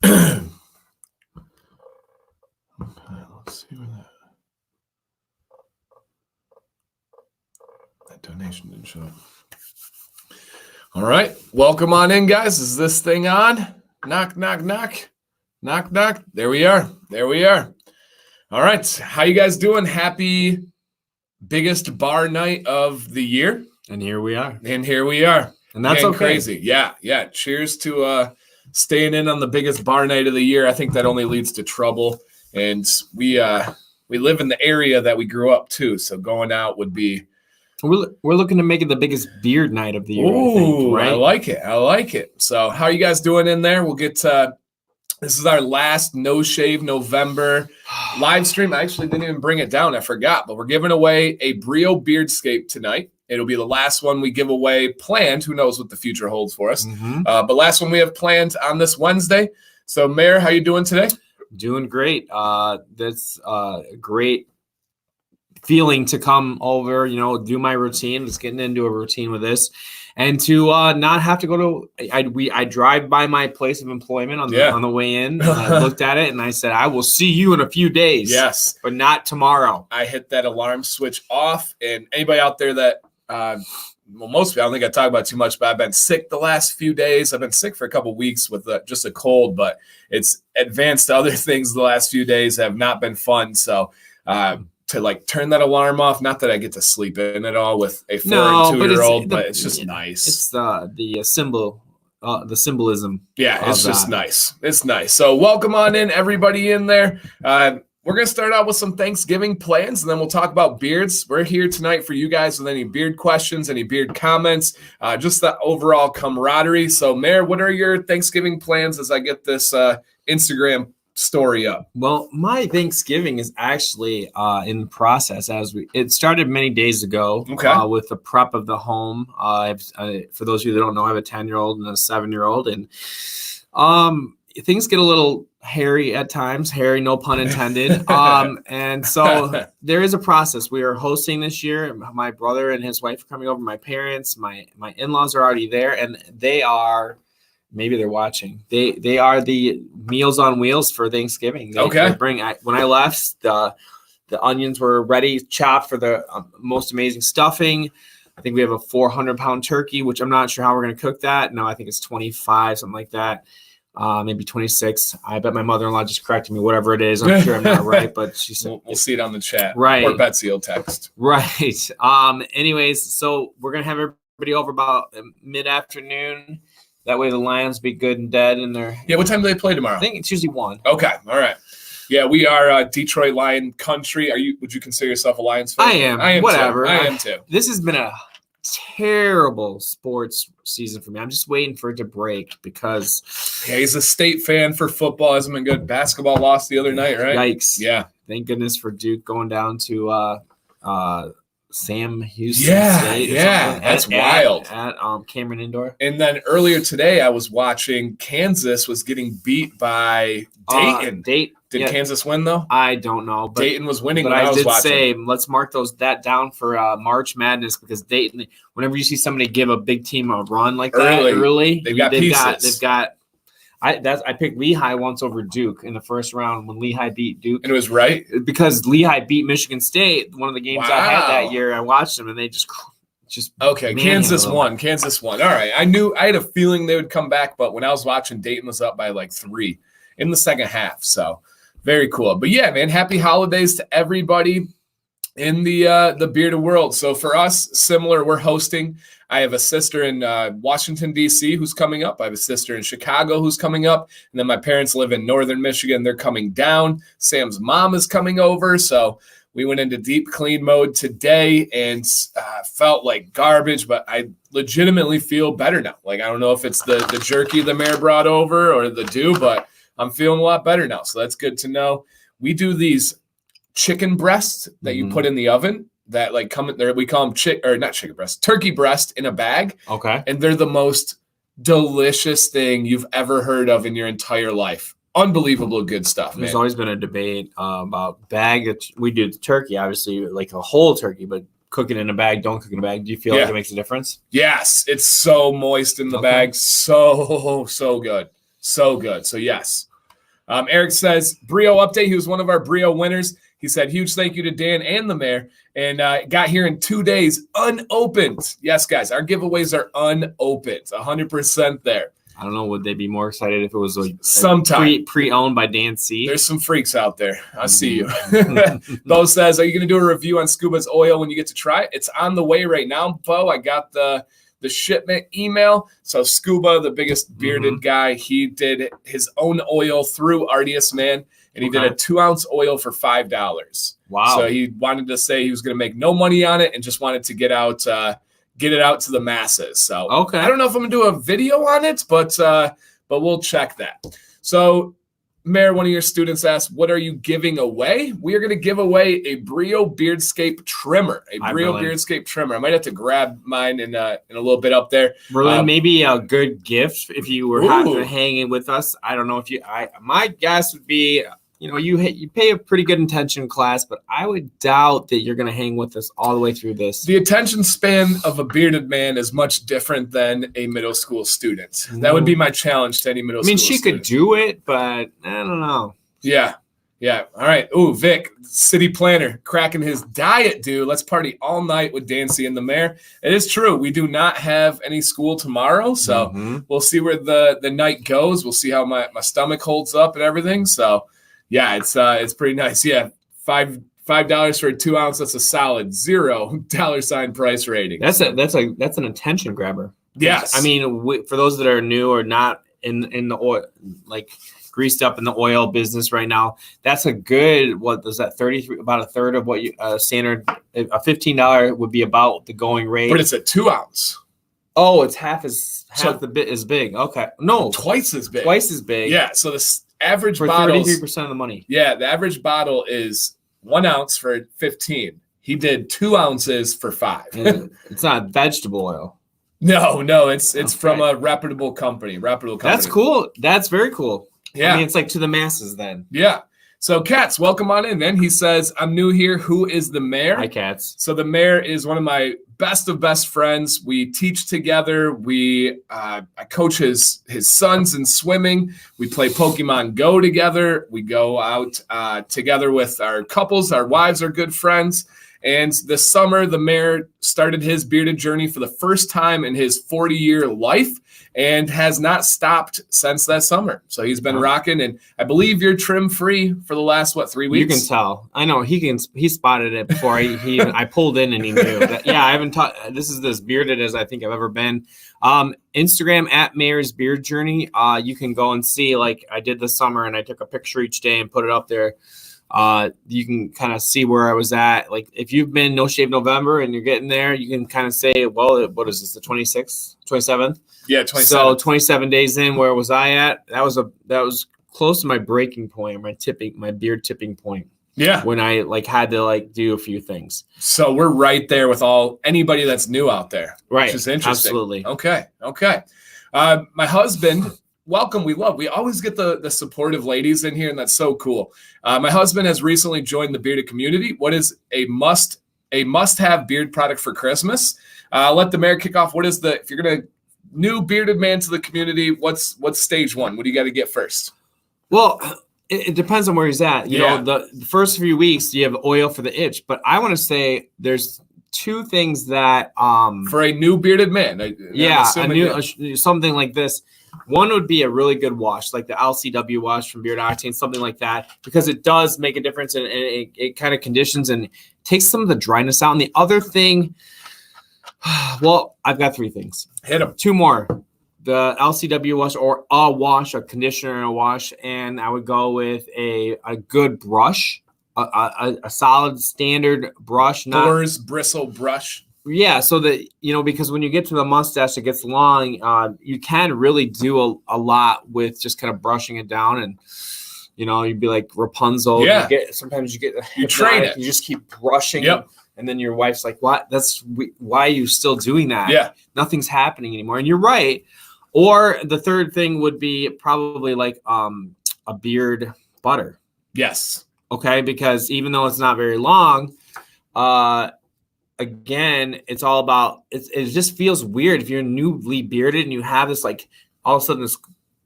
Okay, let's see where that donation didn't show up. All right, welcome on in, guys. Is this thing on? Knock, knock, knock. Knock, knock. There we are. There we are. All right, how you guys doing? Happy biggest bar night of the year. And here we are. And here we are. And that's getting okay. Crazy. Yeah, yeah. Cheers to staying in on the biggest bar night of the year. I think that only leads to trouble. And we live in the area that we grew up to, so going out would be. We're looking to make it the biggest beard night of the year. Ooh, I think, right? I like it. I like it. So how are you guys doing in there? We'll get this is our last No Shave November live stream. I actually didn't even bring it down. I forgot, but we're giving away a Brio Beardscape tonight. It'll be the last one we give away planned. Who knows what the future holds for us? Mm-hmm. But last one we have planned on this Wednesday. So Mayor, how you doing today? Doing great. That's a great feeling to come over, do my routine. Just getting into a routine with this, and to not have to go to. I drive by my place of employment on the way in. And I looked at it and I said, "I will see you in a few days." Yes, but not tomorrow. I hit that alarm switch off, and anybody out there that. Well, most of you, I don't think I talk about it too much, but I've been sick the last few days. I've been sick for a couple of weeks with just a cold, but it's advanced to other things the last few days have not been fun. So to turn that alarm off, not that I get to sleep in at all with a 4 and 2 year old, but it's just nice. It's the symbol. The symbolism. Yeah, it's just nice. It's nice. So welcome on in, everybody in there. We're going to start out with some Thanksgiving plans, and then we'll talk about beards. We're here tonight for you guys with any beard questions, any beard comments, just the overall camaraderie. So, Mayor, what are your Thanksgiving plans as I get this Instagram story up? Well, my Thanksgiving is actually in process. It started many days ago with the prep of the home. For those of you that don't know, I have a 10-year-old and a 7-year-old, and things get a little hairy at times. Hairy, no pun intended. And so there is a process. We are hosting this year. My brother and his wife are coming over. My parents, my in-laws are already there, and they are. Maybe they're watching. They are the Meals on Wheels for Thanksgiving. They bring. When I left, the onions were ready, chopped for the most amazing stuffing. I think we have a 400-pound turkey, which I'm not sure how we're going to cook that. No, I think it's 25, something like that. Maybe 26. I bet my mother-in-law just corrected me, whatever it is. I'm sure I'm not right, but she said we'll see it on the chat. Right. Or Betsy will text. Right. Anyways, so we're gonna have everybody over about mid-afternoon. That way the Lions be good and dead in there. Yeah, what time do they play tomorrow? I think it's usually 1. Okay, all right. Yeah, we are Detroit Lion country. Would you consider yourself a Lions fan? I am. Whatever. Too. I am too. This has been a terrible sports season for me. I'm just waiting for it to break because he's a state fan for football. Hasn't been good. Basketball lost the other night, right? Yikes. Yeah. Thank goodness for Duke going down to Sam Houston State. Yeah. That's wild. At Cameron Indoor. And then earlier today I was watching Kansas was getting beat by Dayton. Did Kansas win though? I don't know. But Dayton was winning. But when I was did watching. Say that mark that down for March Madness because Dayton. Whenever you see somebody give a big team a run like that early, they've got pieces. I picked Lehigh once over Duke in the first round when Lehigh beat Duke. And it was right because Lehigh beat Michigan State. One of the games I had that year, I watched them and they just okay. Kansas won. All right. I had a feeling they would come back, but when I was watching, Dayton was up by 3 in the second half. So. Very cool. But yeah, man, happy holidays to everybody in the bearded world. So for us, similar, we're hosting. I have a sister in Washington, D.C. who's coming up. I have a sister in Chicago who's coming up. And then my parents live in northern Michigan. They're coming down. Sam's mom is coming over. So we went into deep clean mode today and felt like garbage, but I legitimately feel better now. I don't know if it's the jerky the mayor brought over or the dew, but I'm feeling a lot better now, so that's good to know. We do these chicken breasts that you put in the oven that come in there. We call them not chicken breast, turkey breast in a bag. Okay. And they're the most delicious thing you've ever heard of in your entire life. Unbelievable good stuff. There's always been a debate about bag. We do turkey, obviously, like a whole turkey, but cook it in a bag, don't cook in a bag. Do you feel like it makes a difference? Yes, it's so moist in the bag. So good. So good. So yes. Eric says, Brio update. He was one of our Brio winners. He said, huge thank you to Dan and the mayor. And got here in 2 days unopened. Yes, guys, our giveaways are unopened. 100% there. I don't know. Would they be more excited if it was like sometime pre-owned by Dan C? There's some freaks out there. I see you. Bo says, are you going to do a review on Scuba's oil when you get to try it? It's on the way right now, Bo. I got the shipment email. So Scuba, the biggest bearded guy, he did his own oil through Ardius Man, and he did a 2-ounce oil for $5. Wow. So he wanted to say he was going to make no money on it and just wanted to get it out to the masses. So I don't know if I'm going to do a video on it, but we'll check that. So Mayor, one of your students asked, what are you giving away? We are going to give away a Brio Beardscape trimmer, Beardscape trimmer. I might have to grab mine in a little bit up there. Berlin, maybe a good gift if you were hanging with us. I don't know if my guess would be, you pay a pretty good intention class, but I would doubt that you're going to hang with us all the way through this. The attention span of a bearded man is much different than a middle school student. That would be my challenge to any middle school student. She could do it, but I don't know. Yeah. All right. Ooh, Vic, city planner, cracking his diet, dude. Let's party all night with Dancy and the mayor. It is true. We do not have any school tomorrow, so we'll see where the night goes. We'll see how my stomach holds up and everything. So, yeah, it's pretty nice. Yeah, $5 for a 2-ounce. That's a solid $0 price rating. That's an attention grabber. Yes. I mean, for those that are new or not in the oil, like greased up in the oil business right now, that's a good, what was that, 33, about a third of what you standard, a $15 would be about the going rate. But it's a 2-ounce. Oh, it's half the bit as big. Okay. No. Twice as big. Twice as big. Yeah, so the average for bottle 33% of the money. Yeah, the average bottle is 1 ounce for $15. He did 2 ounces for $5. It's not vegetable oil. No, it's from a reputable company. That's cool. That's very cool. Yeah, I mean, it's like to the masses then. Yeah. So, Katz, welcome on in, man. He says, I'm new here. Who is the mayor? Hi, Katz. So the mayor is one of my best of best friends. We teach together. I coach his sons in swimming. We play Pokemon Go together. We go out together with our couples. Our wives are good friends. And this summer, the mayor started his bearded journey for the first time in his 40-year life and has not stopped since that summer. So he's been rocking, and I believe you're trim-free for the last, 3 weeks? You can tell. I know. He spotted it before I pulled in and he knew. That, yeah, I haven't this is as bearded as I think I've ever been. Instagram at MayorsBeardJourney. You can go and see, like I did this summer, and I took a picture each day and put it up there. You can kind of see where I was at. Like if you've been No Shave November and you're getting there, you can kind of say, well, what is this, the 26th, 27th? Yeah, 27th. So 27 days in, where was I at? That was close to my breaking point, my beard tipping point. Yeah. When I had to do a few things. So we're right there with anybody that's new out there. Right. Which is interesting. Absolutely. Okay. My husband, welcome. We always get the supportive ladies in here, and that's so cool. My husband has recently joined the bearded community. What is a must-have beard product for Christmas? Let the mayor kick off. If you're gonna new bearded man to the community, what's stage one? What do you got to get first? Well, it depends on where he's at. You know, the first few weeks you have oil for the itch, but I want to say there's two things that for a new bearded man. Something like this. One would be a really good wash, like the LCW wash from Beard Octane, something like that, because it does make a difference and it kind of conditions and takes some of the dryness out. And the other thing, well, I've got 3 things. Hit them. 2 more. The LCW wash or a wash, a conditioner and a wash, and I would go with a good brush, a solid standard brush. Thor's bristle brush. Yeah, so that, because when you get to the mustache, it gets long. You can really do a lot with just kind of brushing it down, and you'd be like Rapunzel. Yeah. Sometimes you train it. You just keep brushing. Yep. And then your wife's like, "What? Why are you still doing that? Yeah, nothing's happening anymore." And you're right. Or the third thing would be probably like a beard butter. Yes. Okay, because even though it's not very long, again, it's all about it just feels weird if you're newly bearded and you have this all of a sudden this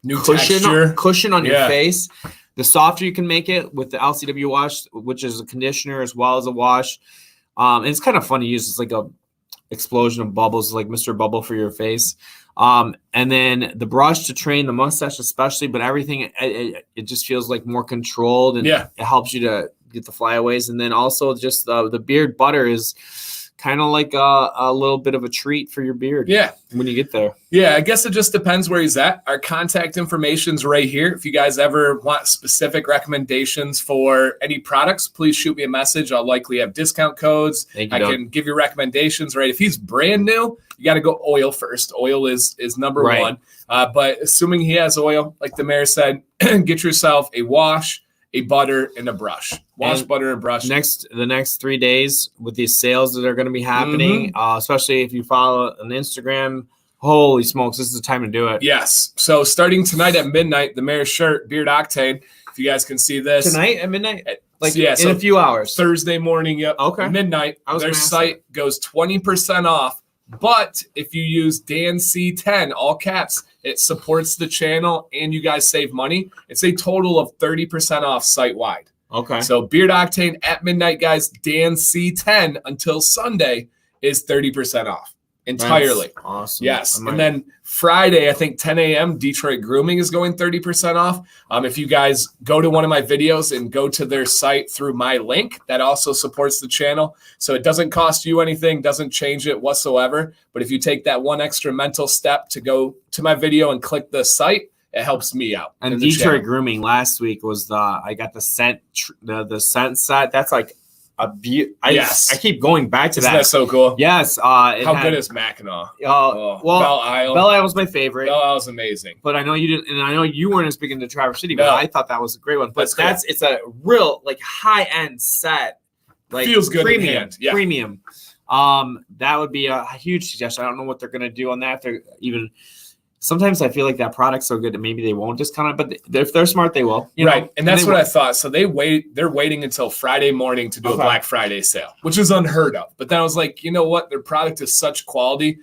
new cushion on your face. The softer you can make it with the LCW wash, which is a conditioner as well as a wash. And it's kind of fun to use. It's like a explosion of bubbles, like Mr. Bubble for your face. And then the brush to train the mustache especially, but everything, it just feels like more controlled, and it helps you to get the flyaways. And then also just the beard butter is kind of like a little bit of a treat for your beard. Yeah. When you get there. Yeah, I guess it just depends where he's at. Our contact information's right here. If you guys ever want specific recommendations for any products, please shoot me a message. I'll likely have discount codes. I can give you recommendations, right? If he's brand new, you got to go oil first. Oil is number one. But assuming he has oil, like the mayor said, get yourself a wash, a butter, and a brush. Wash, butter, and brush. The next 3 days with these sales that are going to be happening, especially if you follow on Instagram, holy smokes, this is the time to do it. Yes. So starting tonight at midnight, the mayor's shirt, Beard Octane, if you guys can see this. Tonight at midnight? In a few hours. Thursday morning, midnight, their site goes 20% off. But if you use DanC10, all caps, it supports the channel and you guys save money. It's a total of 30% off site-wide. Okay. So Beard Octane at midnight, guys, DanC10 until Sunday is 30% off entirely. That's awesome. Yes. And then Friday, I think 10 a.m., Detroit Grooming is going 30% off. If you guys go to one of my videos and go to their site through my link, that also supports the channel. So it doesn't cost you anything, doesn't change it whatsoever. But if you take that one extra mental step to go to my video and click the site, it helps me out. And Detroit Grooming last week was I got the scent set. That's like a yes. I keep going back to Isn't that so cool? Yes. How good is Mackinac? Well, Belle Isle. Belle Isle was my favorite. Belle Isle is amazing. But I know you didn't, and I know you weren't as big into Traverse City, but I thought that was a great one. But it's a real high end set. Feels good in hand. Yeah. Premium. That would be a huge suggestion. I don't know what they're gonna do on that. They're even. Sometimes I feel like that product's so good that maybe they won't discount it, but if they're smart, they will. You know? And that's what I thought. So they're waiting until Friday morning to do a Black Friday sale, which is unheard of. But then I was like, you know what? Their product is such quality.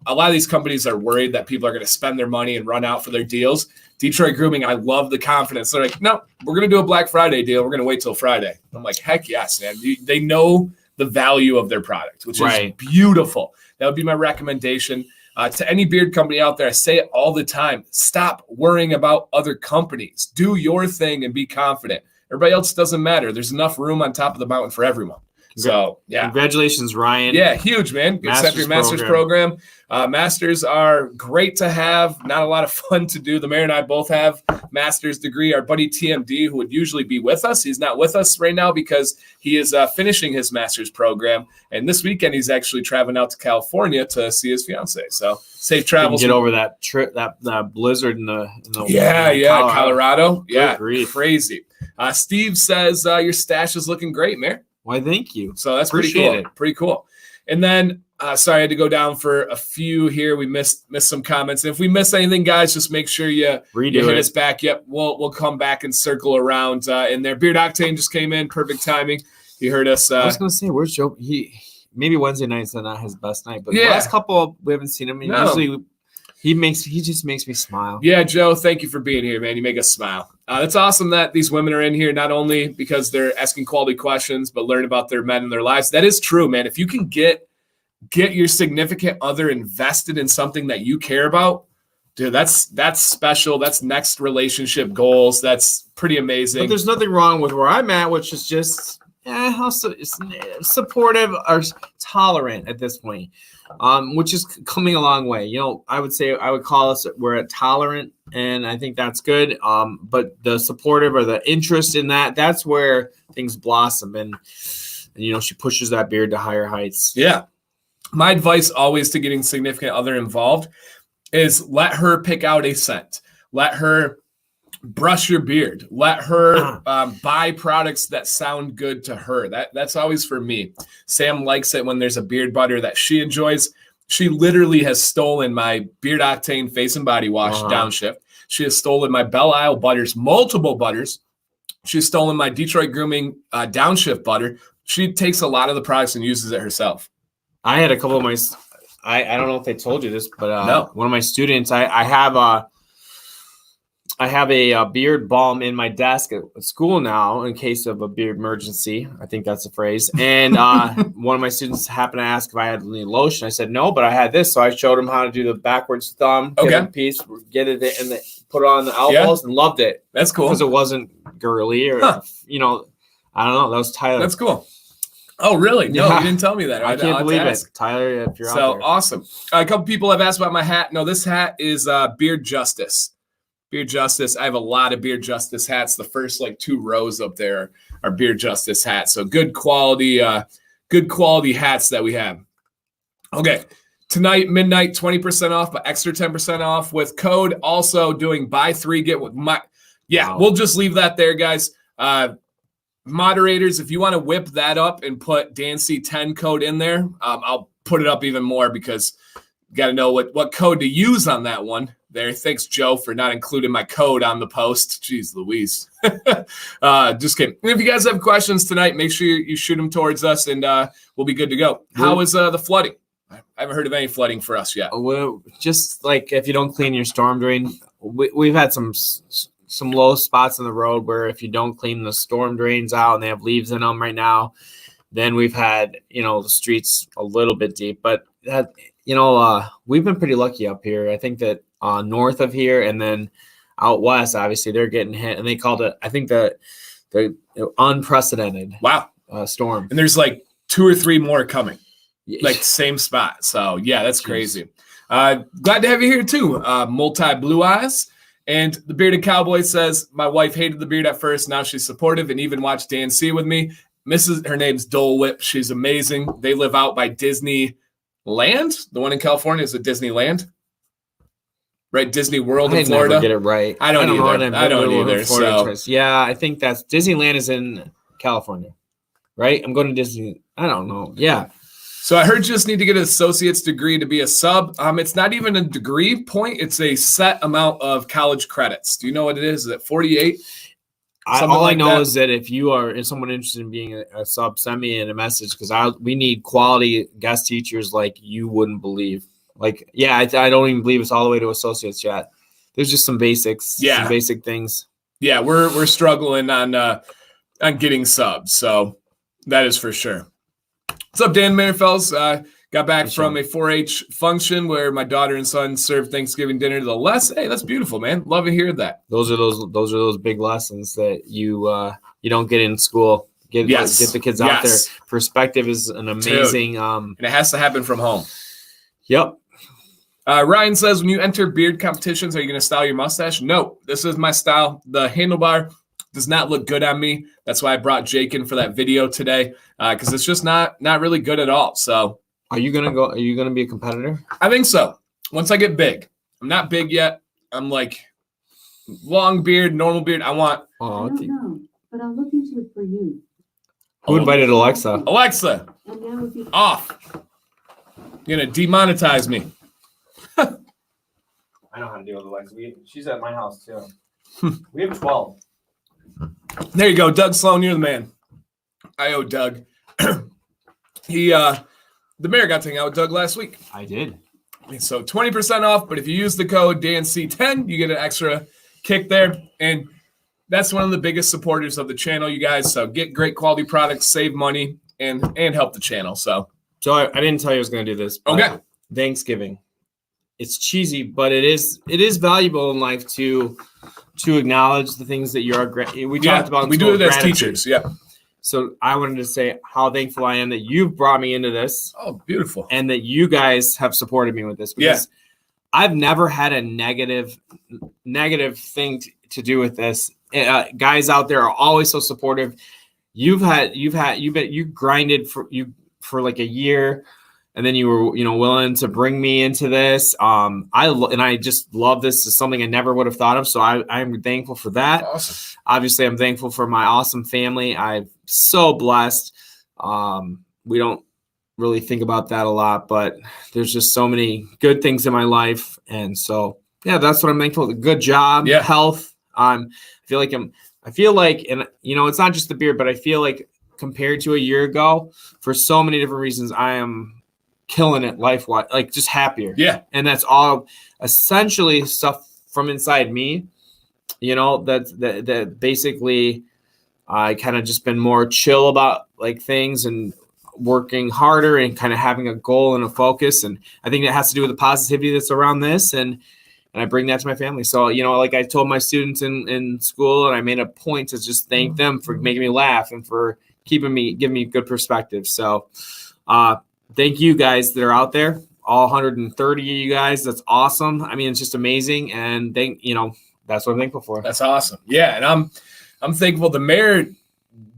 A lot of these companies are worried that people are going to spend their money and run out for their deals. Detroit Grooming, I love the confidence. They're like, no, we're going to do a Black Friday deal. We're going to wait till Friday. I'm like, heck yes, man. They know the value of their product, which is beautiful. That would be my recommendation. To any beard company out there, I say it all the time. Stop worrying about other companies. Do your thing and be confident. Everybody else doesn't matter. There's enough room on top of the mountain for everyone. So, yeah. Congratulations, Ryan. Yeah, huge, man. Accept your master's program. Masters are great to have. Not a lot of fun to do. The mayor and I both have master's degree. Our buddy TMD, who would usually be with us, he's not with us right now because he is finishing his master's program. And this weekend, he's actually traveling out to California to see his fiance. So safe travels. Get over that trip, that blizzard in the Colorado. Yeah, crazy. Steve says your stash is looking great, Mayor. Why, thank you. So that's pretty cool. Pretty cool. And then, sorry, I had to go down for a few here. We missed some comments. And if we miss anything, guys, just make sure you hit us back. Yep, we'll come back and circle around in there. Beard Octane just came in. Perfect timing. He heard us. I was going to say, where's Joe? Maybe Wednesday nights are not his best night, but the last couple, we haven't seen him. Usually he just makes me smile. Yeah, Joe, thank you for being here, man. You make us smile. It's awesome that these women are in here, not only because they're asking quality questions, but learn about their men and their lives. That is true, man. If you can get your significant other invested in something that you care about, dude, that's special. That's next relationship goals. That's pretty amazing. But there's nothing wrong with where I'm at, which is just supportive or tolerant at this point. Which is coming a long way. I would call us, we're tolerant, and I think that's good. But the supportive or the interest in that's where things blossom. And she pushes that beard to higher heights. Yeah. My advice always to getting significant other involved is let her pick out a scent. Let her brush your beard. Let her buy products that sound good to her. That's always for me. Sam likes it when there's a beard butter that she enjoys. She literally has stolen my Beard Octane face and body wash downshift. She has stolen my Belle Isle butters, multiple butters. She's stolen my Detroit Grooming downshift butter. She takes a lot of the products and uses it herself. I had a couple of my I don't know if they told you this, but no. One of my students, I have I have a beard balm in my desk at school now in case of a beard emergency. I think that's the phrase. And one of my students happened to ask if I had any lotion. I said no, but I had this. So I showed him how to do the backwards thumb, get a piece, get it in the, put it on the elbows, and loved it. That's cool. Because it wasn't girly or, you know, I don't know. That was Tyler. That's cool. Oh, really? No, you didn't tell me that. I can't believe it. Tyler, if you're out there. Awesome. A couple people have asked about my hat. No, this hat is Beard Justice. Beard Justice. I have a lot of Beard Justice hats. The first like 2 rows up there are Beard Justice hats. So good quality hats that we have. Okay. Tonight, midnight, 20% off, but extra 10% off with code. Also doing buy 3, get with my. Yeah, wow. We'll just leave that there, guys. Moderators, if you want to whip that up and put DanC10 code in there, I'll put it up even more because you got to know what code to use on that one. There, thanks Joe for not including my code on the post. Jeez Louise. Just kidding. If you guys have questions tonight, make sure you shoot them towards us, and we'll be good to go. How is the flooding? I haven't heard of any flooding for us yet. Well, just like if you don't clean your storm drain, we've had some low spots in the road where if you don't clean the storm drains out and they have leaves in them right now, then we've had, the streets a little bit deep. But that, we've been pretty lucky up here. I think that north of here and then out west, obviously they're getting hit, and they called it, I think the unprecedented storm. And there's like 2 or 3 more coming, like same spot. So yeah, that's crazy. Glad to have you here too. Multi Blue Eyes. And the Bearded Cowboy says, my wife hated the beard at first. Now she's supportive and even watched dancing with me. Her name's Dole Whip. She's amazing. They live out by Disneyland. The one in California is at Disneyland. Right? Disney World in Florida. I never get it right. I don't either. I don't either. So. Yeah, I think that's Disneyland is in California. Right? I'm going to Disney. I don't know. Yeah. So I heard you just need to get an associate's degree to be a sub. It's not even a degree point. It's a set amount of college credits. Do you know what it is? Is it 48? All I know is that if someone interested in being a sub, send me in a message because we need quality guest teachers like you wouldn't believe. Like, yeah, I don't even believe it's all the way to associates yet. There's just some basics, some basic things. Yeah, we're struggling on getting subs, so that is for sure. What's up, Dan Merfells? Got back from a 4-H function where my daughter and son served Thanksgiving dinner to the less. Hey, that's beautiful, man. Love to hear that. Those are those big lessons that you don't get in school. Get the kids out there. Perspective is an amazing. And it has to happen from home. Yep. Ryan says, when you enter beard competitions, are you going to style your mustache? No, this is my style. The handlebar does not look good on me. That's why I brought Jake in for that video today because it's just not really good at all. So are you gonna be a competitor? I think so. Once I get big. I'm not big yet. I'm like long beard, normal beard. I don't know, but I'll look into it for you. Who invited Alexa? Alexa, off. You're gonna demonetize me. I know how to deal with Alexa. She's at my house too. We have 12. There you go, Doug Sloan. You're the man. I owe Doug. The mayor got to hang out with Doug last week. I did. So 20% off, but if you use the code DanC10, you get an extra kick there. And that's one of the biggest supporters of the channel, you guys. So get great quality products, save money, and help the channel. So I didn't tell you I was going to do this. Okay. Thanksgiving. It's cheesy, but it is valuable in life to acknowledge the things that you're great. We talked about. We do it as teachers. Yeah. So I wanted to say how thankful I am that you've brought me into this. Oh, beautiful. And that you guys have supported me with this. Because I've never had a negative thing to do with this. Guys out there are always so supportive. You grinded for like a year, and then you were willing to bring me into this. I just love this. It's something I never would have thought of. So I'm thankful for that. Awesome. Obviously, I'm thankful for my awesome family. I'm so blessed. We don't really think about that a lot, but there's just so many good things in my life. And so, yeah, that's what I'm thankful for. Good job, health. I feel like, and it's not just the beard, but I feel like compared to a year ago, for so many different reasons, I am killing it life-wise, like just happier. Yeah. And that's all essentially stuff from inside me. that basically I kind of just been more chill about like things and working harder and kind of having a goal and a focus. And I think that has to do with the positivity that's around this. And I bring that to my family. So, like I told my students in school, and I made a point to just thank them for making me laugh and for giving me good perspective. So thank you guys that are out there, all 130 of you guys. That's awesome. I mean, it's just amazing. And that's what I'm thankful for. That's awesome. Yeah. And I'm thankful the mayor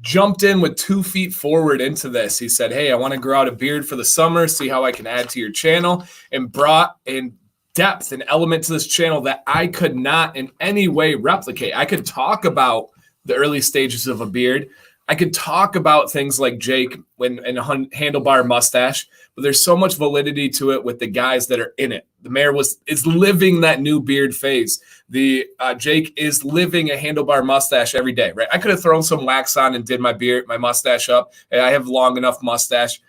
jumped in with 2 feet forward into this. He said, hey, I want to grow out a beard for the summer, see how I can add to your channel, and brought in depth and element to this channel that I could not in any way replicate. I could talk about the early stages of a beard. I could talk about things like Jake and a handlebar mustache, but there's so much validity to it with the guys that are in it. The mayor is living that new beard phase. The Jake is living a handlebar mustache every day, right? I could have thrown some wax on and did my mustache up, and I have long enough mustache,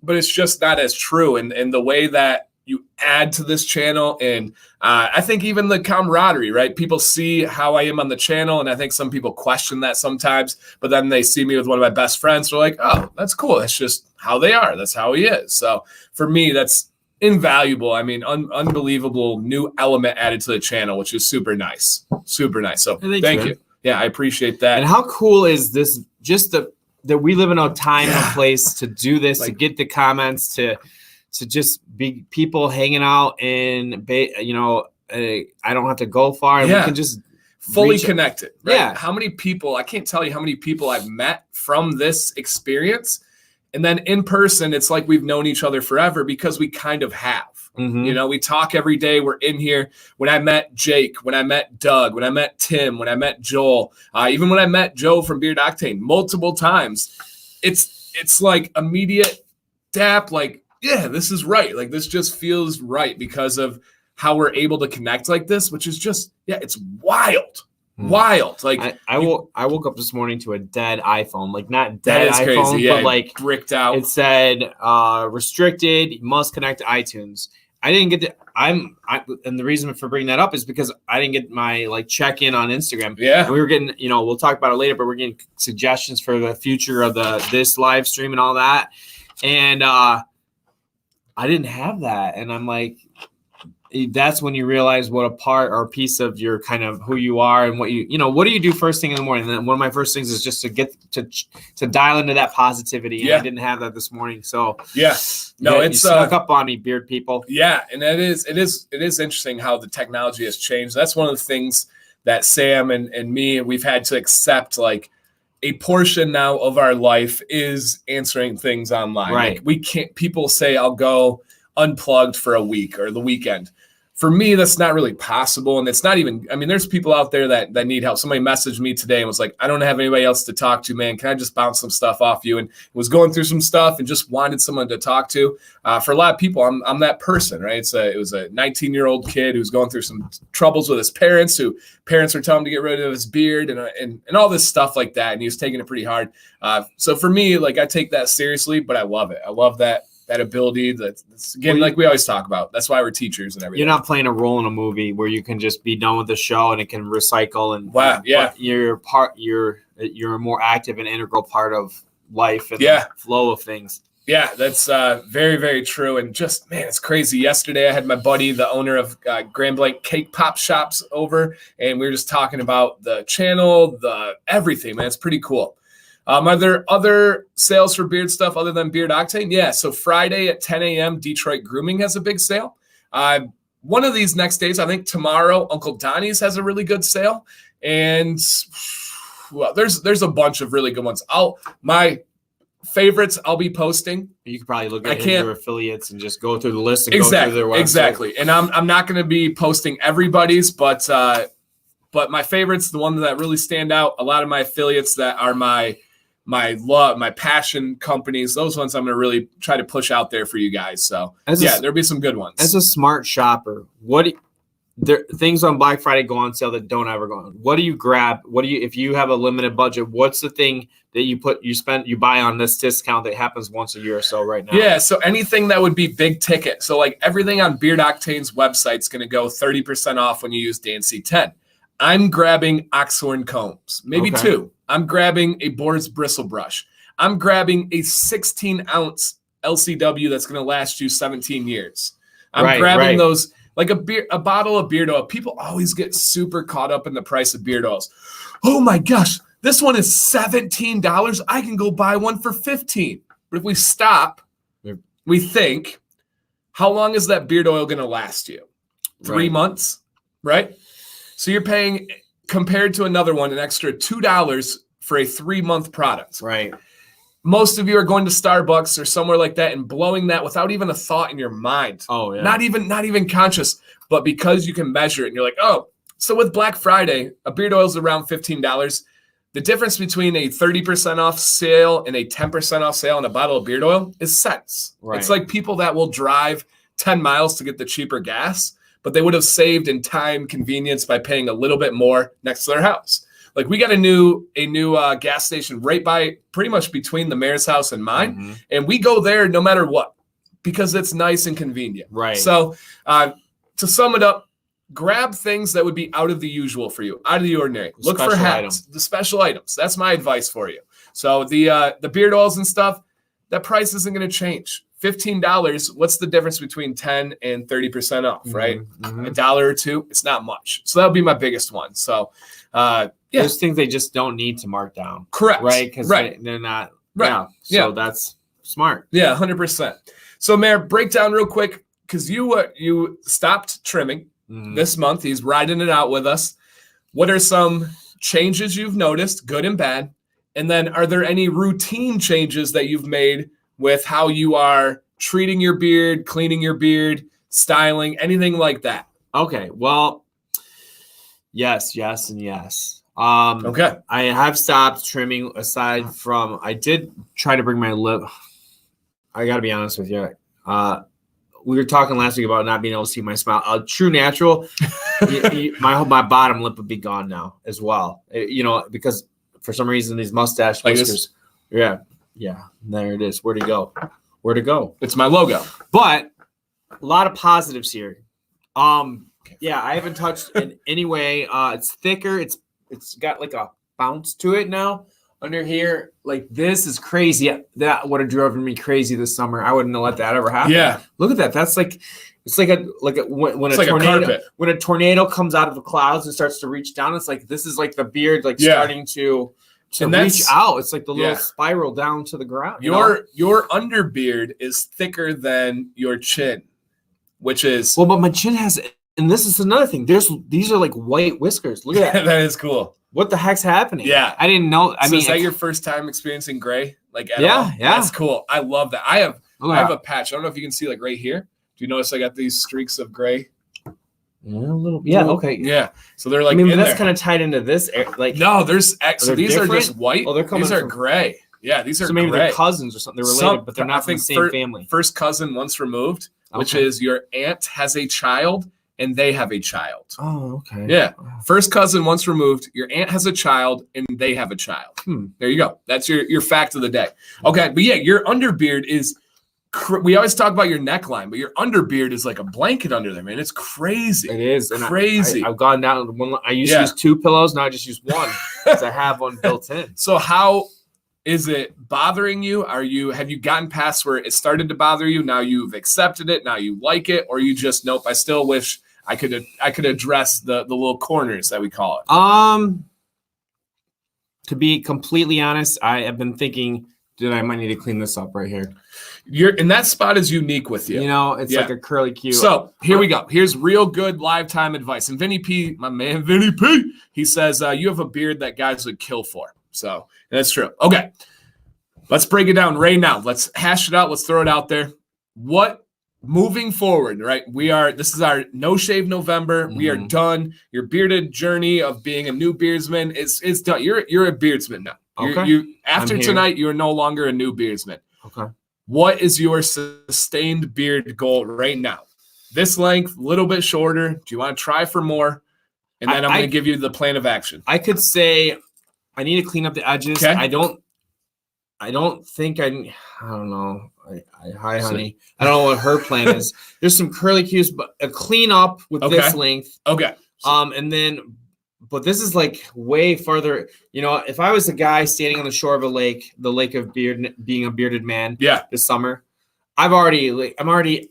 but it's just not as true. And the way that you add to this channel, and I think even the camaraderie, right? People see how I am on the channel, and I think some people question that sometimes, but then they see me with one of my best friends. They're like, oh, that's cool. That's just how they are. That's how he is. So for me, that's invaluable. I mean, unbelievable new element added to the channel, which is super nice. Super nice. So thank you. Yeah, I appreciate that. And how cool is this? Just that we live in a time and a place to do this, to get the comments, to just be people hanging out and, I don't have to go far, and we can just fully connected. Right? Yeah. How many people, I can't tell you how many people I've met from this experience. And then in person, it's like we've known each other forever because we kind of have. Mm-hmm. We talk every day. We're in here. When I met Jake, when I met Doug, when I met Tim, when I met Joel, even when I met Joe from Beard Octane multiple times, it's like immediate dap, like, yeah, this is right. Like, this just feels right because of how we're able to connect like this, which is just, it's wild. Wild. Like I woke up this morning to a dead iPhone, like not dead iPhone, crazy. But like bricked out. It said restricted, you must connect to iTunes. I didn't get to and the reason for bringing that up is because I didn't get my check-in on Instagram. Yeah. And we were getting, we'll talk about it later, but we're getting suggestions for the future of this live stream and all that. And I didn't have that. And I'm like, that's when you realize what a part or a piece of your kind of who you are and what what do you do first thing in the morning? And then one of my first things is just to get to dial into that positivity. And I didn't have that this morning. So it's snuck up on me, beard people. Yeah. And it is interesting how the technology has changed. That's one of the things that Sam and me, we've had to accept, like, a portion now of our life is answering things online. Right. Like, we can't, people say I'll go unplugged for a week or the weekend. For me, that's not really possible. And it's not even, there's people out there that need help. Somebody messaged me today and was like, I don't have anybody else to talk to, man. Can I just bounce some stuff off you? And was going through some stuff and just wanted someone to talk to. For a lot of people, I'm that person, right? It was a 19-year-old kid who's going through some troubles with his parents, who parents were telling him to get rid of his beard and all this stuff like that. And he was taking it pretty hard. So for me, like, I take that seriously, but I love it. I love that ability. That's again, like we always talk about. That's why we're teachers and everything. You're not playing a role in a movie where you can just be done with the show and it can recycle and you're a more active and integral part of life and the flow of things. Yeah, that's very, very true. And just, man, it's crazy. Yesterday, I had my buddy, the owner of Grand Blanc Cake Pop Shops, over, and we were just talking about the channel, everything, man. It's pretty cool. Are there other sales for beard stuff other than Beard Octane? Yeah. So Friday at 10 a.m., Detroit Grooming has a big sale. One of these next days, I think tomorrow, Uncle Donnie's has a really good sale. And there's a bunch of really good ones. My favorites I'll be posting. You could probably look at your affiliates and just go through the list and go through their website. Exactly. And I'm not going to be posting everybody's, but my favorites, the ones that really stand out, a lot of my affiliates that are my love, my passion companies, those ones I'm going to really try to push out there for you guys. So there'll be some good ones. As a smart shopper, things on Black Friday go on sale that don't ever go on. What do you grab? If you have a limited budget, what's the thing that you buy on this discount that happens once a year or so right now? Yeah. So anything that would be big ticket. So like everything on Beard Octane's website is going to go 30% off when you use DanC10. I'm grabbing oxhorn combs, maybe 2. I'm grabbing a boar's bristle brush. I'm grabbing a 16-ounce LCW that's going to last you 17 years. I'm grabbing those, like a bottle of beard oil. People always get super caught up in the price of beard oils. Oh my gosh, this one is $17. I can go buy one for $15. But if we stop, we think, how long is that beard oil going to last you? 3 months, right? So you're paying, compared to another one, an extra $2 for a 3-month product. Right. Most of you are going to Starbucks or somewhere like that and blowing that without even a thought in your mind. Oh, yeah. Not even conscious, but because you can measure it and you're like, oh, so with Black Friday, a beard oil is around $15. The difference between a 30% off sale and a 10% off sale on a bottle of beard oil is cents. Right. It's like people that will drive 10 miles to get the cheaper gas, but they would have saved in time, convenience by paying a little bit more next to their house. Like we got a new gas station right by, pretty much between the mayor's house and mine, and we go there no matter what because it's nice and convenient. Right. So to sum it up, grab things that would be out of the usual for you, out of the ordinary. Look for hats, the special items. That's my advice for you. So the beard oils and stuff, that price isn't going to change. $15, what's the difference between 10 and 30% off, right? $1 or $2, it's not much. So that'll be my biggest one. So those things they just don't need to mark down. Correct. Right? Because they're not. Right. Yeah. So that's smart. Yeah, 100%. So Mayor, break down real quick, because you stopped trimming this month. He's riding it out with us. What are some changes you've noticed, good and bad? And then are there any routine changes that you've made with how you are treating your beard, cleaning your beard, styling, anything like that? Okay. Well, yes, and yes. I have stopped trimming aside from, I did try to bring my lip. I got to be honest with you. We were talking last week about not being able to see my smile. True natural, my bottom lip would be gone now as well. Because for some reason these mustache whiskers. Yeah, there it is. Where'd it go? It's my logo. But a lot of positives here. I haven't touched in any way. It's thicker. It's got like a bounce to it now. Under here, like this is crazy. That would have driven me crazy this summer. I wouldn't have let that ever happen. Yeah, look at that. That's like it's like when a tornado comes out of the clouds and starts to reach down. It's like this is like the beard starting to reach out. It's like the little spiral down to the ground. Your underbeard is thicker than your chin, which is but my chin has. And this is another thing. These are like white whiskers. Look at that. That is cool. What the heck's happening? Yeah, I didn't know. I mean, is that your first time experiencing gray? Like at all? That's cool. I love that. I have a patch. I don't know if you can see like right here. Do you notice I got these streaks of gray? Yeah, a little. Yeah. Okay. Yeah. So they're like. I mean, that's kind of tied into this. Like no, there's so these different? are just white. Oh, they're coming. These are gray. Yeah, these are so maybe gray. they're cousins or something. They're related, but they're not from the same family. First cousin once removed, which is your aunt has a child. And they have a child. Oh, okay. Yeah. First cousin once removed. Your aunt has a child, and they have a child. There you go. That's your fact of the day. Okay, but yeah, your underbeard is. We always talk about your neckline, but your underbeard is like a blanket under there, man. It's crazy. It is crazy. I've gone down to one. I used to use 2 pillows. Now I just use one because I have one built in. So how is it bothering you? Have you gotten past where it started to bother you? Now you've accepted it. Now you like it, or you just nope. I still wish I could address the little corners that we call it. To be completely honest, I have been thinking that I might need to clean this up right here. And that spot is unique with you. It's like a curly Q. So here we go. Here's real good live time advice. And Vinny P, my man Vinny P, he says you have a beard that guys would kill for. So that's true. Okay, let's break it down right now. Let's hash it out. Let's throw it out there. What moving forward, right? This is our No Shave November. We are done. Your bearded journey of being a new beardsman is done. You're a beardsman now. Okay. After tonight, you are no longer a new beardsman. Okay. What is your sustained beard goal right now? This length, a little bit shorter. Do you want to try for more? And then I'm going to give you the plan of action. I could say I need to clean up the edges. Okay. I don't think I don't know. Hi, honey. I don't know what her plan is. There's some curly cues, but a clean up with this length. Okay. And then but this is like way farther. You know, if I was a guy standing on the shore of a lake, the lake of being a bearded man, this summer, I'm already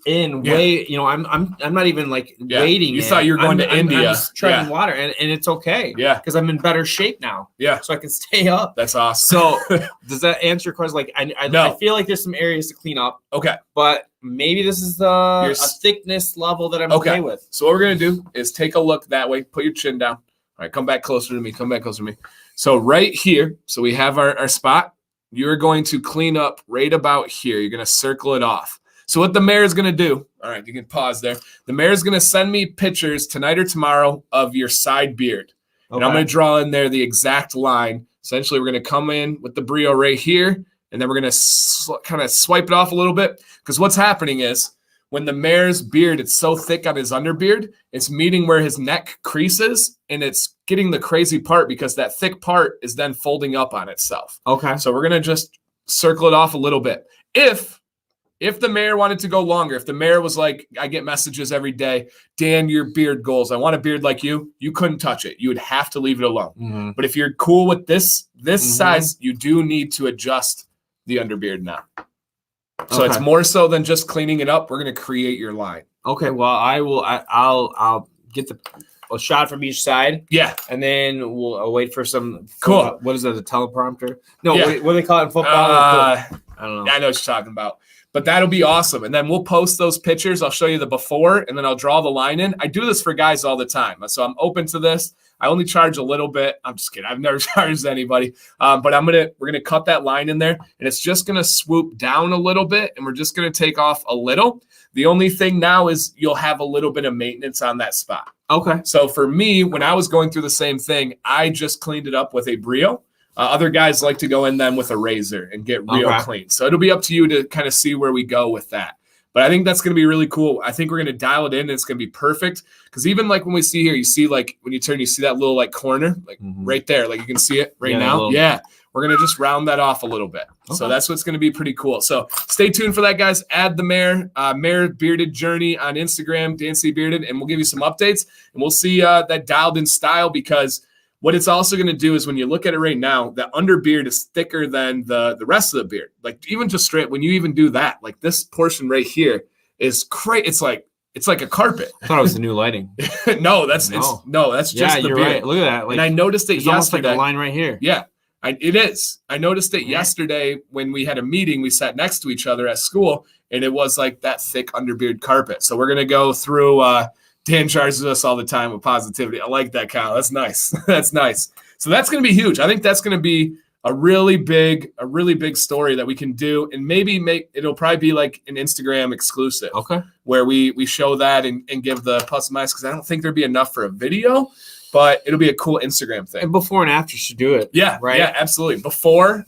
in way. You know, I'm not even like waiting. You thought you were going to India. I'm just treading water, and it's okay. Yeah, because I'm in better shape now. Yeah, so I can stay up. That's awesome. So does that answer your question? Like, I feel like there's some areas to clean up. Okay, but maybe this is a thickness level that I'm okay with. So what we're gonna do is take a look that way. Put your chin down. All right, come back closer to me. Come back closer to me. So right here. So we have our spot. You're going to clean up right about here. You're going to circle it off. So what the mayor is going to do, all right, you can pause there. The mayor is going to send me pictures tonight or tomorrow of your side beard. Okay. And I'm going to draw in there the exact line. Essentially, we're going to come in with the brio right here, and then we're going to kind of swipe it off a little bit. Because what's happening is when the mayor's beard, it's so thick on his underbeard, it's meeting where his neck creases, and it's getting the crazy part because that thick part is then folding up on itself. Okay. So we're going to just circle it off a little bit. If the mayor wanted to go longer, if the mayor was like, I get messages every day, Dan, your beard goals, I want a beard like you couldn't touch it. You would have to leave it alone. Mm-hmm. But if you're cool with this size, you do need to adjust the underbeard now. So it's more so than just cleaning it up. We're going to create your line. Okay. Well, I'll get a shot from each side. Yeah. And then we'll wait for some. Cool. What is that? The teleprompter? No. Yeah. What do they call it in football? I don't know. I know what you're talking about. But that'll be awesome. And then we'll post those pictures. I'll show you the before, and then I'll draw the line in. I do this for guys all the time. So I'm open to this. I only charge a little bit. I'm just kidding. I've never charged anybody. But we're gonna cut that line in there, and it's just gonna swoop down a little bit, and we're just gonna take off a little. The only thing now is you'll have a little bit of maintenance on that spot. Okay. So for me, when I was going through the same thing, I just cleaned it up with a brio. Other guys like to go in then with a razor and get real clean. So it'll be up to you to kind of see where we go with that. But I think that's going to be really cool. I think we're going to dial it in, and it's going to be perfect. Because even like when we see here, you see like when you turn, you see that little like corner, like right there. Like you can see it right now. Yeah. We're going to just round that off a little bit. Okay. So that's what's going to be pretty cool. So stay tuned for that, guys. Add the MayorsBeardJourney on Instagram, dancbearded, and we'll give you some updates. And we'll see that dialed in style, because what it's also going to do is when you look at it right now, the underbeard is thicker than the rest of the beard. Like even just straight, when you even do that, like this portion right here is great. It's like a carpet. I thought it was the new lighting. No, that's just the beard. Right. Look at that. Like, and I noticed it yesterday. Almost like a line right here. Yeah, it is. I noticed it yesterday when we had a meeting. We sat next to each other at school, and it was like that thick underbeard carpet. So we're gonna go through. Dan charges us all the time with positivity. I like that, Kyle. That's nice. That's nice. So that's going to be huge. I think that's going to be a really big story that we can do, and maybe it'll probably be like an Instagram exclusive. Okay. Where we show that and give the plus and minus, because I don't think there'd be enough for a video, but it'll be a cool Instagram thing. And before and after should do it. Yeah. Right. Yeah, absolutely. Before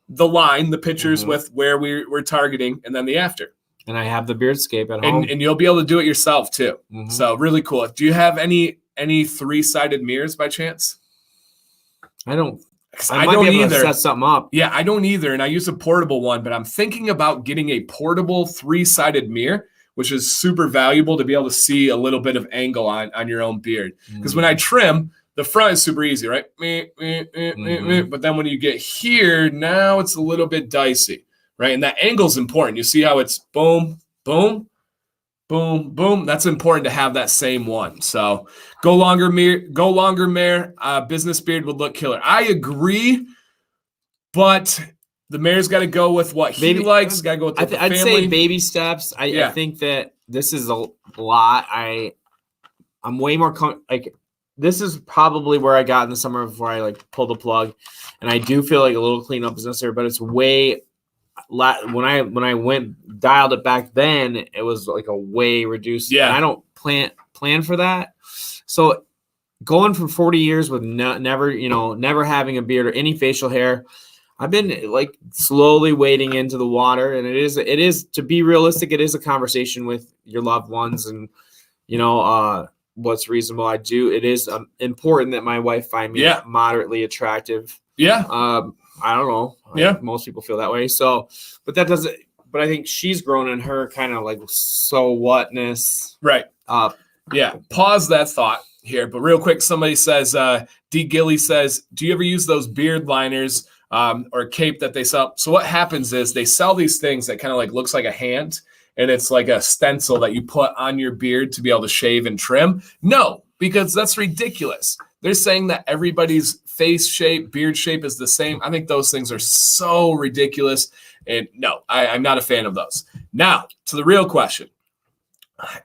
the line, the pictures with where we're targeting, and then the after. And I have the beardscape at home. And you'll be able to do it yourself too. So really cool. Do you have any 3-sided mirrors by chance? I don't. I don't either. To set something up. Yeah, I don't either. And I use a portable one, but I'm thinking about getting a portable 3-sided mirror, which is super valuable to be able to see a little bit of angle on your own beard. Because when I trim, the front is super easy, right? But then when you get here, now it's a little bit dicey. Right, and that angle is important. You see how it's boom, boom, boom, boom. That's important to have that same one. So go longer, mayor. Business beard would look killer. I agree, but the mayor's got to go with what he likes. Got to go with the family. I'd say baby steps. I think that this is a lot. I'm way more this is probably where I got in the summer before I like pulled the plug, and I do feel like a little cleanup is necessary, but it's way. When I went dialed it back then, it was like a way reduced. Yeah, and I don't plan for that. So going from 40 years with never having a beard or any facial hair, I've been like slowly wading into the water, and it is to be realistic. It is a conversation with your loved ones, and what's reasonable. It is important that my wife find me moderately attractive. Yeah. I don't know. Yeah. Most people feel that way. So, but that doesn't, but I think she's grown in her kind of like so whatness. Right. Yeah. Pause that thought. here. But real quick, somebody says, D. Gilly says, do you ever use those beard liners or cape that they sell? So what happens is they sell these things that kind of like looks like a hand, and it's like a stencil that you put on your beard to be able to shave and trim. No, because that's ridiculous. They're saying that everybody's face shape, beard shape is the same. I think those things are so ridiculous. And no, I'm not a fan of those. Now, to the real question.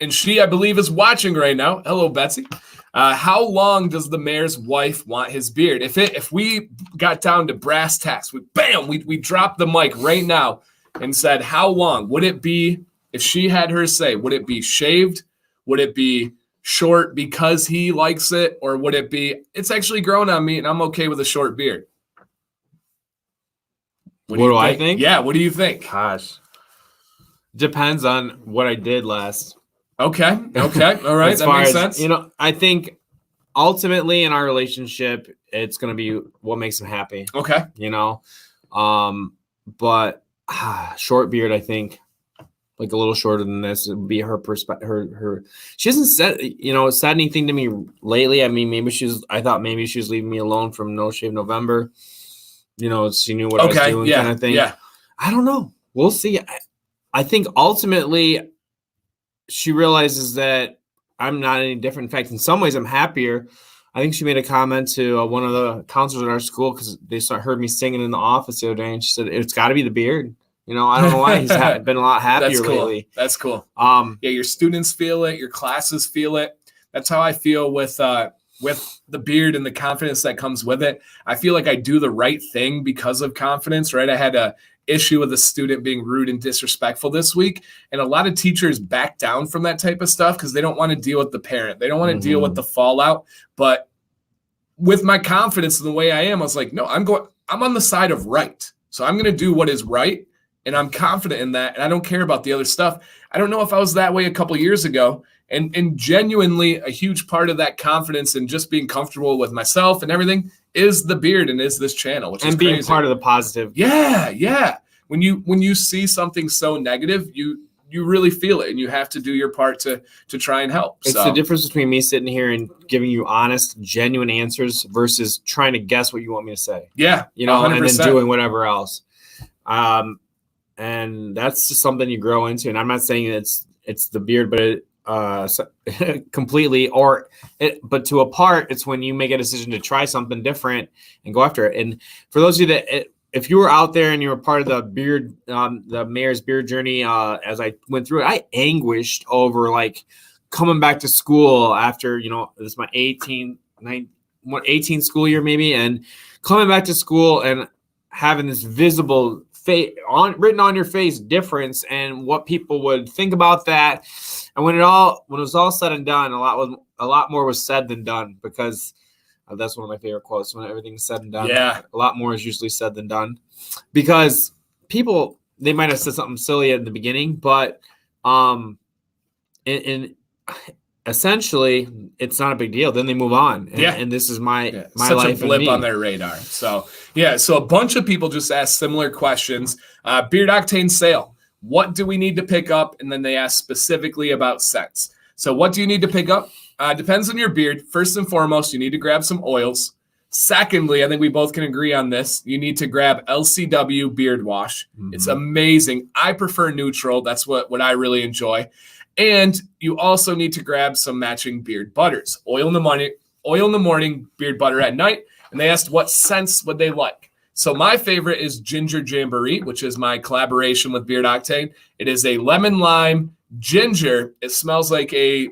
And she, I believe, is watching right now. Hello, Betsy. How long does the mayor's wife want his beard? If we got down to brass tacks, we dropped the mic right now and said, how long would it be if she had her say? Would it be shaved? Would it be short because he likes it? Or would it be, it's actually grown on me and I'm okay with a short beard? What do I think? Yeah, what do you think? Gosh. Depends on what I did last. Okay. All right. That makes sense. I think ultimately in our relationship, it's going to be what makes him happy. Okay. But short beard, I think, like a little shorter than this, would be her perspective. Her. She hasn't said anything to me lately. I mean, I thought maybe she was leaving me alone from No Shave November. She knew what I was doing, kind of thing. Yeah. I don't know. We'll see. I think ultimately she realizes that I'm not any different. In fact, in some ways, I'm happier. I think she made a comment to one of the counselors at our school because they heard me singing in the office the other day, and she said, it's got to be the beard. I don't know why. He's been a lot happier lately. That's cool. Yeah, your students feel it. Your classes feel it. That's how I feel with the beard and the confidence that comes with it. I feel like I do the right thing because of confidence, right? I had a issue with a student being rude and disrespectful this week. And a lot of teachers back down from that type of stuff because they don't want to deal with the parent. They don't want to deal with the fallout. But with my confidence in the way I am, I was like, no, I'm on the side of right. So I'm going to do what is right. And I'm confident in that. And I don't care about the other stuff. I don't know if I was that way a couple years ago. And genuinely a huge part of that confidence and just being comfortable with myself and everything is the beard and is this channel, which is being crazy. Part of the positive. Yeah. When you see something so negative, you really feel it and you have to do your part to try and help. It's the difference between me sitting here and giving you honest, genuine answers versus trying to guess what you want me to say. Yeah. 100%. And then doing whatever else. And that's just something you grow into. And I'm not saying it's the beard, but completely but to a part, it's when you make a decision to try something different and go after it. And for those of you that if you were out there and you were part of the beard, the Mayor's Beard Journey, as I went through it, I anguished over like coming back to school after, this is my 18 school year maybe, and coming back to school and having this visible written on your face difference and what people would think about that. And when it was all said and done, a lot more was said than done, because that's one of my favorite quotes. When everything's said and done, a lot more is usually said than done, because people, they might have said something silly at the beginning, but essentially it's not a big deal. Then they move on. And this is my such life, a blip on their radar. So a bunch of people just asked similar questions. Beard Octane sale. What do we need to pick up? And then they ask specifically about scents. So what do you need to pick up? Depends on your beard. First and foremost, you need to grab some oils. Secondly, I think we both can agree on this. You need to grab LCW beard wash. Mm-hmm. It's amazing. I prefer neutral. That's what I really enjoy. And you also need to grab some matching beard butters. Oil in the morning, beard butter at night. And they asked what scents would they like. So my favorite is Ginger Jamboree, which is my collaboration with Beard Octane. It is a lemon lime ginger. It smells like a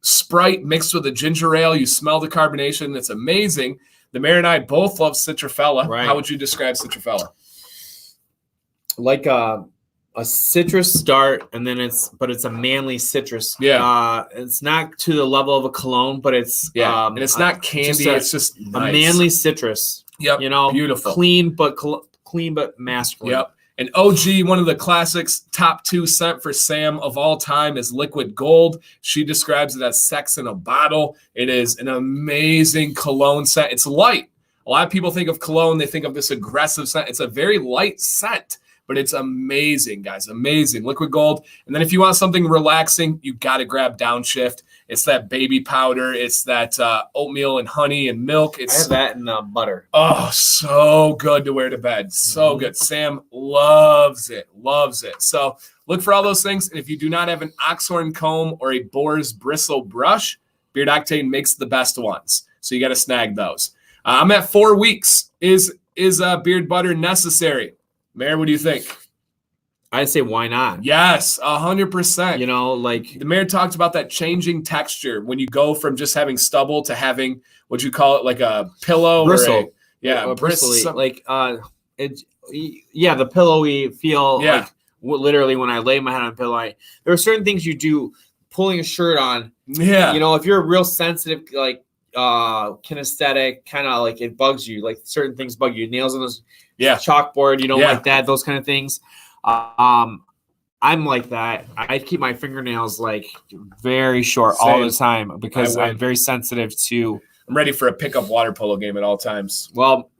Sprite mixed with a ginger ale. You smell the carbonation. It's amazing. The mayor and I both love Citrafella. Right. How would you describe Citrafella? Like a citrus start, and then it's a manly citrus. Yeah. It's not to the level of a cologne, but it's and it's not candy. It's just nice. A manly citrus. Yep. Beautiful. Clean but masculine. Yep. And OG, one of the classics, top 2 scent for Sam of all time is Liquid Gold. She describes it as sex in a bottle. It is an amazing cologne scent. It's light. A lot of people think of cologne, they think of this aggressive scent. It's a very light scent, but it's amazing, guys. Amazing. Liquid Gold. And then if you want something relaxing, you got to grab Downshift. It's that baby powder. It's that oatmeal and honey and milk. I have that in butter. Oh, so good to wear to bed. So good. Sam loves it. Loves it. So look for all those things. And if you do not have an oxhorn comb or a boar's bristle brush, Beard Octane makes the best ones. So you got to snag those. I'm at 4 weeks. Is beard butter necessary? Mayor, what do you think? I'd say why not? Yes, 100%. You know, like the mayor talked about that changing texture when you go from just having stubble to having what you call it, like a pillow bristle. Or bristle. Like the pillowy feel. Yeah. Like literally when I lay my head on a pillow, there are certain things you do. Pulling a shirt on. Yeah. You know, if you're real sensitive, like kinesthetic, kind of like it bugs you. Like certain things bug you. Nails on this chalkboard. You don't like that. Those kind of things. I'm like that. I keep my fingernails like very short all the time because I'm very sensitive to. I'm ready for a pickup water polo game at all times. Well,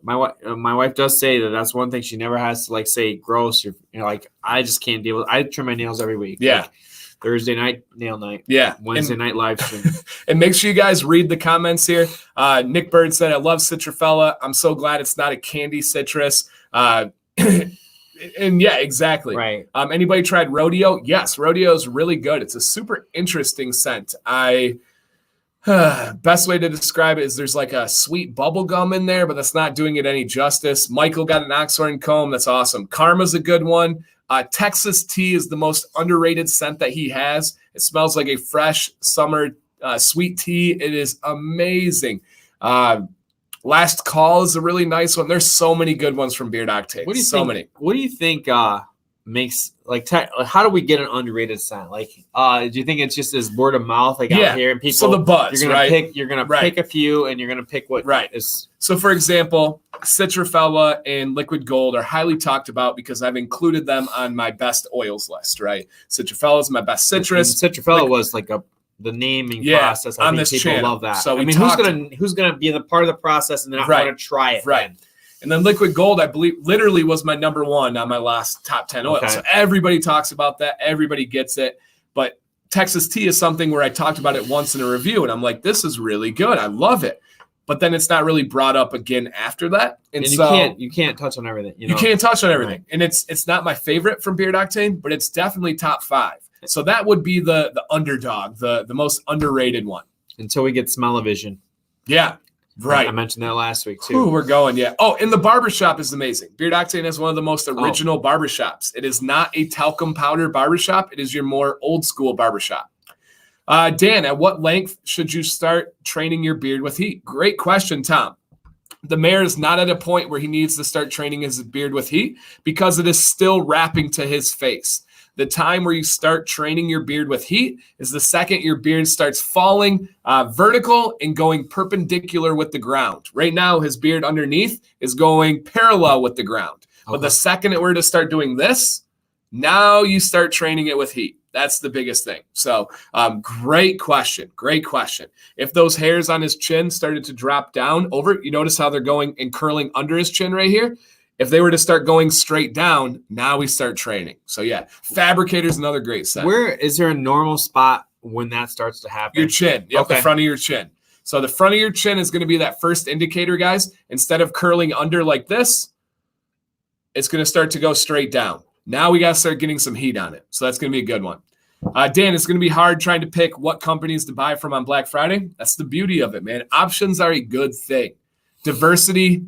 my wife does say that's one thing she never has to like say gross or like I just can't deal with. I trim my nails every week. Yeah. Like, Thursday night nail night. Yeah. Wednesday night live stream. And make sure you guys read the comments here. Nick Bird said, "I love Citrafella. I'm so glad it's not a candy citrus." And yeah, exactly. Right. Anybody tried Rodeo? Yes, Rodeo is really good. It's a super interesting scent. Best way to describe it is there's like a sweet bubble gum in there, but that's not doing it any justice. Michael got an oxhorn comb. That's awesome. Karma's a good one. Texas tea is the most underrated scent that he has. It smells like a fresh summer sweet tea. It is amazing. Last Call is a really nice one. There's so many good ones from Beard Octane. What do you think makes like how do we get an underrated scent? Like do you think it's just as word of mouth out here and people so the buzz, you're gonna pick a few and you're gonna pick what is. So for example, Citrafella and Liquid Gold are highly talked about because I've included them on my best oils list, right? Citrafella is my best citrus. And Citrafella was like the naming process. I think people love that. So who's gonna be the part of the process and then I want to try it? Right. Then? And then Liquid Gold, I believe, literally was my number one on my last top 10 oils. Okay. So everybody talks about that. Everybody gets it. But Texas tea is something where I talked about it once in a review, and I'm like, this is really good. I love it. But then it's not really brought up again after that. And so you can't touch on everything. You can't touch on everything. Right. And it's not my favorite from Beard Octane, but it's definitely top 5. So that would be the underdog, the most underrated one. Until we get smell-o-vision. Yeah. Right. I mentioned that last week, too. Ooh, we're going, yeah. Oh, and the barbershop is amazing. Beard Octane is one of the most original barbershops. It is not a talcum powder barbershop. It is your more old-school barbershop. Dan, at what length should you start training your beard with heat? Great question, Tom. The mayor is not at a point where he needs to start training his beard with heat because it is still wrapping to his face. The time where you start training your beard with heat is the second your beard starts falling vertical and going perpendicular with the ground. Right now, his beard underneath is going parallel with the ground. Okay. But the second it were to start doing this, now you start training it with heat. That's the biggest thing. So great question. Great question. If those hairs on his chin started to drop down over, you notice how they're going and curling under his chin right here? If they were to start going straight down, now we start training. So yeah, Fabricator's another great set. Where is there a normal spot when that starts to happen? Your chin. Yep, the front of your chin. So the front of your chin is going to be that first indicator, guys. Instead of curling under like this, it's going to start to go straight down. Now we got to start getting some heat on it. So that's going to be a good one. Dan, it's going to be hard trying to pick what companies to buy from on Black Friday. That's the beauty of it, man. Options are a good thing. Diversity,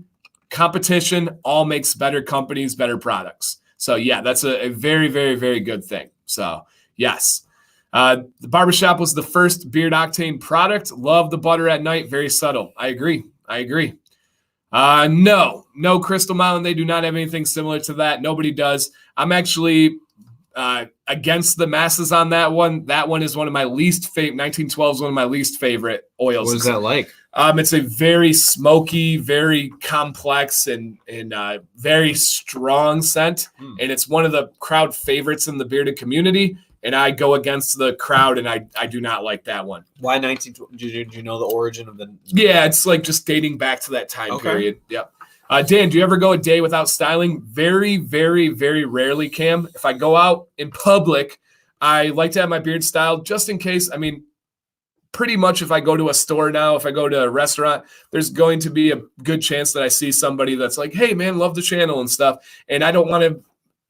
competition all makes better companies, better products. So yeah, that's a very, very, very good thing. So yes, the barbershop was the first Beard Octane product. Love the butter at night. Very subtle. I agree. No, Crystal Mountain. They do not have anything similar to that. Nobody does. I'm actually against the masses on that one. That one is one of my least favorite. 1912 is one of my least favorite oils. What is that like? It's a very smoky, very complex, and very strong scent. And it's one of the crowd favorites in the bearded community. And I go against the crowd, and I do not like that one. Why 1912? Do you know the origin of the? Yeah, it's like just dating back to that time period. Yep. Dan, do you ever go a day without styling? Very, very, very rarely, Cam. If I go out in public, I like to have my beard styled just in case. I mean, pretty much if I go to a store now, if I go to a restaurant, there's going to be a good chance that I see somebody that's like, hey, man, love the channel and stuff. And I don't want to,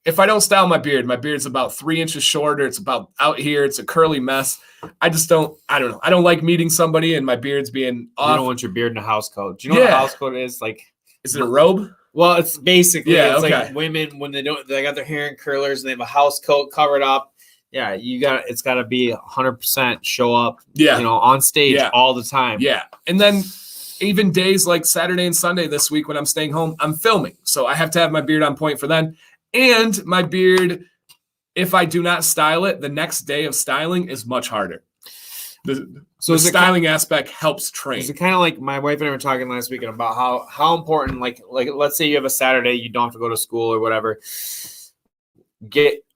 if I don't style my beard's about 3 inches shorter. It's about out here. It's a curly mess. I don't know. I don't like meeting somebody and my beard's being off. You don't want your beard in a house coat. Do you know what a house coat is? Like, is it a robe? Well, it's basically, like women when they got their hair in curlers and they have a house coat covered up. Yeah, it's got to be 100% show up, on stage all the time. Yeah. And then even days like Saturday and Sunday this week when I'm staying home, I'm filming. So I have to have my beard on point for then. And my beard, if I do not style it, the next day of styling is much harder. The styling aspect helps train. Is it kind of like my wife and I were talking last weekend about how important, like let's say you have a Saturday, you don't have to go to school or whatever.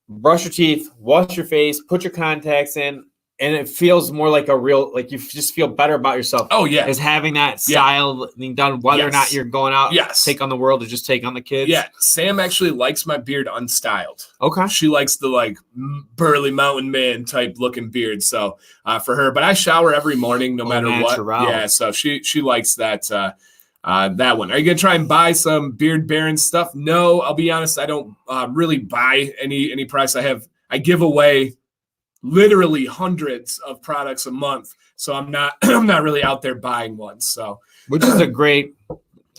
Brush your teeth, wash your face, put your contacts in, and it feels more like a real, like you just feel better about yourself. Oh, yeah. Is having that style being done, whether or not you're going out, take on the world or just take on the kids. Yeah. Sam actually likes my beard unstyled. Okay. She likes the like burly mountain man type looking beard. So for her, but I shower every morning no matter natural. What. Yeah. So she likes that. That one. Are you gonna try and buy some Beard Baron stuff? No, I'll be honest. I don't really buy any price. I give away literally hundreds of products a month, so I'm not really out there buying one. So, which is a great.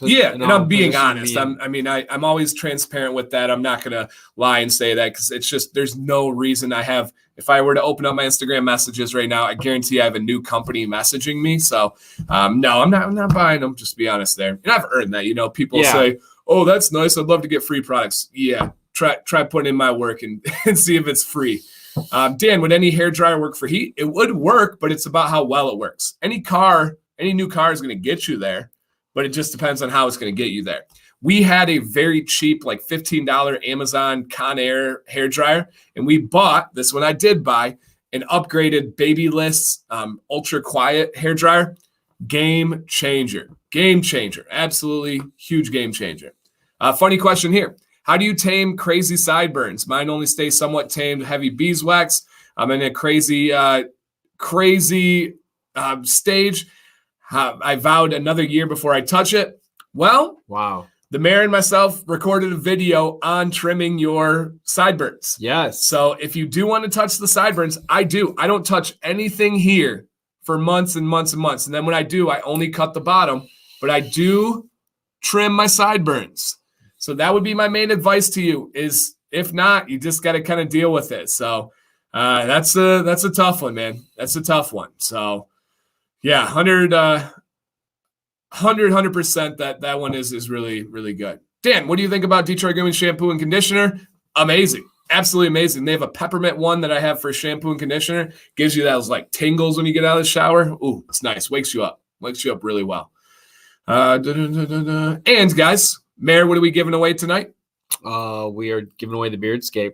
And I'm being honest. I'm always transparent with that. I'm not gonna lie and say that because it's just there's no reason I have. If I were to open up my Instagram messages right now, I guarantee I have a new company messaging me. So, no, I'm not buying them. Just to be honest there. And I've earned that. People say, "Oh, that's nice. I'd love to get free products." Yeah, try putting in my work and see if it's free. Dan, would any hair dryer work for heat? It would work, but it's about how well it works. Any new car is going to get you there, but it just depends on how it's going to get you there. We had a very cheap, like $15 Amazon Conair hair dryer, and we bought this one. I did buy an upgraded Babyliss ultra quiet hair dryer. Game changer, absolutely huge game changer. Funny question here: how do you tame crazy sideburns? Mine only stay somewhat tamed. Heavy beeswax. I'm in a crazy stage. I vowed another year before I touch it. Well, wow. The mayor and myself recorded a video on trimming your sideburns. Yes. So if you do want to touch the sideburns, I do. I don't touch anything here for months and months and months. And then when I do, I only cut the bottom, but I do trim my sideburns. So that would be my main advice to you is if not, you just got to kind of deal with it. So that's a tough one, man. That's a tough one. So yeah, 100% that one is really, really good. Dan, what do you think about Detroit Grooming shampoo and conditioner? Amazing. Absolutely amazing. They have a peppermint one that I have for shampoo and conditioner. Gives you those like tingles when you get out of the shower. Ooh, it's nice. Wakes you up really well. And guys, Mayor, what are we giving away tonight? We are giving away the Beardscape.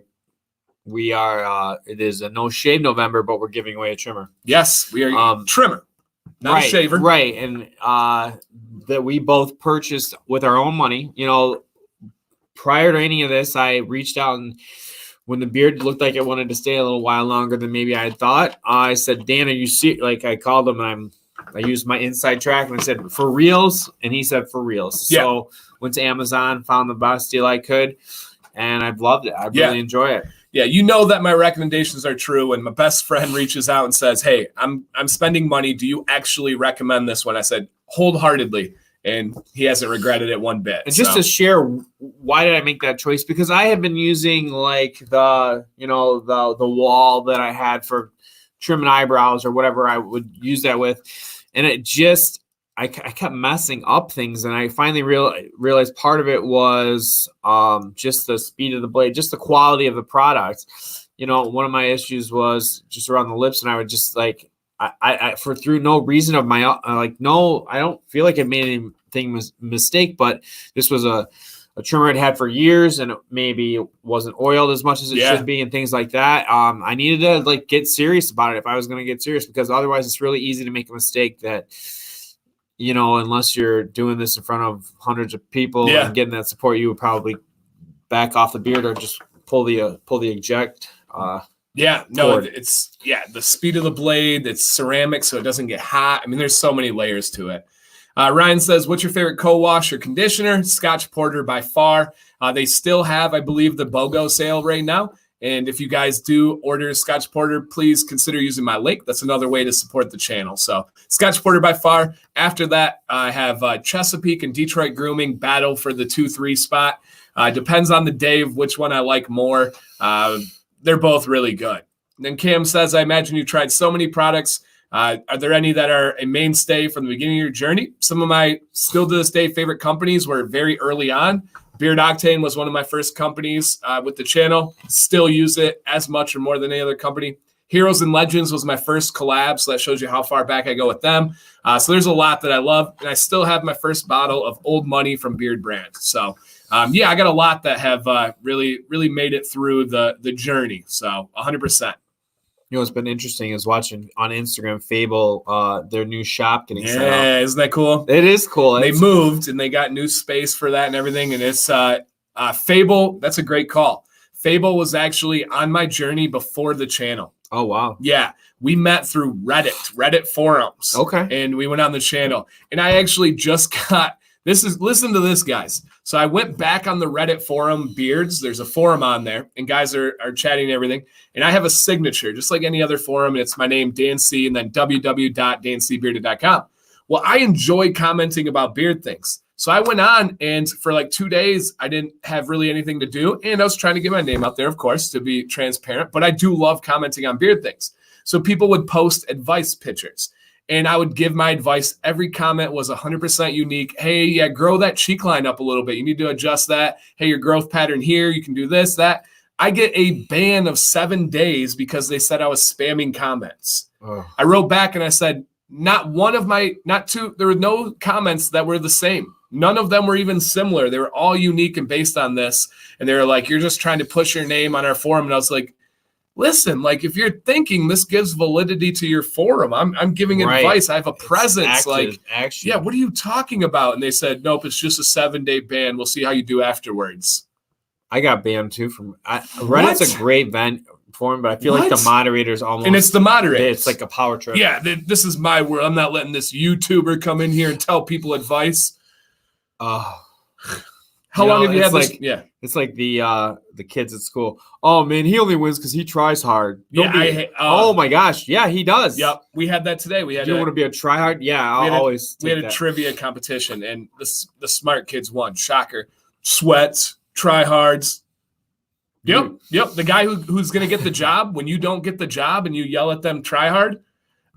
We are, it is a no shave November, but we're giving away a trimmer. Yes, we are trimmer. Not a shaver. Right. And that we both purchased with our own money. Prior to any of this, I reached out and when the beard looked like it wanted to stay a little while longer than maybe I had thought, I said, Dan, are you serious? Like I called him and I used my inside track and I said, for reals? And he said, for reals. Yeah. So went to Amazon, found the best deal I could, and I've loved it. I really enjoy it. Yeah, that my recommendations are true. When my best friend reaches out and says, hey, I'm spending money. Do you actually recommend this one? I said, wholeheartedly. And he hasn't regretted it one bit. And just to share, why did I make that choice? Because I have been using like the wall that I had for trimming eyebrows or whatever I would use that with. And it just, I kept messing up things. And I finally realized part of it was just the speed of the blade, just the quality of the product. One of my issues was just around the lips. And I would just like, I for through no reason of my I don't feel like I made anything mistake, but this was a trimmer I'd had for years and it maybe wasn't oiled as much as it should be and things like that. I needed to like get serious about it if I was going to get serious, because otherwise it's really easy to make a mistake that, unless you're doing this in front of hundreds of people and getting that support, you would probably back off the beard or just pull the eject Yeah, no, it's the speed of the blade. It's ceramic, so it doesn't get hot. I mean, there's so many layers to it. Ryan says, what's your favorite co-wash or conditioner? Scotch Porter by far. They still have, I believe, the BOGO sale right now. And if you guys do order Scotch Porter, please consider using my link. That's another way to support the channel. So Scotch Porter by far. After that, I have Chesapeake and Detroit Grooming battle for the 2-3 spot. Depends on the day of which one I like more. They're both really good. And then Cam says, I imagine you tried so many products. Are there any that are a mainstay from the beginning of your journey? Some of my still to this day favorite companies were very early on. Beard Octane was one of my first companies with the channel. Still use it as much or more than any other company. Heroes and Legends was my first collab, so that shows you how far back I go with them. So there's a lot that I love, and I still have my first bottle of Old Money from Beard Brand. So I got a lot that have really made it through the journey. So 100%. You know what's been interesting is watching on Instagram Fable, their new shop getting set up. Yeah, isn't that cool? It is cool. They moved and they got new space for that and everything. And it's Fable. That's a great call. Fable was actually on my journey before the channel. Oh, wow. Yeah. We met through Reddit forums. Okay. And we went on the channel. And I actually just got listen to this, guys. So I went back on the Reddit forum Beards. There's a forum on there, and guys are chatting and everything. And I have a signature, just like any other forum. And it's my name, Dan C, and then www.dancbearded.com. Well, I enjoy commenting about beard things. So I went on, and for like 2 days, I didn't have really anything to do. And I was trying to get my name out there, of course, to be transparent. But I do love commenting on beard things. So people would post advice pictures. And I would give my advice. Every comment was 100% unique. Hey, yeah, grow that cheek line up a little bit. You need to adjust that. Hey, your growth pattern here. You can do this, that. I get a ban of 7 days because they said I was spamming comments. Oh. I wrote back and I said, not two, there were no comments that were the same. None of them were even similar. They were all unique and based on this. And they were like, you're just trying to push your name on our forum. And I was like, listen, like if you're thinking this gives validity to your forum, I'm giving advice. I have a presence. Yeah, what are you talking about? And they said, nope, it's just a 7-day ban. We'll see how you do afterwards. I got banned too from Reddit's a great forum, but I feel like the moderators almost. And it's the moderator. It's like a power trip. Yeah, this is my world. I'm not letting this YouTuber come in here and tell people advice. How long have you had this? Yeah. It's like the kids at school. Oh, man, he only wins because he tries hard. Oh, my gosh. Yeah, he does. Yep. We had that today. Do you want to be a tryhard? Yeah, we had a trivia competition, and the smart kids won. Shocker. Sweats, tryhards. Yep. The guy who's going to get the job, when you don't get the job and you yell at them try hard,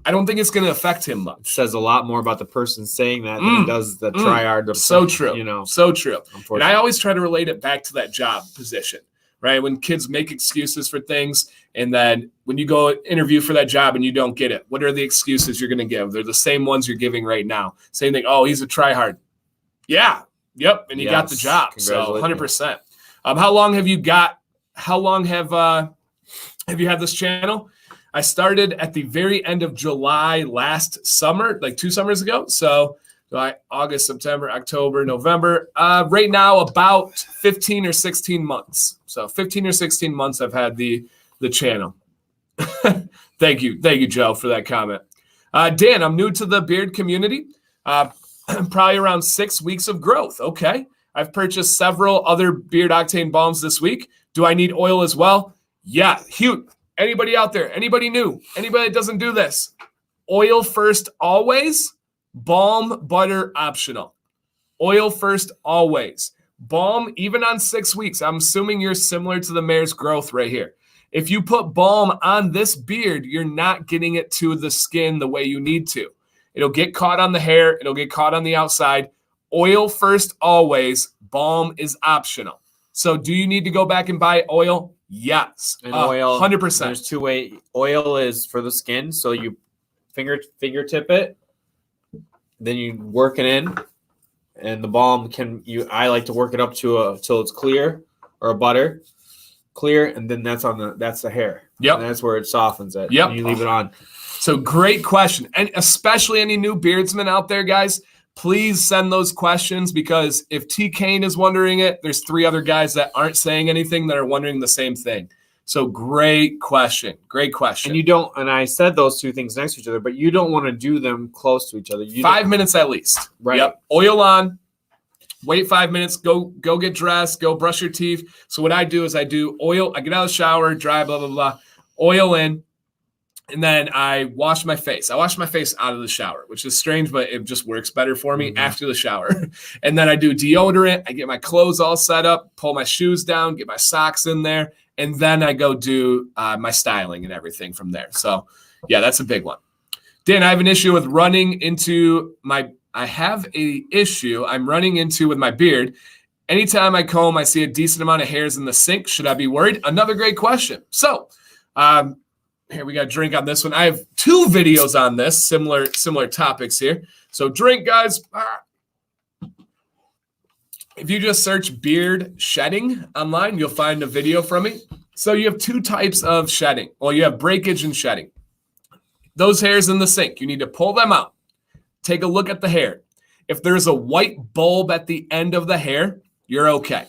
I don't think it's going to affect him much. It says a lot more about the person saying that than it does the tryhard. So true. So true. And I always try to relate it back to that job position, right? When kids make excuses for things, and then when you go interview for that job and you don't get it, what are the excuses you're going to give? They're the same ones you're giving right now. Same thing. Oh, he's a tryhard. Yeah. Yep. And he got the job. So 100%. How long have you had this channel? I started at the very end of July last summer, like 2 summers ago. So July, August, September, October, November. Right now, about 15 or 16 months. So 15 or 16 months I've had the channel. Thank you, Joe, for that comment. Dan, I'm new to the beard community. Probably around 6 weeks of growth. Okay. I've purchased several other Beard Octane balms this week. Do I need oil as well? Yeah, huge. Anybody out there? Anybody new? Anybody that doesn't do this? Oil first always, balm butter optional. Oil first always. Balm even on 6 weeks. I'm assuming you're similar to the mare's growth right here. If you put balm on this beard, you're not getting it to the skin the way you need to. It'll get caught on the hair. It'll get caught on the outside. Oil first always. Balm is optional. So do you need to go back and buy oil? Yes. And oil, 100%. There's 2 ways. Oil is for the skin, so you fingertip it, then you work it in, and the balm I like to work it up to till it's clear, or a butter clear, and then that's the hair. Yep. And that's where it softens it. Yep. And you leave it on. So great question, and especially any new beardsmen out there, guys. Please send those questions, because if T. Kane is wondering it, there's 3 other guys that aren't saying anything that are wondering the same thing. So great question. Great question. And you don't, and I said those two things next to each other, but you don't want to do them close to each other. 5 minutes at least. Right. Yep. Oil on. Wait 5 minutes. Go get dressed. Go brush your teeth. So what I do is I do oil. I get out of the shower, dry, blah, blah, blah. Oil in. And then I wash my face. I wash my face out of the shower, which is strange, but it just works better for me after the shower. And then I do deodorant. I get my clothes all set up, pull my shoes down, get my socks in there. And then I go do my styling and everything from there. So, yeah, that's a big one. Dan, I have an issue with running into I'm running into with my beard. Anytime I comb, I see a decent amount of hairs in the sink. Should I be worried? Another great question. So, here we got a drink on this one. I have 2 videos on this, similar topics here. So drink, guys. If you just search beard shedding online, you'll find a video from me. So you have 2 types of shedding. Well, you have breakage and shedding. Those hairs in the sink, you need to pull them out. Take a look at the hair. If there's a white bulb at the end of the hair, you're okay.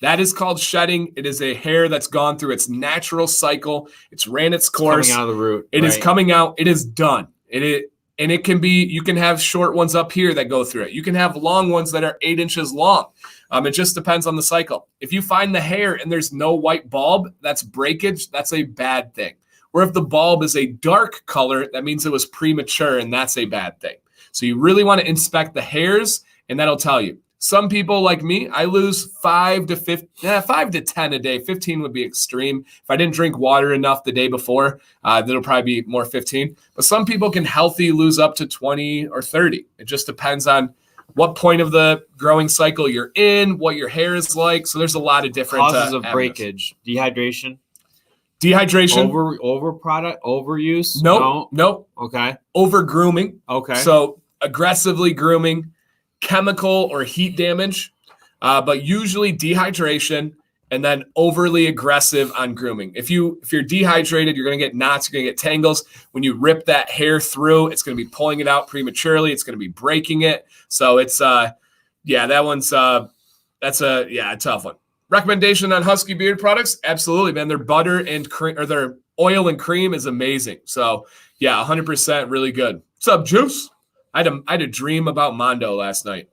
That is called shedding. It is a hair that's gone through its natural cycle. It's ran its course. Coming out of the root. It is coming out. It is done. And it can be, you can have short ones up here that go through it. You can have long ones that are 8 inches long. It just depends on the cycle. If you find the hair and there's no white bulb, that's breakage. That's a bad thing. Or if the bulb is a dark color, that means it was premature, and that's a bad thing. So you really want to inspect the hairs, and that'll tell you. Some people like me, I lose 5 to 10 a day. 15 would be extreme. If I didn't drink water enough the day before, that'll probably be more 15. But some people can healthy lose up to 20 or 30. It just depends on what point of the growing cycle you're in, what your hair is like. So there's a lot of different causes of breakage. Dehydration. Overuse. Nope. Okay. Over grooming. Okay. So aggressively grooming. Chemical or heat damage, but usually dehydration and then overly aggressive on grooming. If you're dehydrated, you're going to get knots, you're going to get tangles. When you rip that hair through, it's going to be pulling it out prematurely. It's going to be breaking it. So it's that one's that's a tough one. Recommendation on Husky beard products? Absolutely, man. Their butter and cream, or their oil and cream is amazing. So yeah, 100% really good. What's up, Juice? I had a dream about Mondo last night.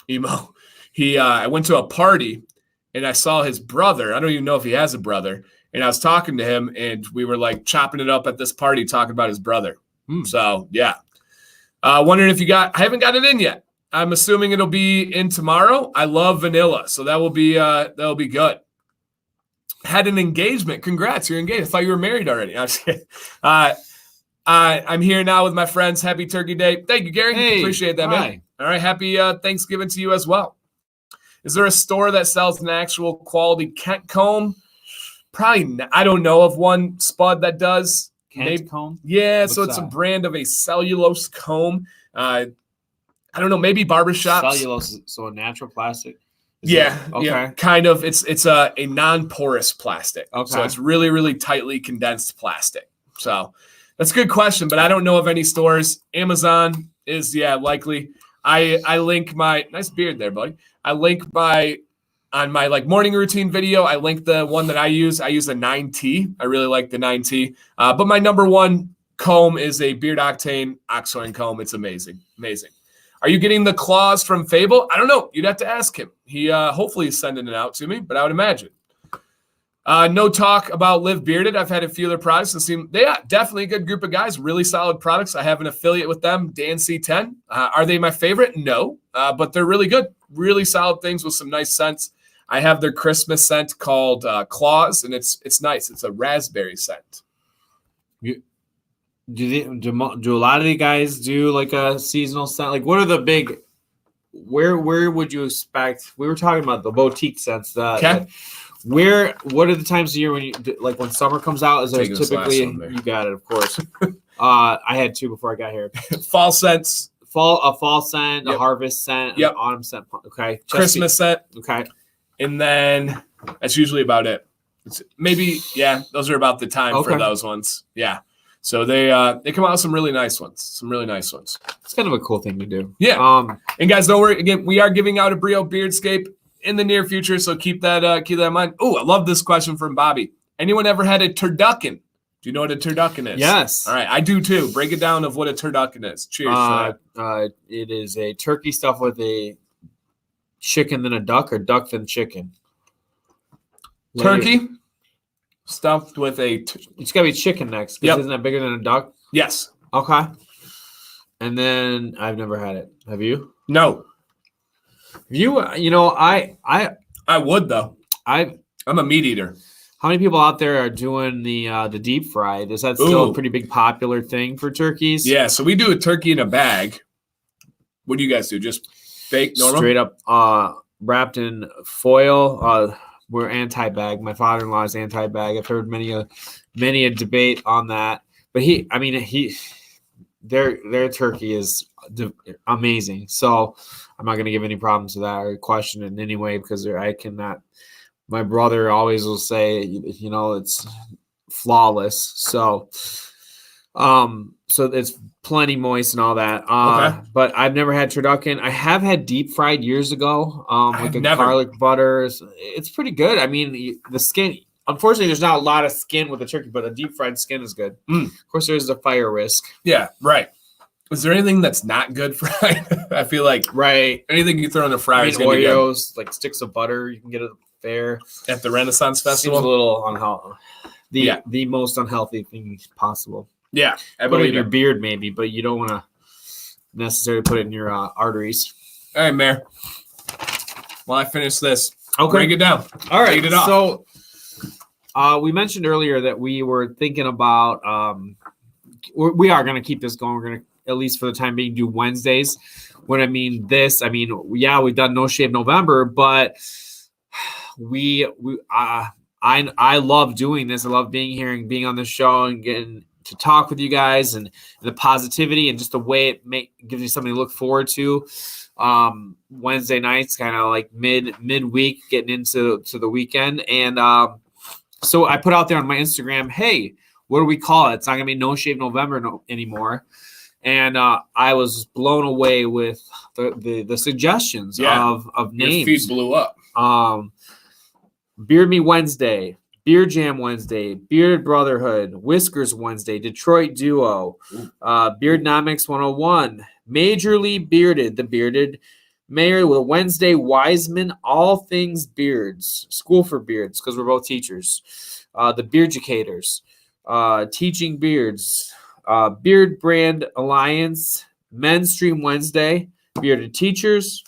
Emo. I went to a party and I saw his brother. I don't even know if he has a brother. And I was talking to him and we were like chopping it up at this party, talking about his brother. So yeah. Wondering if I haven't got it in yet. I'm assuming it'll be in tomorrow. I love vanilla. So that'll be good. Had an engagement. Congrats. You're engaged. I thought you were married already. I'm just kidding. I'm here now with my friends. Happy Turkey Day. Thank you, Gary. Hey, appreciate that, man. All right. Happy Thanksgiving to you as well. Is there a store that sells an actual quality Kent comb? Probably not. I don't know of one spud that does. Kent comb? Yeah. What's it's that? A brand of a cellulose comb. I don't know. Maybe barbershop. Cellulose, so a natural plastic? Yeah. Okay. Yeah, kind of. It's a non-porous plastic. Okay. So it's really, really tightly condensed plastic. So that's a good question, but I don't know of any stores. Amazon is, likely. I link my nice beard there, buddy. I link on my like morning routine video. I link the one that I use. I use a 9T. I really like the 9T. But my number one comb is a Beard Octane Oxhorn comb. It's amazing, amazing. Are you getting the claws from Fable? I don't know. You'd have to ask him. He hopefully is sending it out to me, but I would imagine. No talk about Live Bearded. I've had a few other products and definitely a good group of guys, really solid products. I have an affiliate with them, Dan C10. Are they my favorite? No, but they're really good, really solid things with some nice scents. I have their Christmas scent called Claws, and it's nice. It's a raspberry scent. Do a lot of the guys do like a seasonal scent? Like, what are the big? Where would you expect? We were talking about the boutique scents. What are the times of year when when summer comes out? Is there typically you got it, of course. I had 2 before I got here. Fall scents. A fall scent, a harvest scent, an autumn scent. Okay. Christmas scent. Okay. And then that's usually about it. Those are about the time for those ones. Yeah. So they come out with some really nice ones. It's kind of a cool thing to do. Yeah. And guys, don't worry. Again, we are giving out a Brio Beardscape in the near future, so keep that in mind. Oh, I love this question from Bobby. Anyone ever had a turducken? Do you know what a turducken is? Yes. All right, I do too. Break it down of what a turducken is. Cheers. It is a turkey stuffed with a chicken then a duck, or duck then chicken. Turkey stuffed with a. It's got to be chicken next. Yep. Isn't that bigger than a duck? Yes. Okay. And then I've never had it. Have you? No. I would though. I'm a meat eater. How many people out there are doing the deep fried? Is that still a pretty big popular thing for turkeys? Yeah, so we do a turkey in a bag. What do you guys do? Just fake normal? Straight up wrapped in foil. We're anti-bag. My father-in-law is anti-bag. I've heard many a debate on that. But their turkey is amazing. So I'm not going to give any problems to that or question it in any way, because I cannot. My brother always will say, it's flawless. So it's plenty moist and all that. Okay. But I've never had turducken. I have had deep fried years ago with the garlic butter. It's pretty good. I mean, the skin. Unfortunately, there's not a lot of skin with the turkey, but a deep fried skin is good. Of course, there's the fire risk. Yeah, right. Is there anything that's not good fried? I feel like anything you throw in the fryer is going to be good. Oreos, like sticks of butter, you can get at the fair. At the Renaissance Festival? Seems a little unhealthy. The most unhealthy thing possible. Yeah. Put it in your beard maybe, but you don't want to necessarily put it in your arteries. All right, Mayor. Well, I finished this. Okay. Break it down. All right. Eat it off. So we mentioned earlier that we were thinking about we are going to keep this going. We're going to, at least for the time being, do Wednesdays. When I mean this, we've done No Shave November, but I love doing this. I love being here and being on the show and getting to talk with you guys, and the positivity and just the way it gives you something to look forward to. Wednesday nights, kind of like midweek, getting into the weekend. And so I put out there on my Instagram, hey, what do we call it? It's not going to be No Shave November anymore. And I was blown away with the suggestions of names. Your feed blew up. Beard Me Wednesday, Beard Jam Wednesday, Bearded Brotherhood, Whiskers Wednesday, Detroit Duo, Beardnomics 101, Majorly Bearded, the Bearded Mayor with Wednesday Wiseman, All Things Beards, School for Beards, because we're both teachers, the Bearducators, Teaching Beards, Beard Brand Alliance, Men's Stream Wednesday, Bearded Teachers.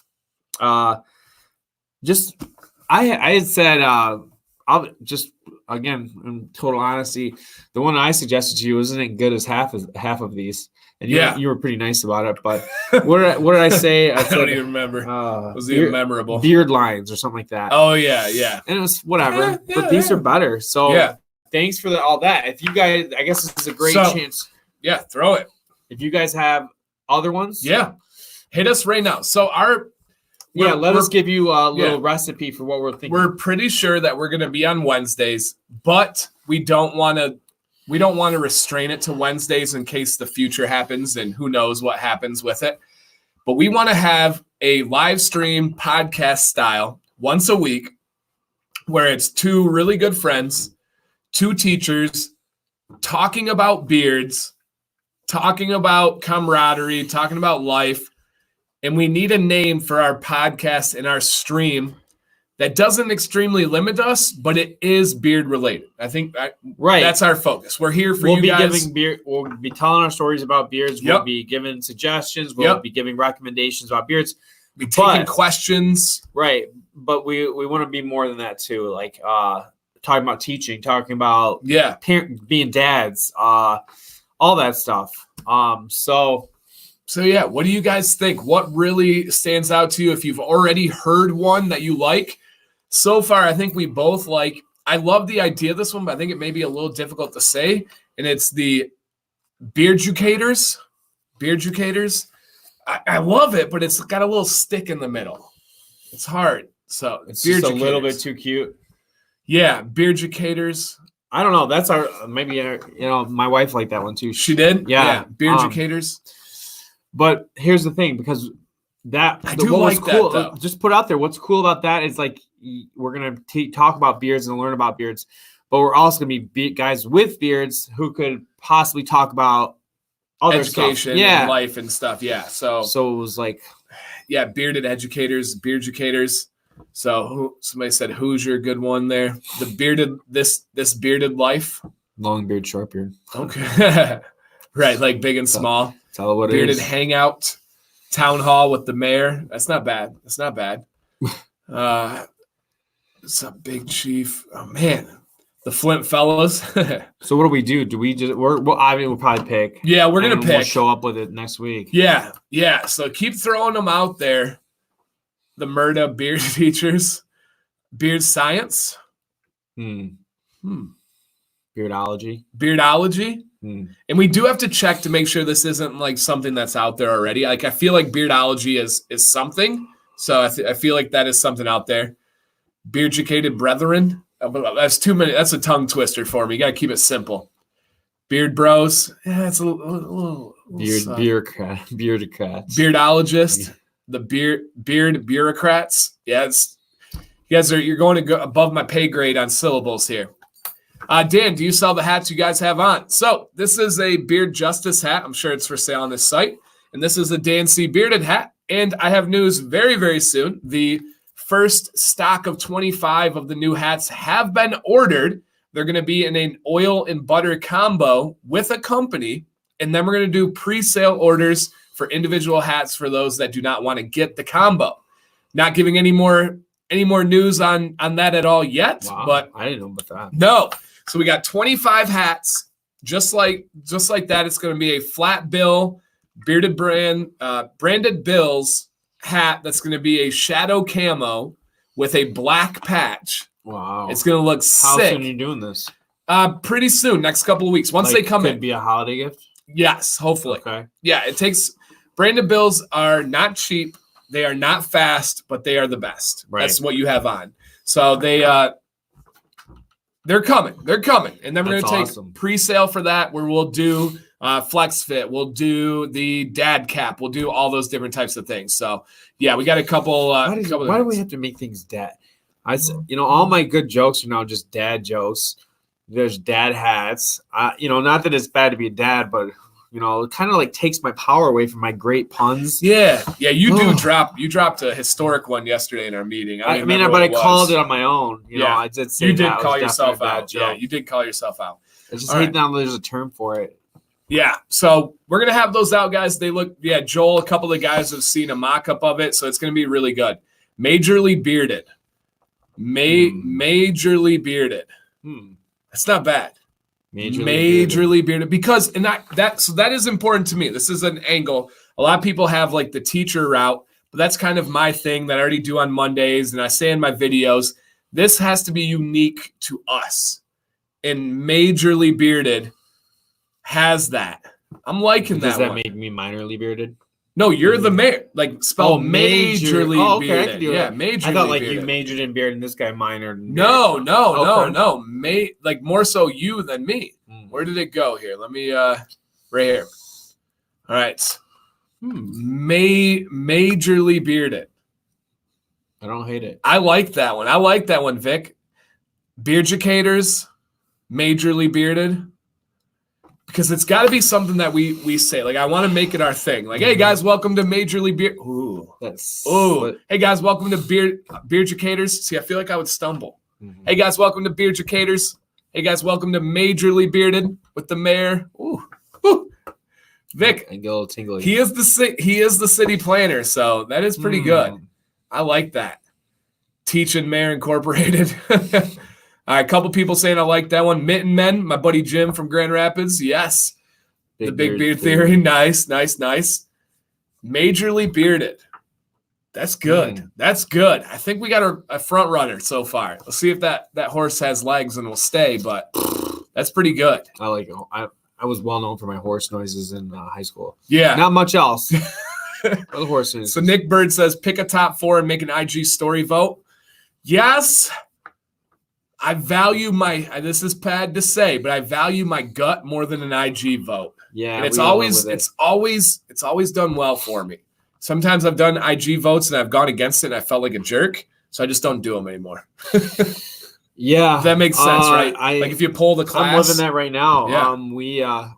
I had said, I'll just, again, in total honesty, the one I suggested to you wasn't good as half of these. And you were pretty nice about it. But what did I say? I don't even remember. It was even memorable. Beard lines or something like that. Oh, yeah. And it was whatever. But these are better. So thanks for all that. If you guys, I guess this is a great chance. Yeah, throw it. If you guys have other ones. Yeah. Hit us right now. So let us give you a little recipe for what we're thinking. We're pretty sure that we're going to be on Wednesdays, but we don't want to restrain it to Wednesdays in case the future happens, and who knows what happens with it. But we want to have a live stream podcast style once a week where it's two really good friends, two teachers talking about beards, talking about camaraderie, talking about life. And we need a name for our podcast and our stream that doesn't extremely limit us, but it is beard related. I think that's our focus. We're here for you guys. We'll be telling our stories about beards. We'll be giving suggestions. We'll be giving recommendations about beards. Be taking questions. Right. But we want to be more than that too. Like talking about teaching, talking about being dads, all that stuff. So yeah, what do you guys think? What really stands out to you? If you've already heard one that you like, so far I think we both like. I love the idea of this one, but I think it may be a little difficult to say. And it's the Bearducators. Bearducators. I love it, but it's got a little stick in the middle. It's hard. So it's just a little bit too cute. Yeah, Bearducators. I don't know. That's my wife liked that one too. She did? Yeah. Bearducators. But here's the thing, because just put out there, what's cool about that is like we're going to talk about beards and learn about beards. but we're also going to be guys with beards who could possibly talk about other education, stuff. and life and stuff. Yeah. So it was like, yeah, bearded educators, bearducators. So somebody said, who's your good one there? The bearded, this bearded life. Long beard, short beard. Okay. Right. Like big and small. Tell what bearded it is. hangout, town hall with the mayor. That's not bad. That's not bad. It's a big chief. Oh man. The Flint fellows. So what do we do? Do we just we'll probably pick. Yeah, we're gonna pick. We'll show up with it next week. Yeah. So keep throwing them out there. The Murda beard teachers, beard science, beardology, and we do have to check to make sure this isn't like something that's out there already. Like I feel like beardology is something, so I feel like that is something out there. Bearducated brethren. That's too many. That's a tongue twister for me. You got to keep it simple. Beard bros. Yeah, it's a little beardocrats. Beardologist. The beard bureaucrats. Yeah, you're going to go above my pay grade on syllables here. Dan, do you sell the hats you guys have on? So this is a Beard Justice hat. I'm sure it's for sale on this site. And this is a Dan C. Bearded hat. And I have news very, very soon. The first stock of 25 of the new hats have been ordered. They're going to be in an oil and butter combo with a company. And then we're going to do pre-sale orders for individual hats for those that do not want to get the combo. Not giving any more news on that at all yet. Wow, but I didn't know about that. No. So we got 25 hats, just like that. It's going to be a flat bill, bearded branded bills hat that's going to be a shadow camo with a black patch. Wow. It's going to look How sick. soon are you doing this? Pretty soon, next couple of weeks. Once they come in. Could be a holiday gift? Yes, hopefully. Okay. Yeah, it takes branded bills are not cheap. They are not fast, but they are the best. Right. That's what you have on. So they're coming. They're coming. And then we're going to take pre-sale for that where we'll do flex fit. We'll do the dad cap. We'll do all those different types of things. So, yeah, we got a couple. Why do we have to make things dad? All my good jokes are now just dad jokes. There's dad hats. Not that it's bad to be a dad, but it kind of like takes my power away from my great puns. Yeah. You dropped a historic one yesterday in our meeting. I called it on my own. I did say you did call yourself out. Joke. Yeah, you did call yourself out. I just hate now there's a term for it. Yeah, so we're gonna have those out, guys. They look, Joel, a couple of guys have seen a mock-up of it, so it's gonna be really good. Majorly bearded. Majorly bearded. That's not bad. Majorly bearded. Because that is important to me. This is an angle. A lot of people have like the teacher route, but that's kind of my thing that I already do on Mondays, and I say in my videos, this has to be unique to us. And majorly bearded has that. I'm liking that. Does that one. make me minorly bearded? No, you're the mayor. like spelled majorly okay, bearded. I can do yeah, it. majorly. I thought like bearded. you majored in beard and this guy minored in beard. No. Like more so you than me. Where did it go here? Let me right here. All right. Majorly bearded. I don't hate it. I like that one. Vic. Bearducators, majorly bearded. Because it's got to be something that we say. Like, I want to make it our thing. Like, hey, guys, welcome to Majorly Beard. Hey, guys, welcome to Bearducators. See, I feel like I would stumble. Hey, guys, welcome to Bearducators. Hey, guys, welcome to Majorly Bearded with the mayor. Vic, I get a little tingly. he is the city planner, so that is pretty good. I like that. Teaching Mayor Incorporated. All right, a couple people saying I like that one. Mitten Men, my buddy Jim from Grand Rapids. Yes. The Big Beard Theory. Nice. Majorly bearded. That's good. That's good. I think we got a front runner so far. Let's see if that horse has legs and will stay, but that's pretty good. I like it. I was well known for my horse noises in high school. Yeah. Not much else. Other horses. So Nick Bird says, pick a top 4 and make an IG story vote. Yes. I value this is bad to say, but I value my gut more than an IG vote. Yeah. And it's always done well for me. Sometimes I've done IG votes and I've gone against it and I felt like a jerk. So I just don't do them anymore. Yeah. If that makes sense, right? Like if you pull the class. I'm living that right now. Yeah.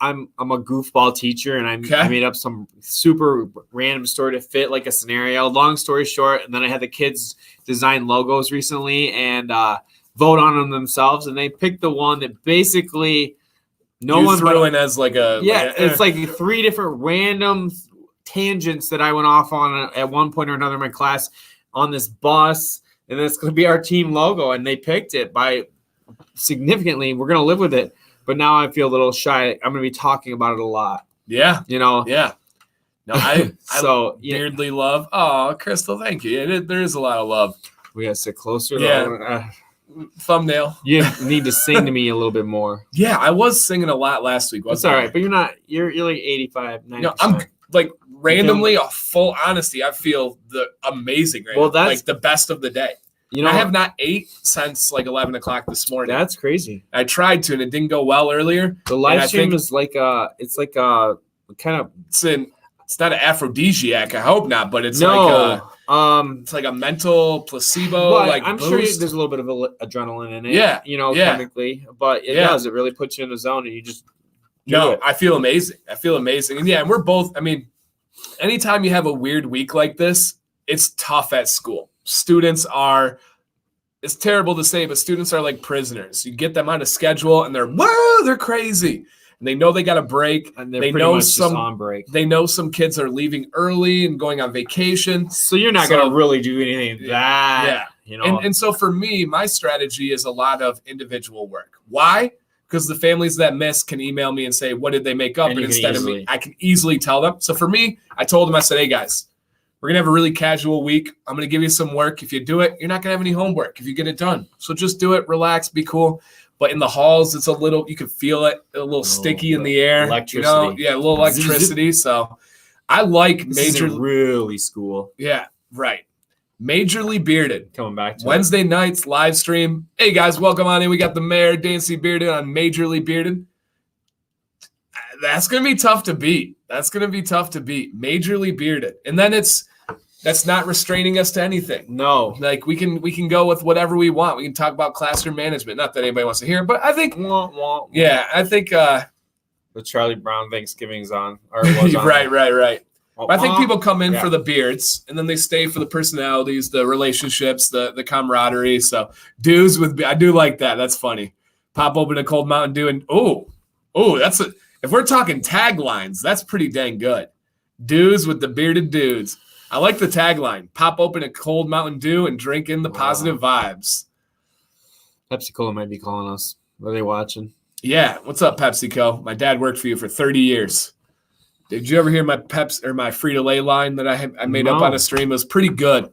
I'm a goofball teacher, and I made up some super random story to fit like a scenario. Long story short, and then I had the kids design logos recently and vote on them themselves, and they picked the one that basically one threw in as like a it's like 3 different random tangents that I went off on at one point or another in my class on this bus, and it's going to be our team logo, and they picked it by significantly. We're going to live with it. But now I feel a little shy. I'm going to be talking about it a lot. Yeah. Yeah. No, I weirdly love. Oh, Crystal, thank you. There is a lot of love. We got to sit closer. Yeah. Thumbnail. You need to sing to me a little bit more. Yeah, I was singing a lot last week. That's all right, but you're not. You're like 85, 90%. No, I'm like randomly, a full honesty. I feel amazing right now. That's like the best of the day. I have not ate since like 11 o'clock this morning. That's crazy. I tried to, and it didn't go well earlier. The live stream is like it's not an aphrodisiac. I hope not, but it's it's like a mental placebo. But like I'm boost. sure there's a little bit of adrenaline in it. Yeah, chemically, but it does. It really puts you in the zone, and you just do it. I feel amazing. And and we're both. I mean, anytime you have a weird week like this, it's tough at school. Students are, it's terrible to say, but students are like prisoners. You get them on a schedule and they're crazy. And they know they got a break. And they know some on break. They know some kids are leaving early and going on vacation. So you're not going to really do anything of that. Yeah. And so for me, my strategy is a lot of individual work. Why? Because the families that miss can email me and say, what did they make up? And instead of me, I can easily tell them. So for me, I told them, I said, hey guys, we're going to have a really casual week. I'm going to give you some work. If you do it, you're not going to have any homework if you get it done. So just do it, relax, be cool. But in the halls, it's you can feel it, a little sticky in the air. Electricity. A little electricity. So I like really school. Yeah, right. Majorly Bearded. Coming back to Wednesday nights, live stream. Hey guys, welcome on in. We got the mayor, dancbearded on Majorly Bearded. That's going to be tough to beat. Majorly Bearded. And then that's not restraining us to anything. No. Like we can go with whatever we want. We can talk about classroom management. Not that anybody wants to hear, but I think I think the Charlie Brown Thanksgiving's on. Or was on. Right. I think people come in for the beards and then they stay for the personalities, the relationships, the camaraderie. So dudes I do like that. That's funny. Pop open a cold Mountain Dew and if we're talking taglines, that's pretty dang good. Dudes with the bearded dudes. I like the tagline. Pop open a cold Mountain Dew and drink in the positive vibes. PepsiCo might be calling us. Are they watching? Yeah. What's up, PepsiCo? My dad worked for you for 30 years. Did you ever hear my my Frito-Lay line that I made up on a stream? It was pretty good.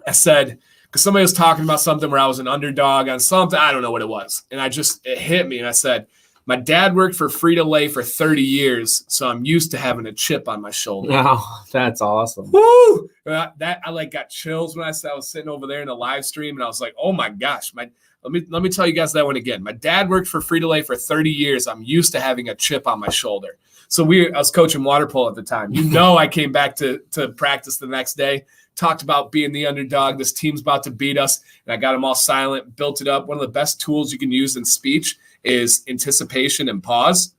I said, because somebody was talking about something where I was an underdog on something. I don't know what it was. And it hit me. And I said, my dad worked for Frito-Lay for 30 years, so I'm used to having a chip on my shoulder. Oh, that's awesome. Woo! I got chills when I was sitting over there in the live stream, and I was like, oh my gosh. Let me tell you guys that one again. My dad worked for Frito-Lay for 30 years. I'm used to having a chip on my shoulder. So I was coaching water polo at the time. I came back to practice the next day, talked about being the underdog. This team's about to beat us, and I got them all silent, built it up. One of the best tools you can use in speech is anticipation and pause.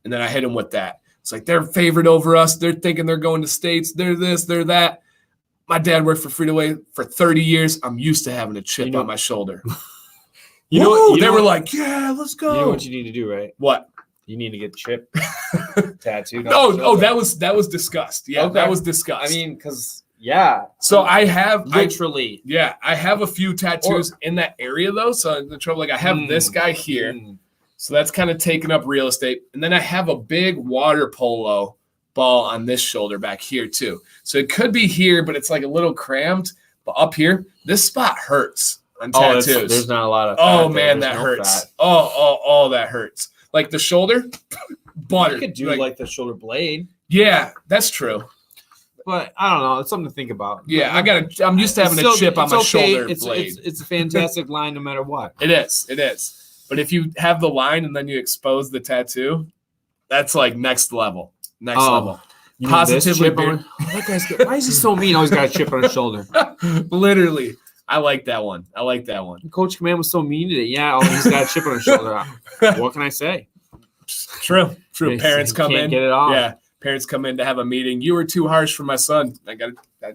And then I hit them with that. It's like they're favored over us. They're thinking they're going to states. They're this, they're that. My dad worked for Frito-Lay for 30 years. I'm used to having a chip on my shoulder. They were like, yeah, let's go. You know what you need to do, right? What? You need to get chip tattooed. That was discussed. Yeah, okay. That was discussed. I mean, because So I have literally. I have a few tattoos in that area though. So in the trouble, I have this guy here. So that's kind of taking up real estate. And then I have a big water polo ball on this shoulder back here too. So it could be here, but it's like a little cramped. But up here, this spot hurts on tattoos. There's not a lot of fat man, that hurts. Fat. Oh, that hurts. Like the shoulder, butter. You could do like the shoulder blade. Yeah, that's true. But I don't know. It's something to think about. Yeah, I'm used to having a chip on my shoulder blade. It's a fantastic line no matter what. It is. But if you have the line and then you expose the tattoo, that's like next level. Level. Positively. That guy's good. Why is he so mean? Always got a chip on his shoulder. Literally. I like that one. I like that one. Coach Command was so mean today. Yeah, he's got a chip on his shoulder. What can I say? True. Parents come in. Get it off. Yeah, parents come in to have a meeting. You were too harsh for my son. I got a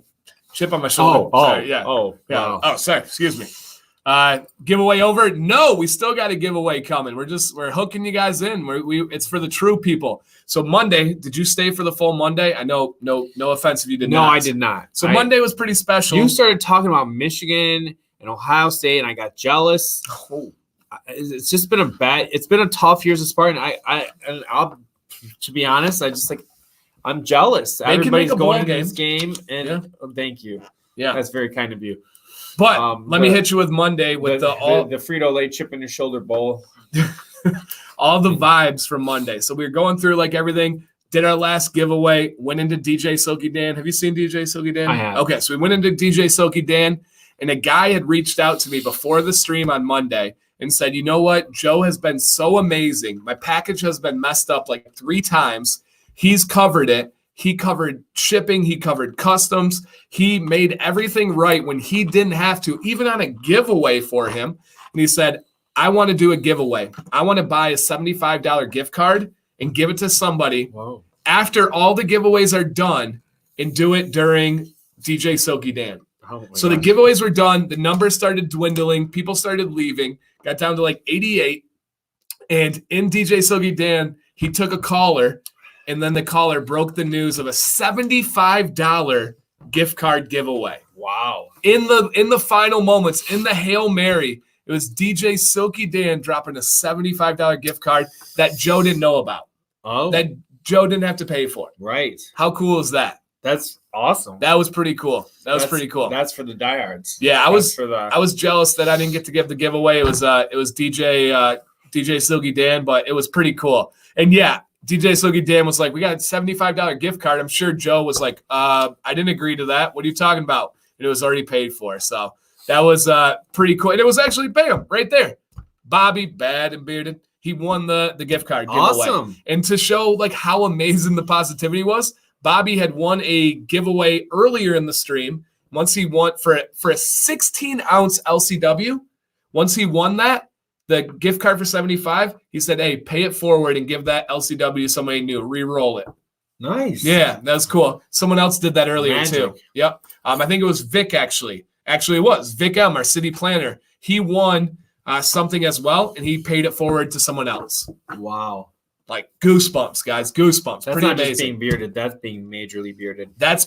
chip on my shoulder. Sorry, yeah. Wow. Oh, sorry. Excuse me. Giveaway over? No, we still got a giveaway coming. We're hooking you guys in. It's for the true people. So Monday, did you stay for the full Monday? I know, no offense if you did not. No, I did not. So Monday was pretty special. You started talking about Michigan and Ohio State, and I got jealous. Oh. It's just been it's been a tough year as a Spartan. I'll to be honest, I'm jealous. Everybody's going to this game, and thank you. Yeah, that's very kind of you. But let me hit you with Monday with the Frito-Lay chip in your shoulder bowl. all the vibes from Monday. So we were going through like everything, did our last giveaway, went into DJ Silky Dan. Have you seen DJ Silky Dan? I have. Okay, so we went into DJ Silky Dan, and a guy had reached out to me before the stream on Monday and said, you know what? Joe has been so amazing. My package has been messed up like 3 times. He's covered it. He covered shipping. He covered customs. He made everything right when he didn't have to, even on a giveaway for him. And he said, I want to do a giveaway. I want to buy a $75 gift card and give it to somebody. Whoa. After all the giveaways are done, and do it during DJ Silky Dan. So the giveaways were done. The numbers started dwindling. People started leaving. Got down to like 88. And in DJ Silky Dan, he took a caller, and then the caller broke the news of a $75 gift card giveaway. Wow. In the final moments, in the Hail Mary, it was DJ Silky Dan dropping a $75 gift card that Joe didn't know about. Oh. That Joe didn't have to pay for. Right. How cool is that? That's awesome. That was pretty cool. That's pretty cool. That's for the diehards. Yeah, I was jealous that I didn't get to give the giveaway. It was DJ Silky Dan, but it was pretty cool. And yeah, DJ Silky Dan was like, we got a $75 gift card. I'm sure Joe was like, I didn't agree to that. What are you talking about? And it was already paid for. So that was pretty cool. And it was actually, bam, right there. Bobby, bad and bearded. He won the gift card giveaway. Awesome. And to show like how amazing the positivity was, Bobby had won a giveaway earlier in the stream. Once he won for a 16-ounce LCW, once he won that, the gift card for $75, he said, hey, pay it forward and give that LCW to somebody new. Re-roll it. Nice. Yeah, that was cool. Someone else did that earlier too. Yep. I think it was Vic actually. Actually, it was Vic M, our city planner. He won something as well, and he paid it forward to someone else. Wow. Like goosebumps, guys. Goosebumps. That's pretty not amazing. Just being bearded. That's being majorly bearded. That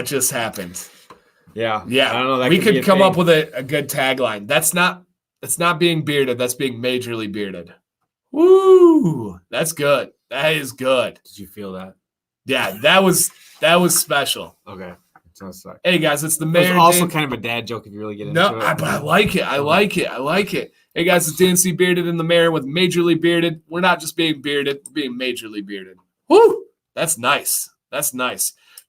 just happened. Yeah. Yeah. I don't know. That we could come up with a good tagline. That's not being bearded. That's being majorly bearded. Woo. That's good. That is good. Did you feel that? Yeah, that was special. Okay. Sounds like. Hey guys, it's the mayor. It's also kind of a dad joke if you really get into it. But I like it. I like it. Hey guys, it's DNC Bearded and the mayor with Majorly Bearded. We're not just being bearded, we're being majorly bearded. Woo! That's nice.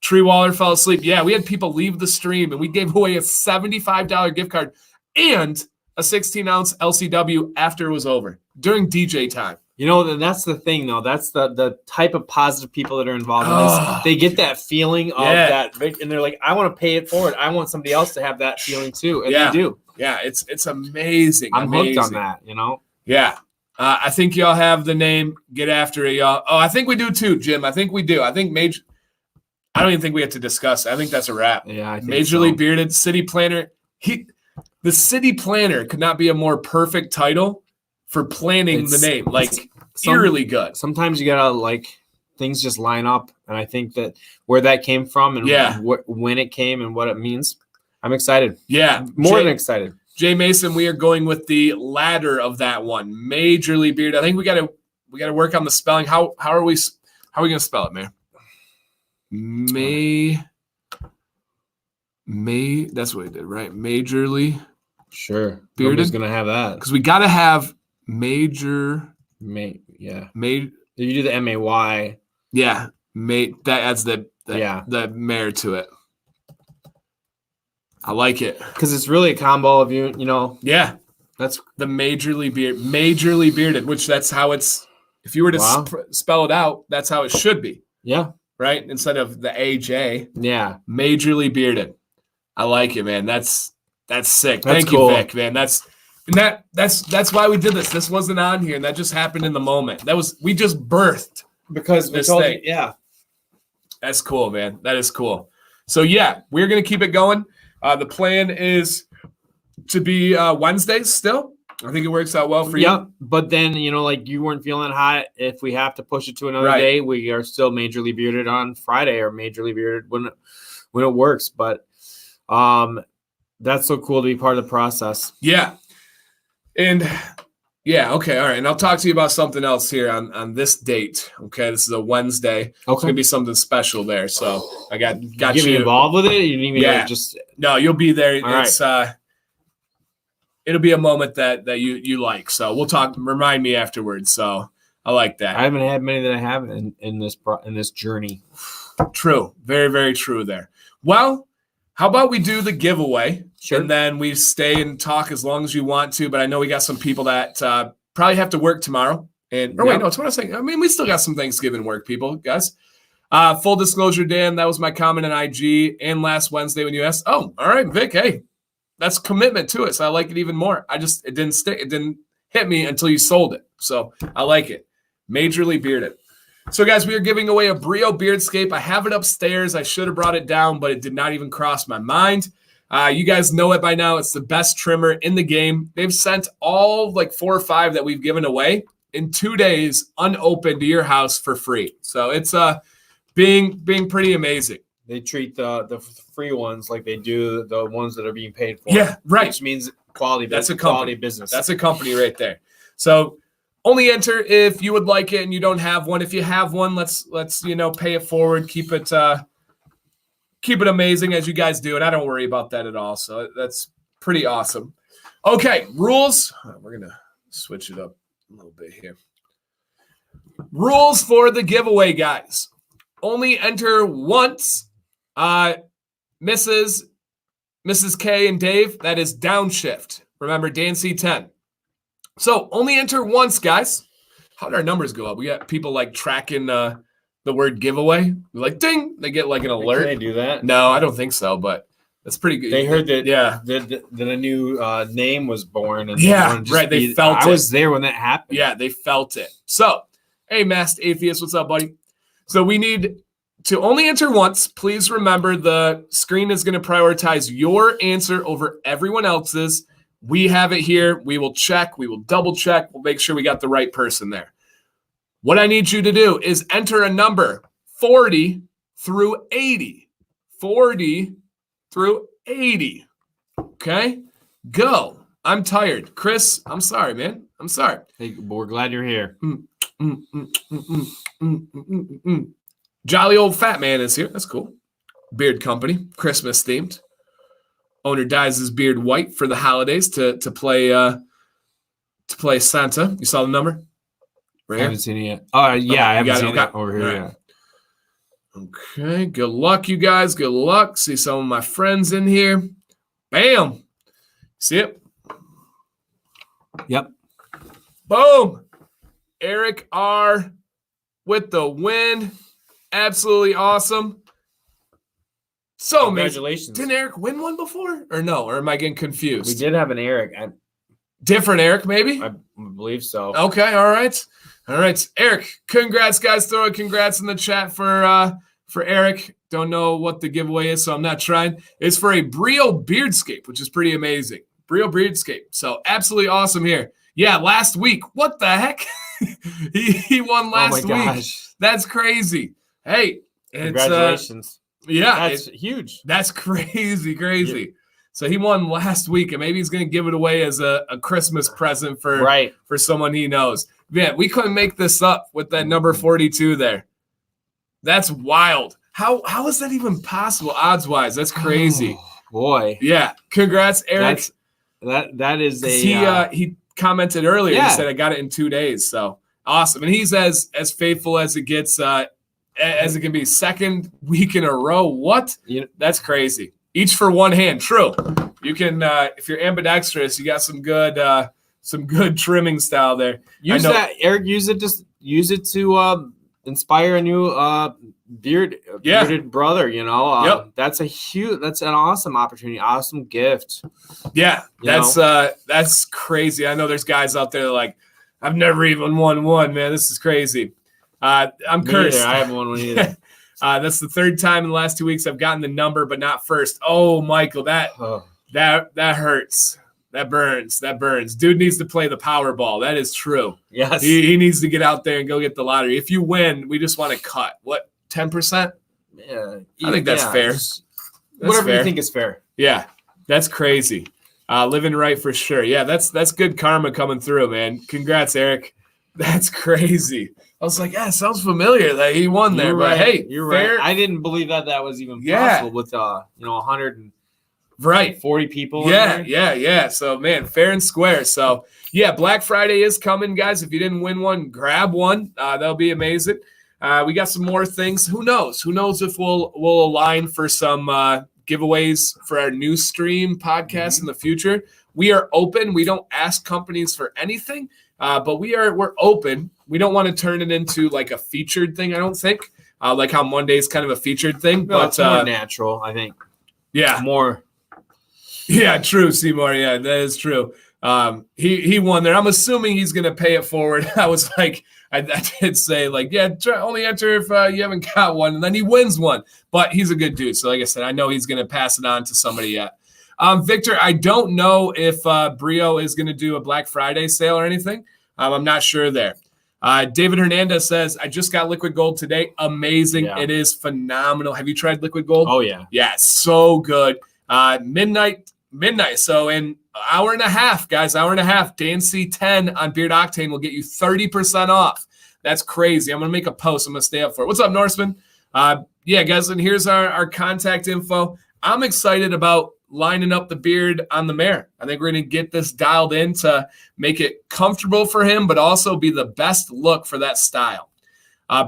Tree Waller fell asleep. Yeah, we had people leave the stream, and we gave away a $75 gift card and a 16-ounce LCW after it was over during DJ time. You know, that's the thing, though. That's the type of positive people that are involved in this. They get that feeling of that, and they're like, I want to pay it forward. I want somebody else to have that feeling, too. And they do. Yeah, it's amazing. I'm hooked on that, you know? Yeah. I think y'all have the name. Get after it, y'all. Oh, I think we do, too, Jim. I think we do. I think I don't even think we have to discuss it. I think that's a wrap. Yeah, I think Majorly Bearded, City Planner. The City Planner could not be a more perfect title for planning the name. Like, eerily good. Sometimes you gotta things just line up, and I think that where that came from and when it came and what it means, I'm excited. Yeah, more than excited. Jay Mason, we are going with the latter of that one. Majorly Bearded. I think we gotta work on the spelling. How are we gonna spell it, man? May. That's what we did, right? Majorly. Sure. Bearded. Nobody's gonna have that because we gotta have major. Yeah. Made. If you do the MAY. Yeah. That adds the mayor to it. I like it because it's really a combo of you know. Yeah. That's the majorly bearded, which that's how it's. If you were to spell it out, that's how it should be. Yeah. right? Instead of the AJ. Yeah. Majorly bearded. I like it, man. That's sick. That's Thank cool. you, Vic, man. That's why we did this. This wasn't on here, and that just happened in the moment. We just birthed because this thing. Yeah. That's cool, man. That is cool. So yeah, we're gonna keep it going. The plan is to be Wednesdays still. I think it works out well for you. Yep. But then, like you weren't feeling hot. If we have to push it to another day, we are still majorly bearded on Friday or majorly bearded when it works. But that's so cool to be part of the process. Yeah. And yeah, okay, all right. And I'll talk to you about something else here on this date. Okay, this is a Wednesday. Okay. It's gonna be something special there. So I got you involved with it. You didn't even no, you'll be there. All it's it'll be a moment that you like. So we'll talk. Remind me afterwards. So I like that. I haven't had many that I have in this journey. True, very very true there. Well, how about we do the giveaway? Sure. And then we stay and talk as long as you want to. But I know we got some people that probably have to work tomorrow. And wait, no, it's what I was saying. I mean, we still got some Thanksgiving work, people, guys. Full disclosure, Dan, that was my comment on IG and last Wednesday when you asked. Oh, all right, Vic. Hey, that's commitment to it. So I like it even more. It didn't stick. It didn't hit me until you sold it. So I like it. Majorly bearded. So, guys, we are giving away a Brio Beardscape. I have it upstairs. I should have brought it down, but it did not even cross my mind. You guys know it by now. It's the best trimmer in the game. They've sent all like 4 or 5 that we've given away in 2 days unopened to your house for free. So it's being pretty amazing. They treat the free ones like they do the ones that are being paid for. Yeah, right. Which means quality. That's a quality company. business. That's a company right there. So only enter if you would like it and you don't have one. If you have one, let's pay it forward. Keep it amazing as you guys do, and I don't worry about that at all. So that's pretty awesome. Okay, rules. We're gonna switch it up a little bit here. Rules for the giveaway, guys. Only enter once. Mrs. K and Dave, that is downshift. Remember, Dan C10. So only enter once, guys. How did our numbers go up? We got people like tracking the word giveaway. Like ding, they get like an alert. Can they do that? No, I don't think so, but that's pretty good. They heard that. Yeah, that a new name was born. And right. They felt it. I was there when that happened. Yeah, they felt it. So, hey, Masked Atheist, what's up, buddy? So we need to only enter once. Please remember the screen is going to prioritize your answer over everyone else's. We have it here. We will check. We will double check. We'll make sure we got the right person there. What I need you to do is enter a number 40 through 80. 40 through 80. Okay? Go. I'm tired. Chris, I'm sorry, man. I'm sorry. Hey, we're glad you're here. Jolly old fat man is here. That's cool. Beard company, Christmas themed. Owner dyes his beard white for the holidays to play Santa. You saw the number? Right I haven't seen it yet. Oh, yeah, I haven't seen it over here yet. Okay, good luck, you guys. Good luck. See some of my friends in here. Bam. See it? Yep. Boom. Eric R. with the win. Absolutely awesome. So congratulations. Didn't Eric win one before? Or no? Or am I getting confused? We did have an Eric. Different Eric, maybe? I believe so. Okay, all right. All right. Eric, congrats, guys. Throw a congrats in the chat for Eric. Don't know what the giveaway is, so I'm not trying. It's for a Brio Beardscape, which is pretty amazing. Brio Beardscape. So absolutely awesome here. Yeah, last week. What the heck? he won last week. Gosh. That's crazy. Hey, congratulations. Yeah, that's huge. That's crazy. Yeah. So he won last week, and maybe he's going to give it away as a Christmas present for someone he knows. Man, we couldn't make this up with that number 42 there. That's wild. How is that even possible odds-wise? That's crazy. Oh, boy. Yeah. Congrats, Eric. That is a he commented earlier. Yeah. He said I got it in 2 days. So awesome. And he's as faithful as it gets as it can be. Second week in a row. What? That's crazy. Each for one hand. True. You can if you're ambidextrous, you got some good trimming style there. Use that, Eric. Use it to inspire a new bearded brother, you know. That's an awesome opportunity, awesome gift. Yeah, that's crazy. I know there's guys out there like, I've never even won one, man. This is crazy. I'm cursed. I haven't won one either. That's the third time in the last 2 weeks I've gotten the number, but not first. Oh, Michael, that hurts. That burns. Dude needs to play the Powerball. That is true. Yes. He needs to get out there and go get the lottery. If you win, we just want to cut. What, 10%? Yeah. I think that's fair. Whatever you think is fair. Yeah, that's crazy. Living right for sure. Yeah, that's good karma coming through, man. Congrats, Eric. That's crazy. I was like, yeah, sounds familiar that he won there. But hey, you're fair. right. I didn't believe that was even possible with 140 people. Yeah. So man, fair and square. So yeah, Black Friday is coming, guys. If you didn't win one, grab one. That'll be amazing. We got some more things. Who knows? Who knows if we'll align for some giveaways for our new stream podcast in the future. We are open. We don't ask companies for anything, but we're open. We don't want to turn it into like a featured thing, I don't think. Like how Monday is kind of a featured thing. No, but it's more natural, I think. Yeah. More. Yeah, true, Seymour. Yeah, that is true. He won there. I'm assuming he's going to pay it forward. I was like, I did say like, yeah, only enter if you haven't got one. And then he wins one. But he's a good dude. So like I said, I know he's going to pass it on to somebody yet. Victor, I don't know if Brio is going to do a Black Friday sale or anything. I'm not sure there. David Hernandez says, I just got liquid gold today. Amazing. Yeah. It is phenomenal. Have you tried liquid gold? Oh, yeah. Yeah, so good. Midnight. So in an hour and a half, guys, Dancy 10 on Beard Octane will get you 30% off. That's crazy. I'm going to make a post. I'm going to stay up for it. What's up, Norseman? Yeah, guys, and here's our contact info. I'm excited about lining up the beard on the mare. I think we're going to get this dialed in to make it comfortable for him, but also be the best look for that style.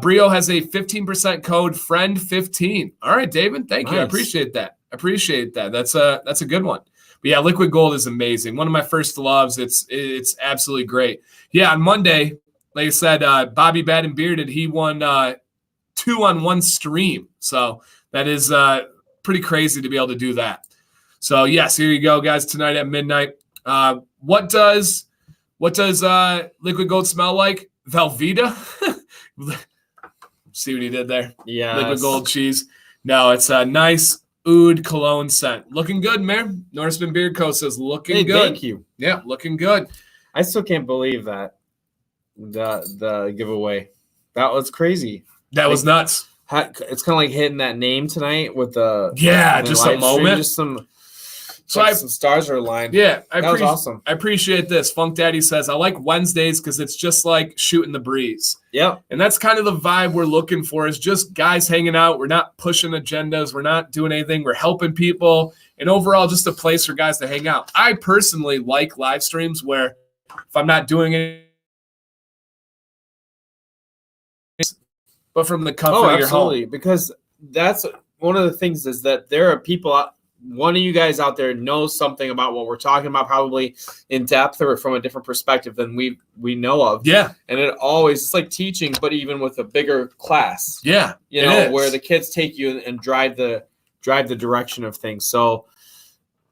Brio has a 15% code, friend15. All right, David, thank you. I appreciate that. That's a good one. But yeah, liquid gold is amazing. One of my first loves. It's absolutely great. Yeah, on Monday, like I said, Bobby Bad and Bearded, he won 2 on one stream. So that is pretty crazy to be able to do that. So yes, here you go, guys. Tonight at midnight. What does liquid gold smell like? Velveeta. See what he did there? Yeah. Liquid gold cheese. No, it's a nice oud cologne scent. Looking good, man. Norseman Beard Co. says looking good. Thank you. Yeah, looking good. I still can't believe that the giveaway. That was crazy. That was nuts. It's kind of like hitting that name tonight with just a moment. Just some stars are aligned. Yeah, that was awesome. I appreciate this. Funk Daddy says, I like Wednesdays because it's just like shooting the breeze. Yeah. And that's kind of the vibe we're looking for, is just guys hanging out. We're not pushing agendas. We're not doing anything. We're helping people. And overall, just a place for guys to hang out. I personally like live streams where if I'm not doing it, but from the comfort of your home. Because that's one of the things, is that there are people one of you guys out there knows something about what we're talking about, probably in depth or from a different perspective than we know of. Yeah. And it's like teaching, but even with a bigger class. Yeah. You know, where the kids take you and drive the direction of things. So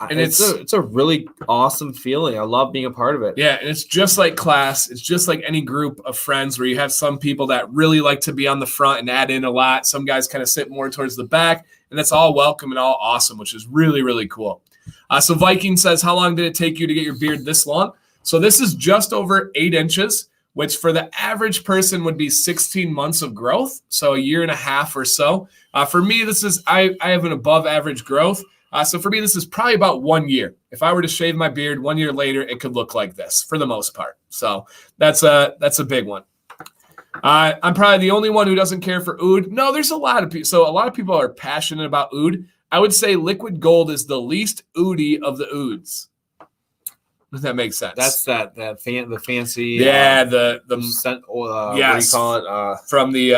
and it's a really awesome feeling. I love being a part of it. Yeah, and it's just like class. It's just like any group of friends where you have some people that really like to be on the front and add in a lot. Some guys kind of sit more towards the back, and that's all welcome and all awesome, which is really, really cool. So Viking says, how long did it take you to get your beard this long? So this is just over 8 inches, which for the average person would be 16 months of growth. So a year and a half or so. For me, I have an above average growth. So for me, this is probably about 1 year. If I were to shave my beard 1 year later, it could look like this for the most part. So that's a big one. I'm probably the only one who doesn't care for oud. No, there's a lot of people. So a lot of people are passionate about oud. I would say liquid gold is the least oudy of the ouds. Does that make sense? That's the fancy. Yeah, the scent, yes, what do you call it? From the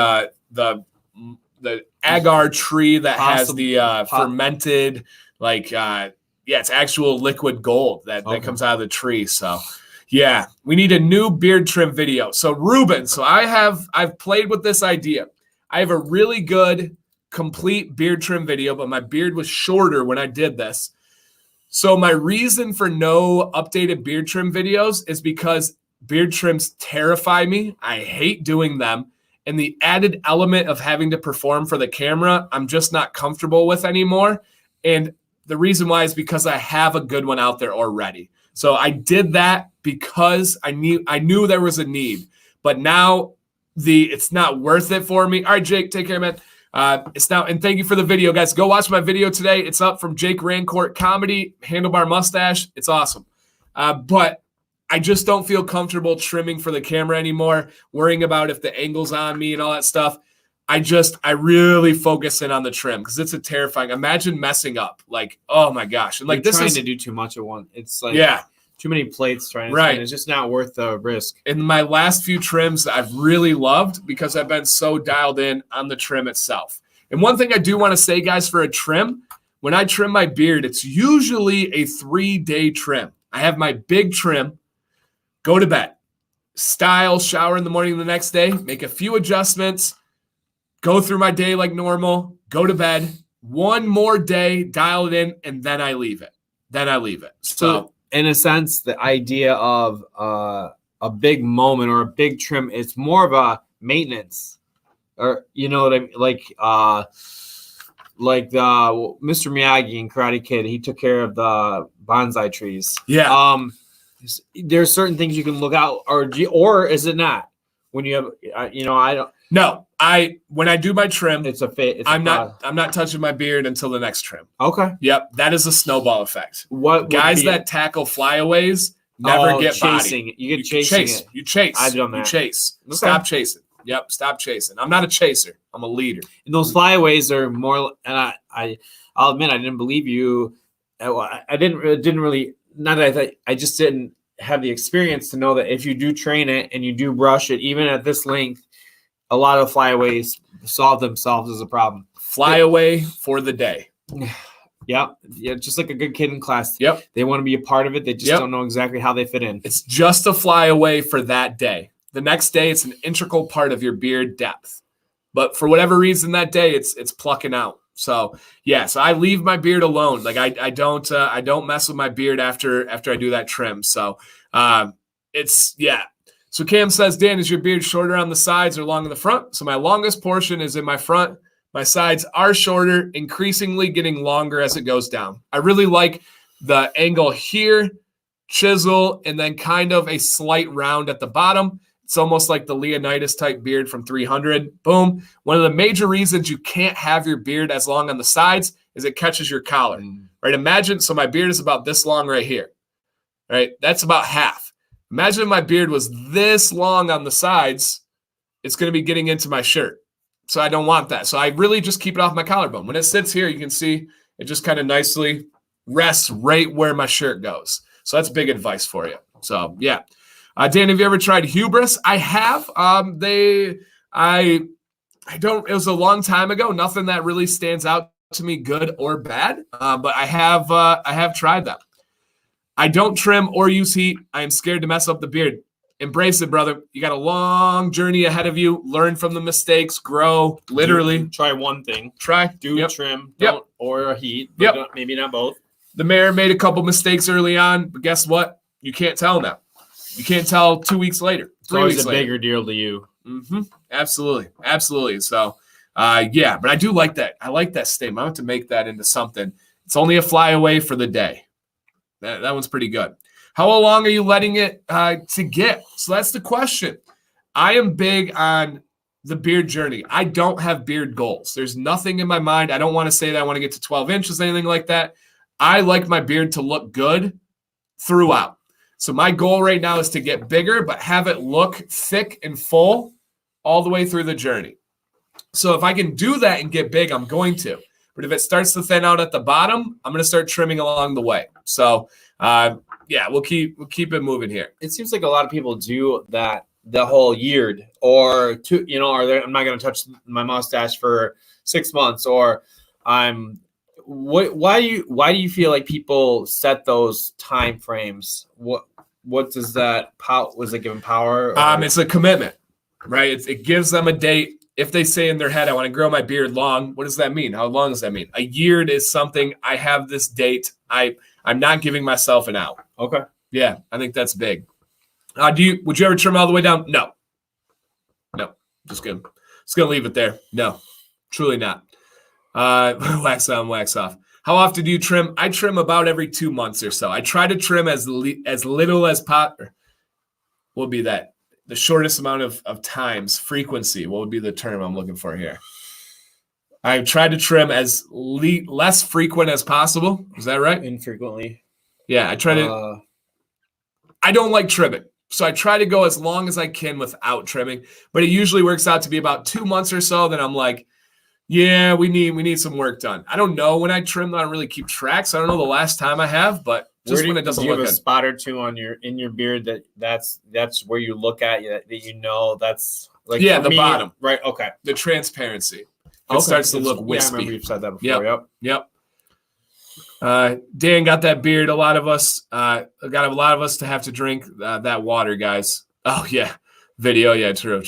agar tree that has the fermented, it's actual liquid gold that comes out of the tree. So Yeah, we need a new beard trim video. So Ruben, I've played with this idea. I have a really good complete beard trim video, but my beard was shorter when I did this. So my reason for no updated beard trim videos is because beard trims terrify me. I hate doing them. And the added element of having to perform for the camera, I'm just not comfortable with anymore. And the reason why is because I have a good one out there already. So I did that because I knew there was a need. But now it's not worth it for me. All right, Jake, take care, man. It's now, and thank you for the video, guys. Go watch my video today. It's up from Jake Rancourt Comedy, Handlebar Mustache. It's awesome. But I just don't feel comfortable trimming for the camera anymore, worrying about if the angle's on me and all that stuff. I really focus in on the trim because it's a terrifying. Imagine messing up. Like, oh my gosh. And like, You're trying to do too much at once. It's like, yeah, too many plates trying to right. spin. It's just not worth the risk. In my last few trims, I've really loved because I've been so dialed in on the trim itself. And one thing I do want to say, guys, for a trim, when I trim my beard, it's usually a 3-day trim. I have my big trim, go to bed, style, shower in the morning the next day, make a few adjustments, go through my day like normal, go to bed, one more day, dial it in, and then I leave it. So in a sense, the idea of a big moment or a big trim, it's more of a maintenance, or you know what I mean, like the Mr. Miyagi in Karate Kid, he took care of the bonsai trees. Yeah. There's certain things you can look out, or is it not? When you have, I don't. No, when I do my trim, I'm not touching my beard until the next trim. Okay. Yep, that is a snowball effect. What guys that tackle flyaways never get chasing. bodied. You get chasing. You chase. I've done that. You chase. Okay. Stop chasing. Yep, stop chasing. I'm not a chaser. I'm a leader. And those flyaways are more. And I'll admit I didn't believe you. I didn't really. Not that I just didn't have the experience to know that if you do train it and you do brush it, even at this length, a lot of flyaways solve themselves as a problem. Flyaway for the day. Yeah, just like a good kid in class. Yep. They want to be a part of it. They just don't know exactly how they fit in. It's just a flyaway for that day. The next day, it's an integral part of your beard depth. But for whatever reason that day, it's plucking out. So yeah, so I leave my beard alone. Like I don't mess with my beard after I do that trim. So it's yeah. So Cam says, Dan, is your beard shorter on the sides or long in the front? So my longest portion is in my front. My sides are shorter, increasingly getting longer as it goes down. I really like the angle here, chisel, and then kind of a slight round at the bottom. It's almost like the Leonidas type beard from 300. Boom. One of the major reasons you can't have your beard as long on the sides is it catches your collar. Right? Imagine, so my beard is about this long right here. Right? That's about half. Imagine if my beard was this long on the sides, it's going to be getting into my shirt. So I don't want that. So I really just keep it off my collarbone. When it sits here, you can see it just kind of nicely rests right where my shirt goes. So that's big advice for you. So yeah. Dan, have you ever tried Hubris? I have. I don't, it was a long time ago. Nothing that really stands out to me, good or bad. But I have tried them. I don't trim or use heat. I am scared to mess up the beard. Embrace it, brother. You got a long journey ahead of you. Learn from the mistakes, grow, literally. Try one thing. Do trim, don't, or a heat. Maybe not both. The mayor made a couple mistakes early on, but guess what? You can't tell now. You can't tell 2 weeks later. It's always a bigger deal to you. Absolutely. So, yeah, but I do like that. I like that statement. I want to make that into something. It's only a flyaway for the day. That one's pretty good. How long are you letting it to get? So that's the question. I am big on the beard journey. I don't have beard goals. There's nothing in my mind. I don't want to say that I want to get to 12 inches, anything like that. I like my beard to look good throughout. So my goal right now is to get bigger, but have it look thick and full all the way through the journey. So if I can do that and get big, I'm going to. But if it starts to thin out at the bottom, I'm going to start trimming along the way. So, yeah, we'll keep it moving here. It seems like a lot of people do that, the whole yeared, or I'm not going to touch my mustache for 6 months, or why do you feel like people set those time frames? what does that power? Was it given power? It's a commitment, right? It gives them a date. If they say in their head, I want to grow my beard long, what does that mean? How long does that mean? A year is something. I have this date. I'm not giving myself an out. Okay. Yeah, I think that's big. Would you ever trim all the way down? No. Just gonna leave it there. No, truly not. Wax on, wax off. How often do you trim? I trim about every 2 months or so. I try to trim as little as possible. What would be that? The shortest amount of times, frequency. What would be the term I'm looking for here? I try to trim as less frequent as possible. Is that right? Infrequently. Yeah, I try to. I don't like trimming, so I try to go as long as I can without trimming. But it usually works out to be about 2 months or so. Then I'm like, yeah, we need some work done. I don't know when I trim. I don't really keep track, so I don't know the last time I have, but. Just when it doesn't look good. Do you have a spot or two in your beard that's where you look at that that's like the bottom, right? Okay, the transparency. It starts to look wispy. Yeah, I remember you've said that before. Yep. Dan got that beard. A lot of us got a lot of us to have to drink that water, guys. Oh yeah, video. Yeah, true.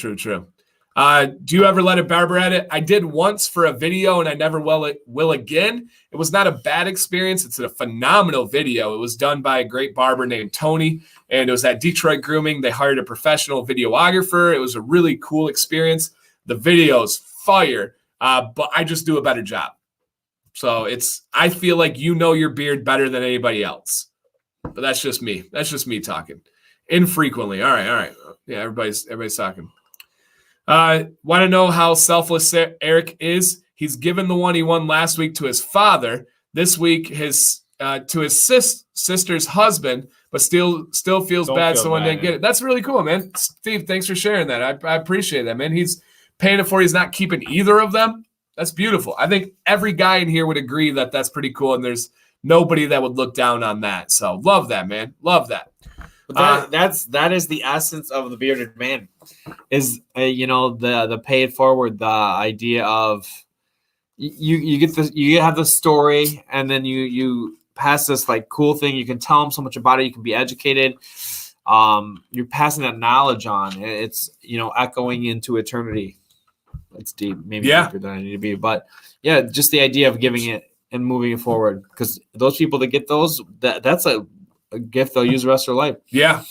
Do you ever let a barber at it? I did once for a video, and I never will again. It was not a bad experience. It's a phenomenal video. It was done by a great barber named Tony, and it was at Detroit Grooming. They hired a professional videographer. It was a really cool experience. The video's fire, but I just do a better job. So I feel like you know your beard better than anybody else. But that's just me. That's just me talking. Infrequently. All right. Yeah, everybody's talking. Want to know how selfless Eric is? He's given the one he won last week to his father. This week, to his sister's husband, but still feels bad someone didn't get it. That's really cool, man. Steve, thanks for sharing that. I appreciate that, man. He's paying it for. He's not keeping either of them. That's beautiful. I think every guy in here would agree that that's pretty cool, and there's nobody that would look down on that. So love that, man. Love that. But that is the essence of the bearded man, is the pay it forward, the idea of you have the story, and then you pass this like cool thing. You can tell them so much about it. You can be educated. You're passing that knowledge on. It's echoing into eternity. It's deep, maybe deeper than I need to be, but yeah, just the idea of giving it and moving it forward, because those people that get those, that's a gift they'll use the rest of their life. Yeah.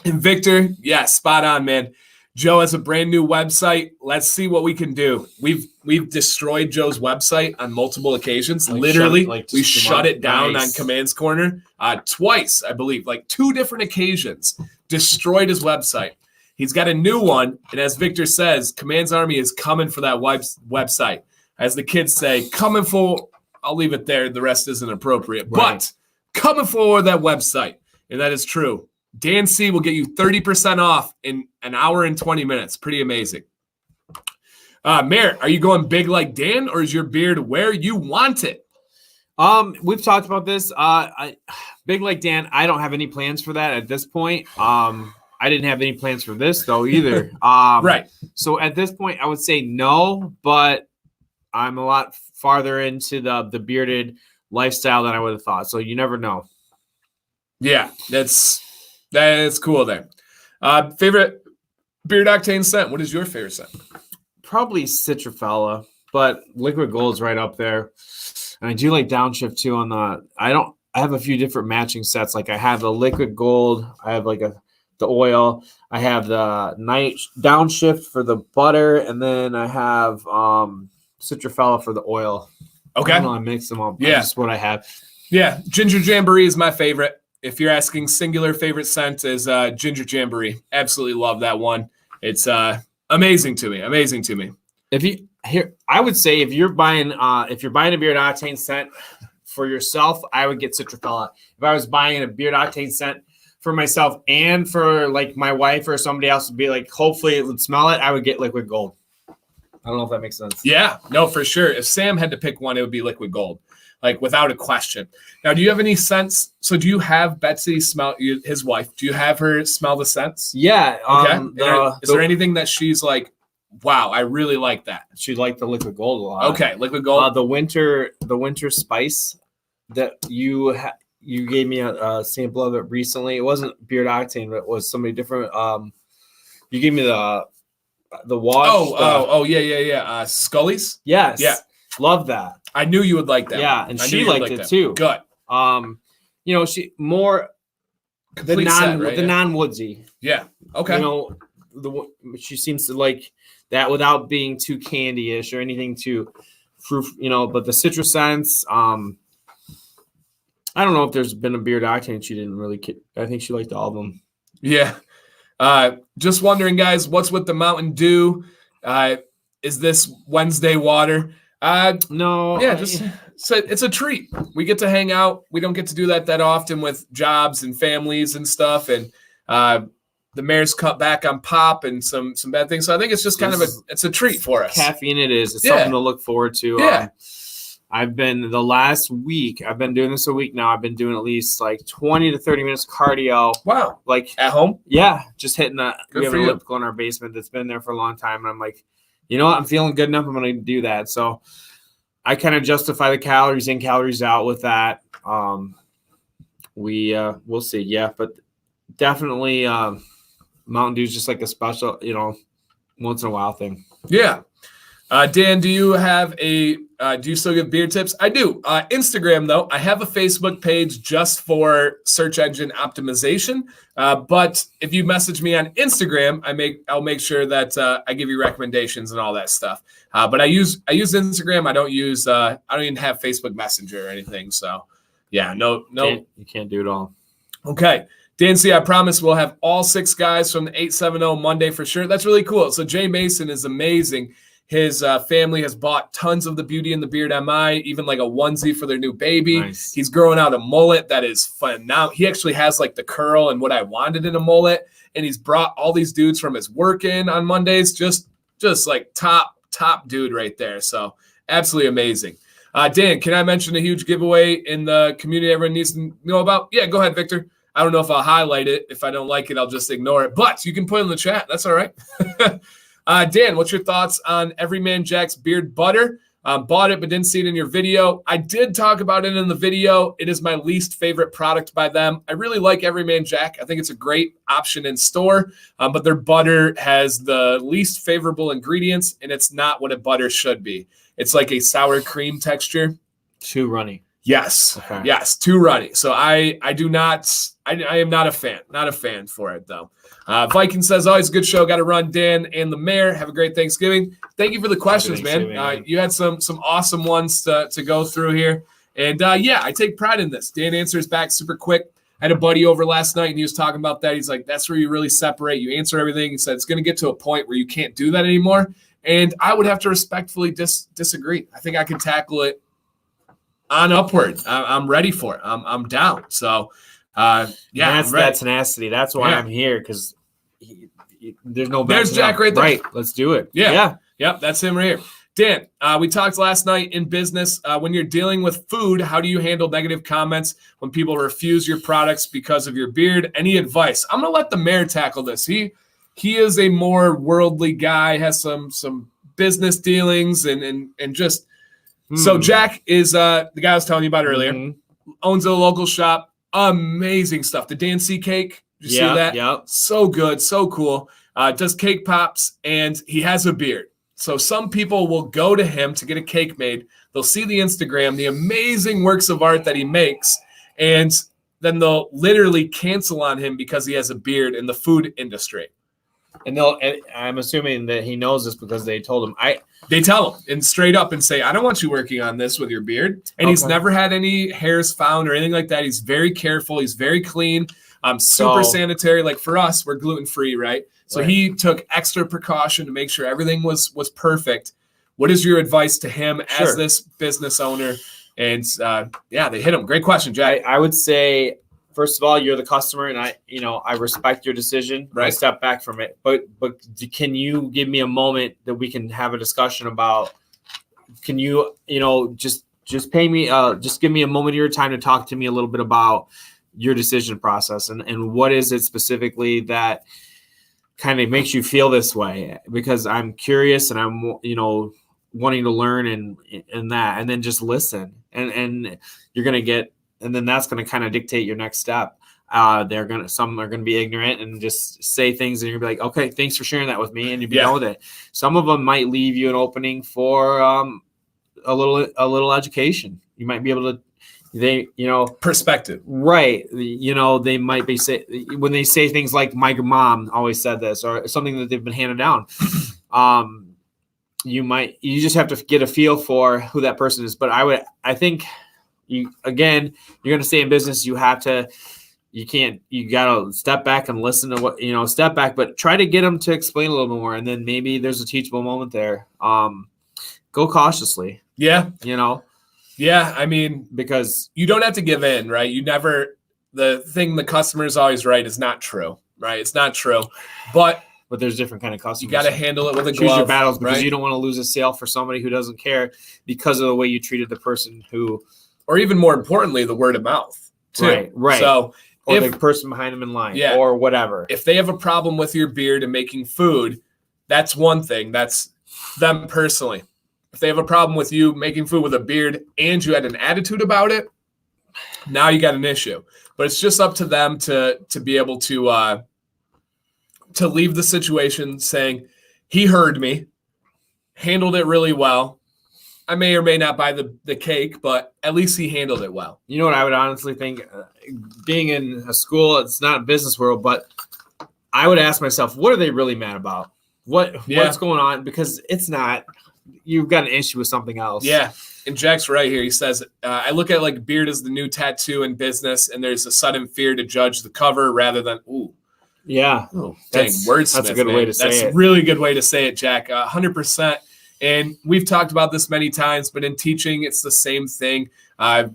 And Victor, spot on, man. Joe has a brand new website. Let's see what we can do. We've destroyed Joe's website on multiple occasions. Literally, we shut it down on Command's Corner twice, I believe, like 2 different occasions. Destroyed his website. He's got a new one, and as Victor says, Command's Army is coming for that website. As the kids say, coming for. I'll leave it there. The rest isn't appropriate, but coming for that website, and that is true. Dan C will get you 30% off in an hour and 20 minutes. Pretty amazing. Mayor, are you going big like Dan, or is your beard where you want it? We've talked about this. Big like Dan, I don't have any plans for that at this point. I didn't have any plans for this though either. Right. So at this point, I would say no, but I'm a lot farther into the bearded lifestyle than I would have thought. So you never know. Yeah, that's cool there. Favorite beard octane scent? What is your favorite scent? Probably Citrofella, but Liquid Gold's right up there. And I do like downshift too on I have a few different matching sets. Like I have the Liquid Gold, I have like the oil, I have the night downshift for the butter, and then I have Citrofella for the oil. Okay. I don't know, I mix them up. Yeah. That's just what I have. Yeah. Ginger Jamboree is my favorite. If you're asking singular favorite scent, is Ginger Jamboree. Absolutely love that one. It's amazing to me. I would say if you're buying a beard octane scent for yourself, I would get Citrofella. If I was buying a beard octane scent for myself and for like my wife or somebody else, would be like, hopefully it would smell it, I would get Liquid Gold. I don't know if that makes sense. Yeah, no, for sure. If Sam had to pick one, it would be Liquid Gold, like without a question. Now, do you have any scents? So do you have Betsy smell, his wife, do you have her smell the scents? Yeah. Okay. Is there anything that she's like, wow, I really like that? She liked the Liquid Gold a lot. Okay, Liquid Gold. The winter spice that you you gave me a sample of it recently. It wasn't Beard Octane, but it was somebody different. You gave me the wash. Yeah. Scully's. Yes. Yeah. Love that. I knew you would like that. Yeah, and she liked it too. Good. She more the non-woodsy. Yeah. Okay. She seems to like that without being too candy-ish or anything too fruit. But the citrus scents. I don't know if there's been a Beard Octane she didn't really. I think she liked all of them. Yeah. Just wondering, guys, what's with the Mountain Dew? Is this Wednesday water? No. Yeah, it's a treat. We get to hang out. We don't get to do that often with jobs and families and stuff. And the mayor's cut back on pop and some bad things. So I think it's just kind of it's a treat for us. Caffeine it is. It's something to look forward to. Yeah. I've been doing this a week now. I've been doing at least like 20 to 30 minutes of cardio. Wow. Like at home? Yeah. Just hitting we have an you. elliptical in our basement that's been there for a long time. And I'm like, you know what? I'm feeling good enough. I'm going to do that. So I kind of justify the calories in, calories out with that. We'll see. Yeah. But definitely Mountain Dew is just like a special, once in a while thing. Yeah. Dan, do you have do you still give beer tips? I do. Instagram, though, I have a Facebook page just for search engine optimization. But if you message me on Instagram, I'll make sure that I give you recommendations and all that stuff. But I use Instagram. I don't even have Facebook Messenger or anything. So yeah, no. You can't do it all. Okay. Dan C, I promise we'll have all 6 guys from the 870 Monday for sure. That's really cool. So Jay Mason is amazing. His family has bought tons of the Beauty and the Beard MI, even like a onesie for their new baby. Nice. He's growing out a mullet that is fun. Now he actually has like the curl and what I wanted in a mullet. And he's brought all these dudes from his work in on Mondays. Just like top dude right there. So absolutely amazing. Dan, can I mention a huge giveaway in the community everyone needs to know about? Yeah, go ahead, Victor. I don't know if I'll highlight it. If I don't like it, I'll just ignore it. But you can put it in the chat. That's all right. Dan, what's your thoughts on Everyman Jack's beard butter? Bought it, but didn't see it in your video. I did talk about it in the video. It is my least favorite product by them. I really like Everyman Jack. I think it's a great option in store, but their butter has the least favorable ingredients, and it's not what a butter should be. It's like a sour cream texture. Too runny. Yes. Okay. Yes, too runny. So I am not a fan. Not a fan for it, though. Viking says, always a good show. Got to run. Dan and the mayor. Have a great Thanksgiving. Thank you for the questions, man. You had some awesome ones to go through here. And, I take pride in this. Dan answers back super quick. I had a buddy over last night, and he was talking about that. He's like, that's where you really separate. You answer everything. He said it's going to get to a point where you can't do that anymore. And I would have to respectfully disagree. I think I can tackle it on upward. I'm ready for it. I'm down. So, that's that tenacity. That's why I'm here, because there's no. There's Jack right there. Right. Let's do it. Yeah. Yep. That's him right here. Dan, we talked last night in business. When you're dealing with food, how do you handle negative comments when people refuse your products because of your beard? Any advice? I'm gonna let the mayor tackle this. He is a more worldly guy. Has some business dealings and just. So Jack is the guy I was telling you about earlier. Mm-hmm. Owns a local shop. Amazing stuff. The Dan C cake. Did you see that? Yeah. So good. So cool. Does cake pops, and he has a beard. So some people will go to him to get a cake made. They'll see the Instagram, the amazing works of art that he makes, and then they'll literally cancel on him because he has a beard in the food industry. And I'm assuming that he knows this because they told him. They tell him and straight up and say, I don't want you working on this with your beard. And he's never had any hairs found or anything like that. He's very careful. He's very clean. Super sanitary. Like for us, we're gluten-free, right? So he took extra precaution to make sure everything was perfect. What is your advice to him as this business owner? And they hit him. Great question, Jack. I would say, first of all, you're the customer, and I respect your decision. Right. I step back from it. But can you give me a moment that we can have a discussion about? Can you just pay me? Just give me a moment of your time to talk to me a little bit about your decision process and what is it specifically that kind of makes you feel this way? Because I'm curious and I'm wanting to learn and that, and then just listen, and you're gonna get then that's going to kind of dictate your next step. Some are gonna be ignorant and just say things, and you're gonna be like, okay, thanks for sharing that with me, and you'll be done with it. Some of them might leave you an opening for a little education. You might be able to, perspective, right? They might be when they say things like, my mom always said this, or something that they've been handed down. You just have to get a feel for who that person is. But I think you're gonna stay in business. You gotta step back and listen to what, step back, but try to get them to explain a little bit more. And then maybe there's a teachable moment there. Go cautiously. Yeah. Yeah. I mean, because you don't have to give in, right? The thing the customer's always right is not true, right? It's not true, but there's different kind of customers. You got to handle it with a glove. Choose your battles, because right? you don't want to lose a sale for somebody who doesn't care because of the way you treated the person who, or even more importantly, the word of mouth too. Right. So, or the person behind them in line, or whatever. If they have a problem with your beard and making food, that's one thing. That's them personally. If they have a problem with you making food with a beard and you had an attitude about it, now you got an issue. But it's just up to them to be able to leave the situation saying, he heard me, handled it really well. I may or may not buy the cake, but at least he handled it well. You know what I would honestly think? Being in a school, it's not a business world, but I would ask myself, what are they really mad about? What's going on? Because it's not. You've got an issue with something else. Yeah. And Jack's right here. He says, I look at like beard as the new tattoo in business, and there's a sudden fear to judge the cover rather than, ooh. Yeah. Oh, dang, wordsmith. That's a good way to say it. That's a really good way to say it, Jack. 100%. And we've talked about this many times, but in teaching, it's the same thing.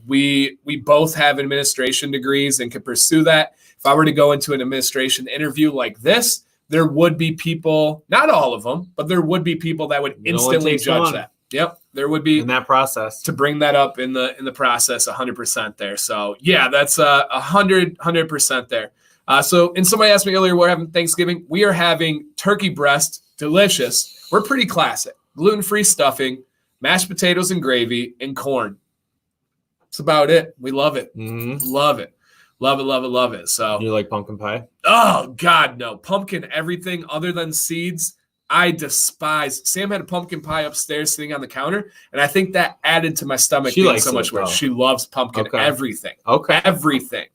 We both have administration degrees and can pursue that. If I were to go into an administration interview like this, there would be people, not all of them, but there would be people that would instantly judge that. Yep, there would be in that process to bring that up in the process. 100% there. So yeah, that's 100% there. And somebody asked me earlier, we're having Thanksgiving. We are having turkey breast, delicious. We're pretty classic. Gluten-free stuffing, mashed potatoes and gravy, and corn. That's about it. We love it. Mm-hmm. Love it. Love it, love it, love it. So you like pumpkin pie? Oh, God, no. Pumpkin, everything other than seeds, I despise. Sam had a pumpkin pie upstairs sitting on the counter, and I think that added to my stomach being so much worse. She loves pumpkin, everything. Okay. Everything.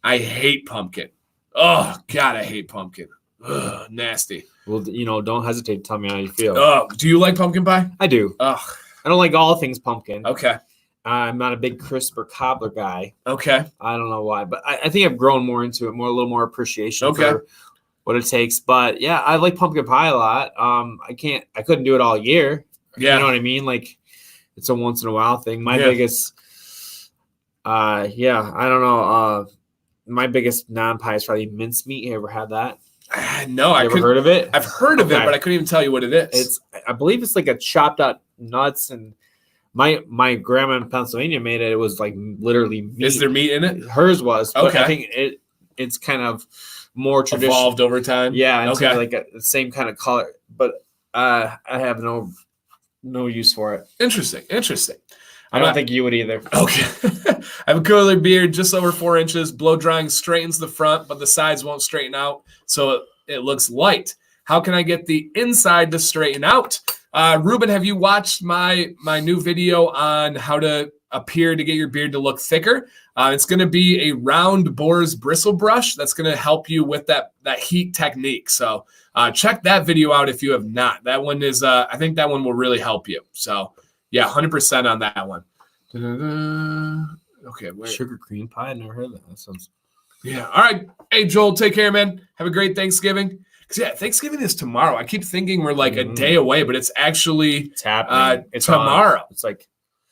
I hate pumpkin. Oh, God, I hate pumpkin. Ugh, nasty. Well, don't hesitate to tell me how you feel. Do you like pumpkin pie? I do. Ugh. I don't like all things pumpkin. Okay. I'm not a big crisp or cobbler guy. Okay. I don't know why, but I think I've grown more into it, a little more appreciation for what it takes. But yeah, I like pumpkin pie a lot. I couldn't do it all year. Yeah. You know what I mean? Like, it's a once in a while thing. My biggest, I don't know. My biggest non-pie is probably mincemeat. You ever had that? No, I heard of it. I've heard of it, but I couldn't even tell you what it is. I believe it's like a chopped up nuts, and my grandma in Pennsylvania made it. It was like literally meat. Is there meat in it? Hers was. But okay. I think it's kind of more traditional. Evolved over time. Yeah. Okay. Like the same kind of color, but I have no use for it. Interesting. I don't think you would either. Okay. I have a curly beard just over 4 inches. Blow drying straightens the front, but the sides won't straighten out, so it looks light. How can I get the inside to straighten out? Ruben, have you watched my new video on how to appear to get your beard to look thicker? It's going to be a round boar's bristle brush that's going to help you with that heat technique. So check that video out if you have not. That one is, I think that one will really help you. So yeah, 100% on that one. Okay. Sugar cream pie? I never heard that. That sounds. Yeah. All right. Hey, Joel, take care, man. Have a great Thanksgiving. Because, Thanksgiving is tomorrow. I keep thinking we're like a day away, but it's actually happening. It's tomorrow. It's like,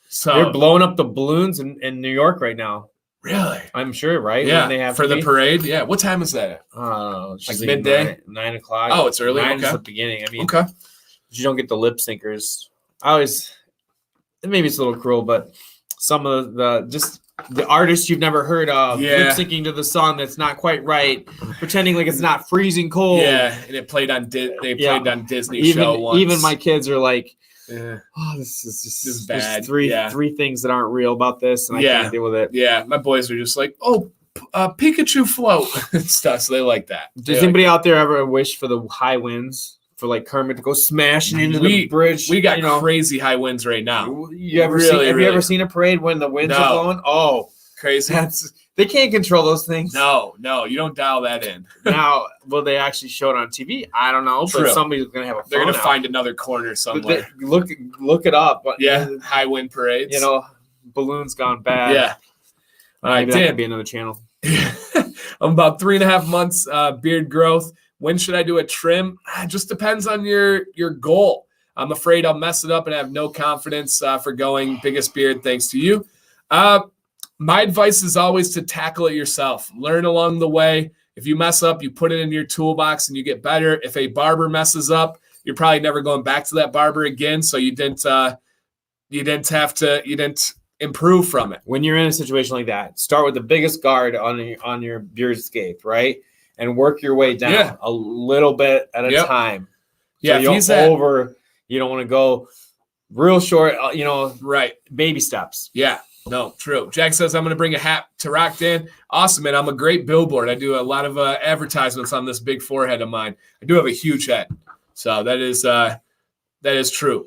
so they're blowing up the balloons in New York right now. Really? I'm sure, right? Yeah. When they have for the parade? Yeah. What time is that? Like midday? 9 o'clock. Oh, it's early? 9 okay. is the beginning. I mean, okay. You don't get the lip syncers. Maybe it's a little cruel, but some of the artists you've never heard of lip syncing to the song that's not quite right, pretending like it's not freezing cold. Yeah, and it played on on Disney show once. Even my kids are like, oh, this is just bad. Three things that aren't real about this, and I can't deal with it. Yeah, my boys are just like, oh, Pikachu float and stuff. So they like that. Does anybody out there ever wish for the high winds? For like Kermit to go smashing into the bridge. We got crazy high winds right now. Have you ever seen a parade when the winds are blowing? Oh, crazy. They can't control those things. No, you don't dial that in. Now, will they actually show it on TV? I don't know. True. But somebody's going to have a phone. They're going to find another corner somewhere. Look it up. Yeah, high wind parades. Balloons gone bad. Yeah. All right, maybe that could be another channel. I'm about 3.5 months beard growth. When should I do a trim? It just depends on your goal. I'm afraid I'll mess it up and have no confidence for going biggest beard thanks to you. My advice is always to tackle it yourself. Learn along the way. If you mess up, you put it in your toolbox and you get better. If a barber messes up, you're probably never going back to that barber again. So you didn't improve from it. When you're in a situation like that, start with the biggest guard on your beard scape, right? And work your way down a little bit at a time. So you don't want to go real short, right. Baby steps. Yeah, no, true. Jack says, I'm going to bring a hat to rock, Dan. Awesome, man. I'm a great billboard. I do a lot of advertisements on this big forehead of mine. I do have a huge head. So that is true.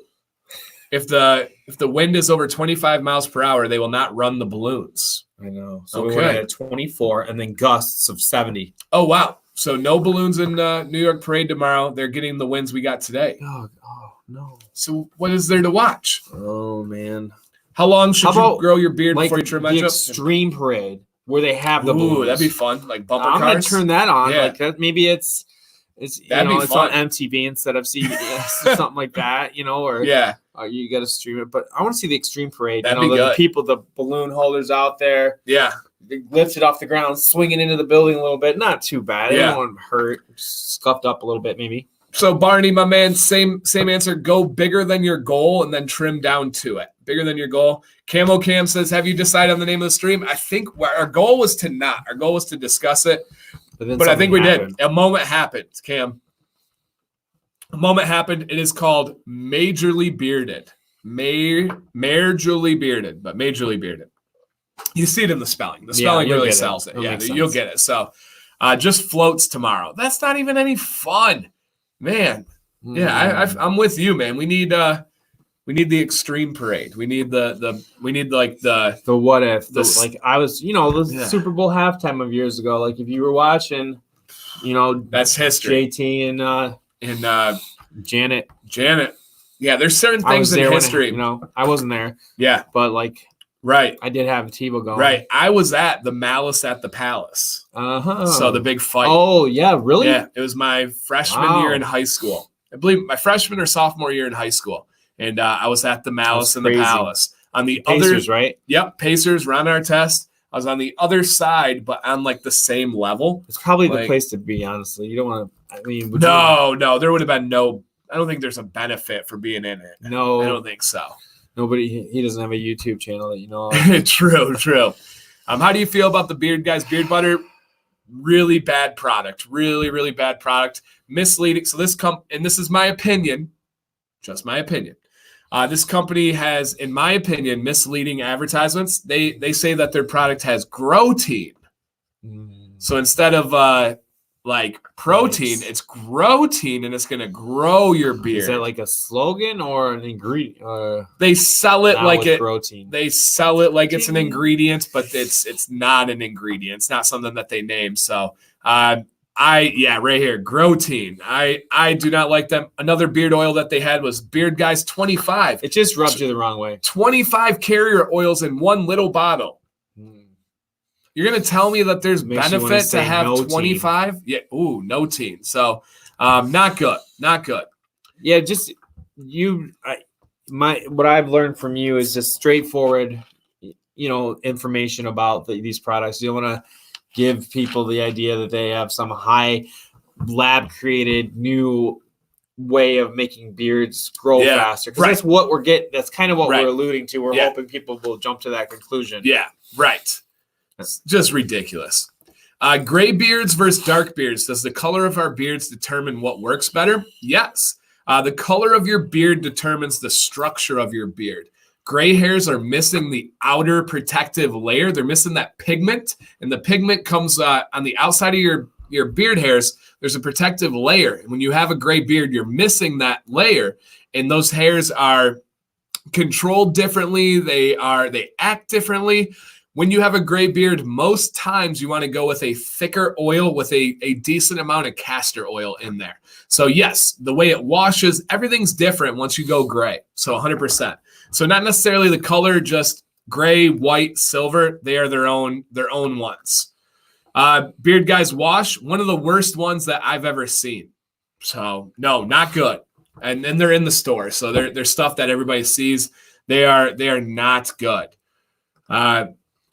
If the wind is over 25 miles per hour, they will not run the balloons. I know. So we went at 24 and then gusts of 70. Oh, wow. So no balloons in New York Parade tomorrow. They're getting the winds we got today. Oh, no. So what is there to watch? Oh, man. How long should you grow your beard before you trim it up? The Extreme Parade where they have the balloons. That'd be fun. Like bumper cars. I'm going to turn that on. Yeah. Like that. Maybe it's it's on MTV instead of CBS or something like that, or you got to stream it. But I want to see the Extreme Parade. That'd be good. The people, the balloon holders out there. Yeah. They lift it off the ground, swinging into the building a little bit. Not too bad. They don't want to hurt. Scuffed up a little bit, maybe. So Barney, my man, same answer. Go bigger than your goal and then trim down to it. Bigger than your goal. Camo Cam says, have you decided on the name of the stream? I think our goal was to not. Our goal was to discuss it. But I think we did. A moment happened, Cam. A moment happened. It is called Majorly Bearded. Majorly Bearded, but Majorly Bearded. You see it in the spelling. The spelling really sells it. Yeah, you'll get it. So just floats tomorrow. That's not even any fun. Man. Yeah, I'm with you, man. We need the Extreme Parade. We need the what if I was the Super Bowl halftime of years ago. Like if you were watching, that's history. JT and Janet. Yeah, there's certain things in history. I wasn't there. Yeah, but right. I did have TiVo going. Right. I was at the Malice at the Palace. So the big fight. Oh yeah, really? Yeah, it was my freshman year in high school. I believe my freshman or sophomore year in high school. And I was at the Malice in the Palace. On the Pacers, right? Yep, Pacers ran our test. I was on the other side, but on the same level. It's probably the place to be, honestly. You don't want to. No, there would have been no. I don't think there's a benefit for being in it. No, I don't think so. Nobody. He doesn't have a YouTube channel that you know of. True. How do you feel about the Beard Guys beard butter? Really bad product. Really, really bad product. Misleading. So and this is my opinion. Just my opinion. This company has, in my opinion, misleading advertisements. They say that their product has Grow-Teen. So instead of protein, it's Grow-Teen, and it's going to grow your beard. Is that like a slogan or an ingredient? They sell it like it. Protein. They sell it like it's an ingredient, but it's not an ingredient. It's not something that they name. So right here, Grow-Teen. I do not like them. Another beard oil that they had was Beard Guys 25. It just rubs you the wrong way. 25 carrier oils in one little bottle. You're going to tell me that there's benefit to have 25? Yeah. Ooh, no teen. So not good. Not good. Yeah, just what I've learned from you is just straightforward, information about these products. You don't want to give people the idea that they have some high lab created new way of making beards grow faster. Because that's what we're getting. That's kind of what we're alluding to. We're hoping people will jump to that conclusion. Yeah, right. It's just ridiculous. Gray beards versus dark beards. Does the color of our beards determine what works better? Yes. The color of your beard determines the structure of your beard. Gray hairs are missing the outer protective layer. They're missing that pigment, and the pigment comes on the outside of your beard hairs. There's a protective layer. And when you have a gray beard, you're missing that layer, and those hairs are controlled differently. They act differently. When you have a gray beard, most times you want to go with a thicker oil with a decent amount of castor oil in there. So yes, the way it washes, everything's different once you go gray. So 100%. So not necessarily the color, just gray, white, silver. They are their own ones. Beard Guys Wash, one of the worst ones that I've ever seen. So no, not good. And then they're in the store. So they're stuff that everybody sees. They are not good.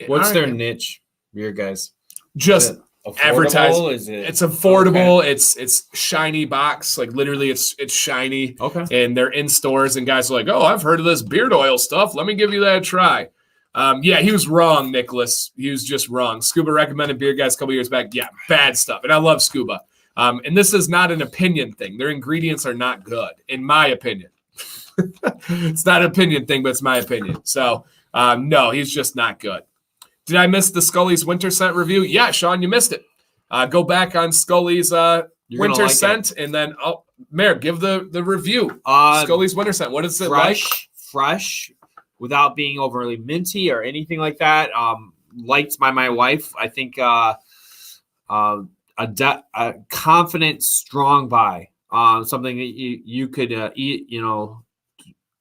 What's their niche, Beard Guys? Just advertise. It's affordable. Okay. It's shiny box. Like literally it's shiny. Okay. And they're in stores and guys are like, oh, I've heard of this beard oil stuff. Let me give you that a try. Yeah, he was wrong, Nicholas. He was just wrong. Scuba recommended Beard Guys a couple years back. Yeah, bad stuff. And I love Scuba. And this is not an opinion thing. Their ingredients are not good, in my opinion. It's not an opinion thing, but it's my opinion. So, no, he's just not good. Did I miss the Scully's winter scent review? Yeah, Sean, you missed it. Go back on Scully's winter scent, and then Mayor, give the review. Scully's winter scent. What is it like? Fresh, without being overly minty or anything like that. Liked by my wife. I think a confident, strong buy. Something that you could eat.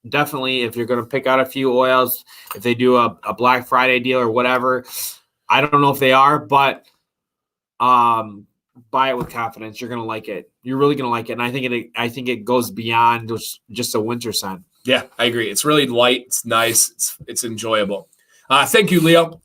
Definitely, if you're going to pick out a few oils, if they do a Black Friday deal or whatever, I don't know if they are, but buy it with confidence. You're going to like it. You're really going to like it, and I think it goes beyond just a winter scent. Yeah, I agree. It's really light. It's nice. It's enjoyable. Thank you, Leo.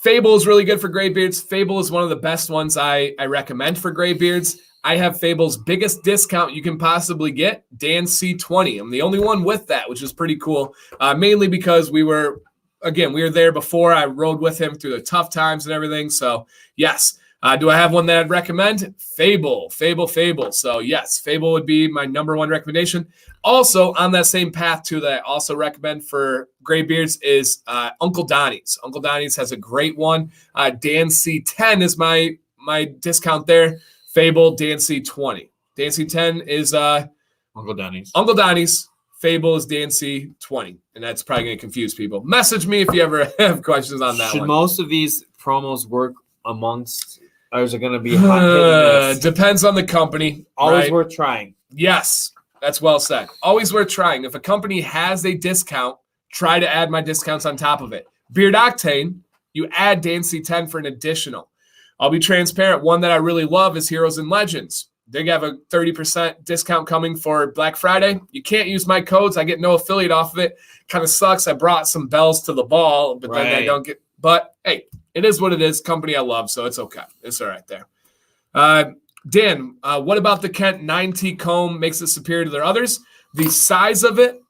Fable is really good for gray beards. Fable is one of the best ones I recommend for gray beards. I have Fable's biggest discount you can possibly get, Dan C20. I'm the only one with that, which is pretty cool, mainly because we were there before. I rode with him through the tough times and everything. So, yes. Do I have one that I'd recommend? Fable. So, yes, Fable would be my number one recommendation. Also, on that same path, too, that I also recommend for gray beards is Uncle Donnie's. Uncle Donnie's has a great one. Dan C10 is my discount there. Fable, Dan C20. Dan C10 is Uncle Donnie's. Uncle Donnie's. Fable is Dan C20. And that's probably going to confuse people. Message me if you ever have questions on that one. Should most of these promos work amongst, or is it going to be hot hit and miss? Depends on the company. Always right? worth trying. Yes, that's well said. Always worth trying. If a company has a discount, try to add my discounts on top of it. Beard Octane, you add Dan C10 for an additional. I'll be transparent. One that I really love is Heroes and Legends. They have a 30% discount coming for Black Friday. You can't use my codes. I get no affiliate off of it. Kind of sucks. I brought some bells to the ball, but then I don't get. But hey, it is what it is. Company I love, so it's okay. It's all right there. Dan, what about the Kent 9T comb makes it superior to their others? The size of it,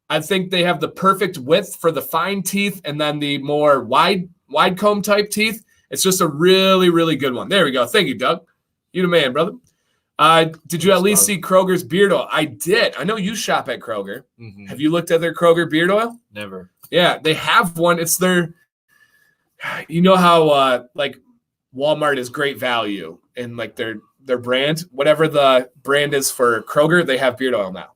I think they have the perfect width for the fine teeth and then the more wide comb type teeth. It's just a really, really good one. There we go. Thank you, Doug. You the man, brother. Did you at least see Kroger's beard oil? I did. I know you shop at Kroger. Mm-hmm. Have you looked at their Kroger beard oil? Never. Yeah, they have one. It's their, you know how like Walmart is great value and like their brand, whatever the brand is for Kroger, they have beard oil now.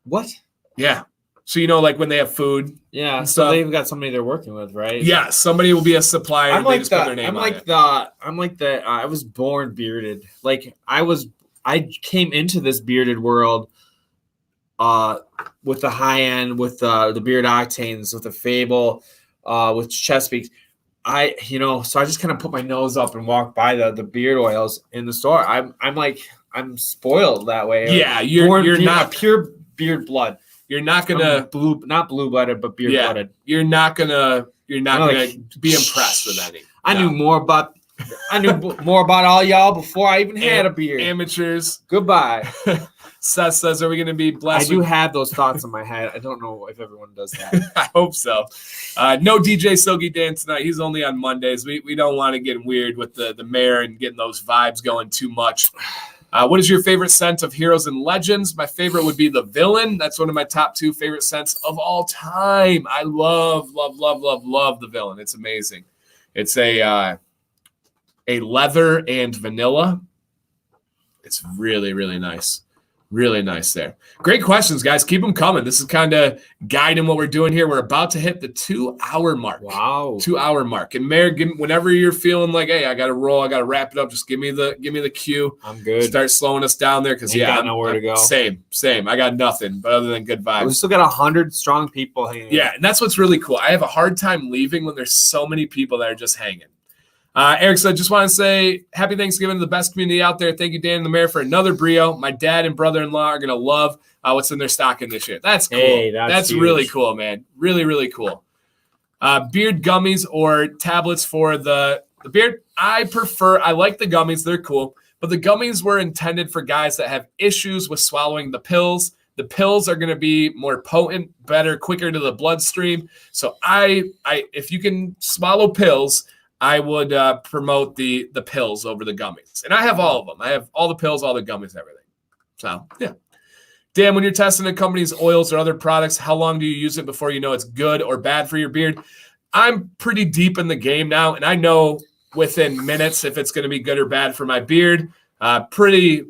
What? Yeah. So, like when they have food. Yeah. So they've got somebody they're working with, right? Yeah. Somebody will be a supplier. I'm like I was born bearded. Like I came into this bearded world with the high end, with the Beard Octanes, with the Fable, with Chesapeake. So I just kind of put my nose up and walk by the beard oils in the store. I'm spoiled that way. Yeah. You're not pure beard blood. You're not gonna not blue blooded, but beard blooded. You're not gonna be impressed with any. I knew more about all y'all before I even had a beard. Amateurs. Goodbye. Seth says, "Are we gonna be blessed?" I do have those thoughts in my head. I don't know if everyone does that. I hope so. No DJ Silky Dan tonight. He's only on Mondays. We don't want to get weird with the mayor and getting those vibes going too much. What is your favorite scent of Heroes and Legends? My favorite would be the Villain. That's one of my top 2 favorite scents of all time. I love the Villain. It's amazing. It's a leather and vanilla. It's really, really nice. Really nice there. Great questions, guys. Keep them coming. This is kind of guiding what we're doing here. We're about to hit the 2-hour mark. Wow. 2-hour mark. And Mayor, whenever you're feeling like, hey, I got to roll, I got to wrap it up, just give me the cue. I'm good. Start slowing us down there because, I nowhere to go. Same. I got nothing but other than good vibes. We still got 100 strong people hanging. Yeah, and that's what's really cool. I have a hard time leaving when there's so many people that are just hanging. Eric said, just want to say happy Thanksgiving to the best community out there. Thank you, Dan and the Mayor, for another Brio. My dad and brother-in-law are going to love what's in their stocking this year. That's cool. Hey, that's really cool, man. Really, really cool. Beard gummies or tablets for the beard? I like the gummies. They're cool. But the gummies were intended for guys that have issues with swallowing the pills. The pills are going to be more potent, better, quicker to the bloodstream. So if you can swallow pills, I would promote the pills over the gummies. And I have all of them. I have all the pills, all the gummies, everything. So, yeah. Dan, when you're testing a company's oils or other products, how long do you use it before you know it's good or bad for your beard? I'm pretty deep in the game now, and I know within minutes if it's going to be good or bad for my beard pretty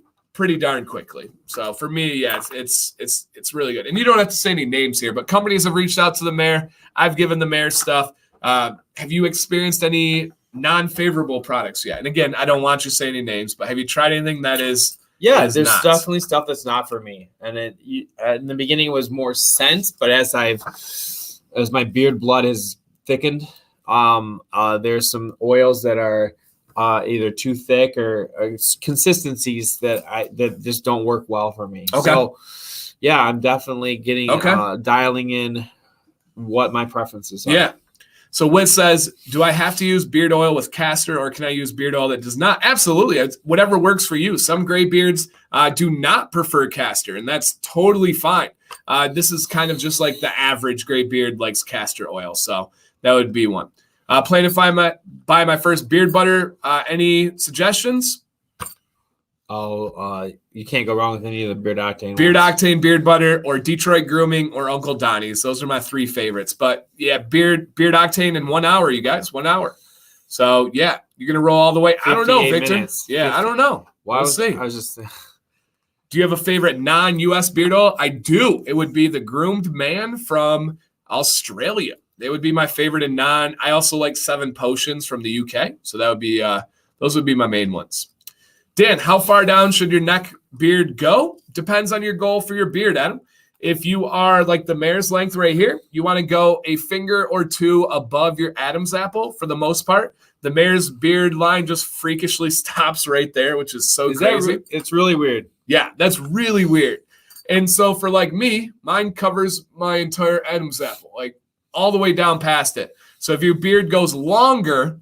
darn quickly. So, for me, yeah, it's really good. And you don't have to say any names here, but companies have reached out to the Mayor. I've given the Mayor stuff. Have you experienced any non-favorable products yet? And again, I don't want you to say any names, but have you tried anything that is? Yeah, there's definitely stuff that's not for me. And in the beginning it was more scent, but as my beard blood has thickened, there's some oils that are either too thick or consistencies that just don't work well for me. Okay. So yeah, I'm definitely getting dialing in what my preferences are. Yeah. So Witt says, do I have to use beard oil with castor or can I use beard oil that does not? Absolutely. It's whatever works for you. Some gray beards do not prefer castor, and that's totally fine. This is kind of just like the average gray beard likes castor oil. So that would be one. Plan to buy my first beard butter. Any suggestions? You can't go wrong with any of the Beard Octane. Beard Octane, Beard Butter, or Detroit Grooming, or Uncle Donnie's. Those are my 3 favorites. But yeah, Beard Octane in 1 hour, you guys, 1 hour. So yeah, you're gonna roll all the way. I don't know, Victor. Minutes. Yeah, 50. I don't know. We'll see. I was just. Do you have a favorite non-US beard oil? I do. It would be the Groomed Man from Australia. They would be my favorite in non. I also like 7 Potions from the UK. So that would be those would be my main ones. Dan, how far down should your neck beard go? Depends on your goal for your beard, Adam. If you are like the Mayor's length right here, you want to go a finger or 2 above your Adam's apple for the most part. The Mayor's beard line just freakishly stops right there, which is so crazy. It's really weird. Yeah, that's really weird. And so for like me, mine covers my entire Adam's apple, like all the way down past it. So if your beard goes longer,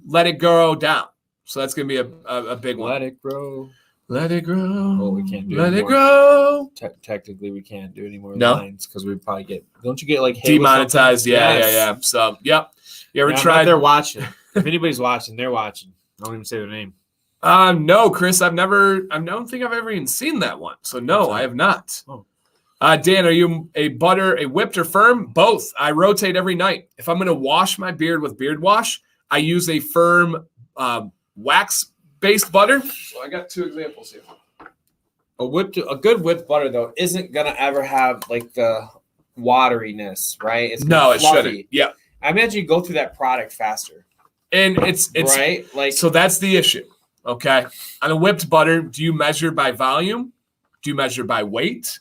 let it grow down. So that's going to be a big one. Let it grow. Let it grow. Oh, we can't do Let anymore. It grow. Technically, we can't do any more no? lines because we probably get. Don't you get like demonetized? Yeah. So, yep. You ever tried? They're watching. If anybody's watching, they're watching. I don't even say their name. No, Chris. I don't think I've ever even seen that one. So no, I have not. Oh. Dan, are you a whipped or firm? Both. I rotate every night. If I'm going to wash my beard with beard wash, I use a firm wax-based butter. So I got 2 examples here. A good whipped butter though isn't gonna ever have like the wateriness, right? It shouldn't. Yeah, I imagine you go through that product faster, and it's right. Like so that's the issue. Okay, on a whipped butter, do you measure by volume? Do you measure by weight?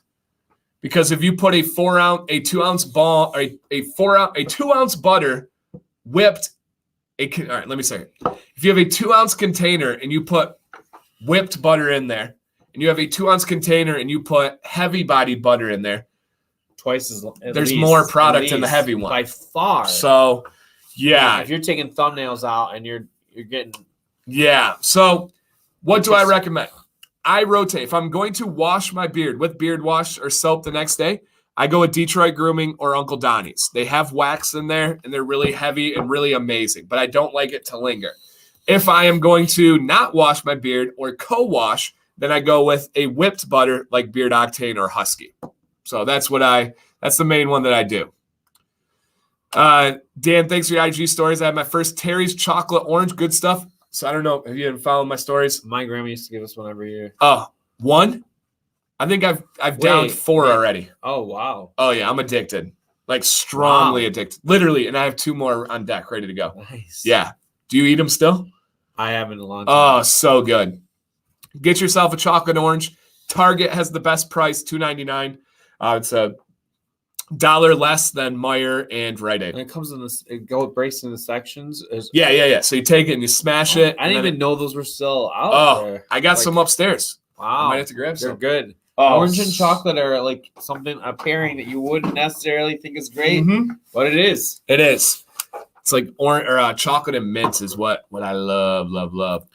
Because if you put a 2 ounce ball, or a 2 ounce butter whipped. All right, let me say it. If you have a 2 ounce container and you put whipped butter in there, and you have a 2 ounce container and you put heavy body butter in there, twice as there's more product in the heavy one by far. So, yeah, if you're taking thumbnails out and you're getting So, what do I recommend? I rotate. If I'm going to wash my beard with beard wash or soap the next day, I go with Detroit Grooming or Uncle Donnie's. They have wax in there, and they're really heavy and really amazing, but I don't like it to linger. If I am going to not wash my beard or co-wash, then I go with a whipped butter like Beard Octane or Husky. So that's the main one that I do. Dan, thanks for your IG stories. I had my first Terry's chocolate orange. Good stuff. So I don't know if you didn't follow my stories. My grandma used to give us one every year. Oh, one? I think I've downed 4 already. Oh, wow. Oh, yeah. I'm addicted. Like strongly addicted. Literally. And I have 2 more on deck ready to go. Nice. Yeah. Do you eat them still? I haven't in a long time. Oh, so good. Get yourself a chocolate orange. Target has the best price, $2.99. It's $1 less than Meijer and Rite Aid. And it comes in this, breaks into sections. Yeah. So you take it and you smash it. I didn't even know those were still out there. I got some upstairs. Wow. I might have to grab some. They're good. Oh. Orange and chocolate are like a pairing that you wouldn't necessarily think is great, but it is. It is. It's like orange or chocolate and mint is what I love.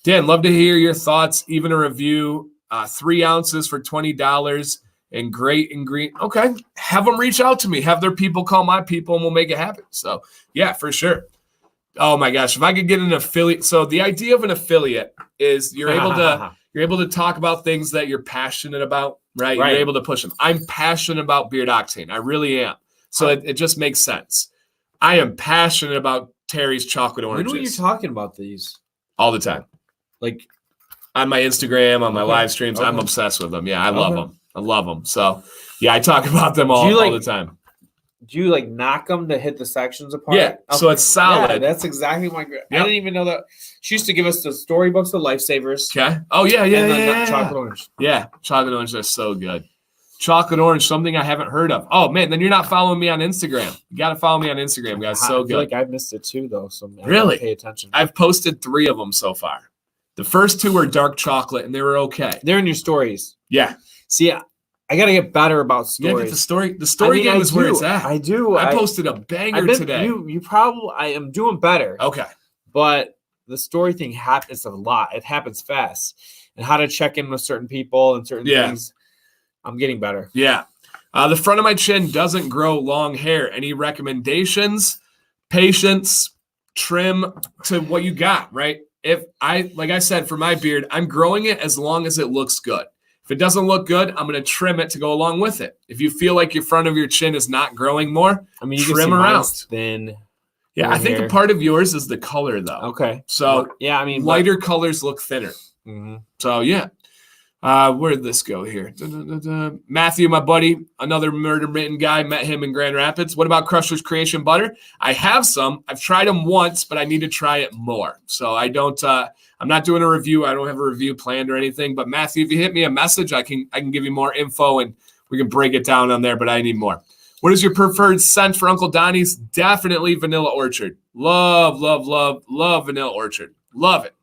Dan, love to hear your thoughts. Even a review. 3 ounces for $20 and great ingredient. Okay, have them reach out to me. Have their people call my people, and we'll make it happen. So yeah, for sure. Oh my gosh, if I could get an affiliate. So the idea of an affiliate is you're able to talk about things that you're passionate about, right? You're able to push them. I'm passionate about Beard Octane. I really am. So it just makes sense. I am passionate about Terry's chocolate oranges. When are you talking about these? All the time. Like on my Instagram, on my live streams. I'm obsessed with them. Yeah, I love them. I love them. So yeah, I talk about them all the time. Do you like knock them to hit the sections apart? Yeah, so it's solid. Yeah, that's exactly my. Yep. I didn't even know that. She used to give us the storybooks of Lifesavers. Okay. Oh yeah. Chocolate orange. Yeah, chocolate orange are so good. Chocolate orange, something I haven't heard of. Oh man, then you're not following me on Instagram. You got to follow me on Instagram, guys. So I feel like I've missed it too, though. So really, pay attention. I've posted 3 of them so far. The first 2 were dark chocolate, and they were okay. They're in your stories. Yeah. See, I got to get better about stories. The story game is where it's at. I do. I posted a banger today. You probably. I am doing better. Okay. But the story thing happens a lot. It happens fast. And how to check in with certain people and certain things. I'm getting better. Yeah. The front of my chin doesn't grow long hair. Any recommendations? Patience, trim to what you got, right? Like I said, for my beard, I'm growing it as long as it looks good. If it doesn't look good, I'm going to trim it to go along with it. If you feel like your front of your chin is not growing more, you trim around. Thin. Yeah, I think a part of yours is the color, though. Okay. So yeah, lighter colors look thinner. Mm-hmm. So yeah. Where did this go here? Matthew, my buddy, another Murder Mitten guy, met him in Grand Rapids. What about Crusher's Creation butter? I have some. I've tried them once, but I need to try it more. So I'm not doing a review. I don't have a review planned or anything. But Matthew, if you hit me a message, I can give you more info and we can break it down on there. But I need more. What is your preferred scent for Uncle Donnie's? Definitely Vanilla Orchard. Love Vanilla Orchard. Love it.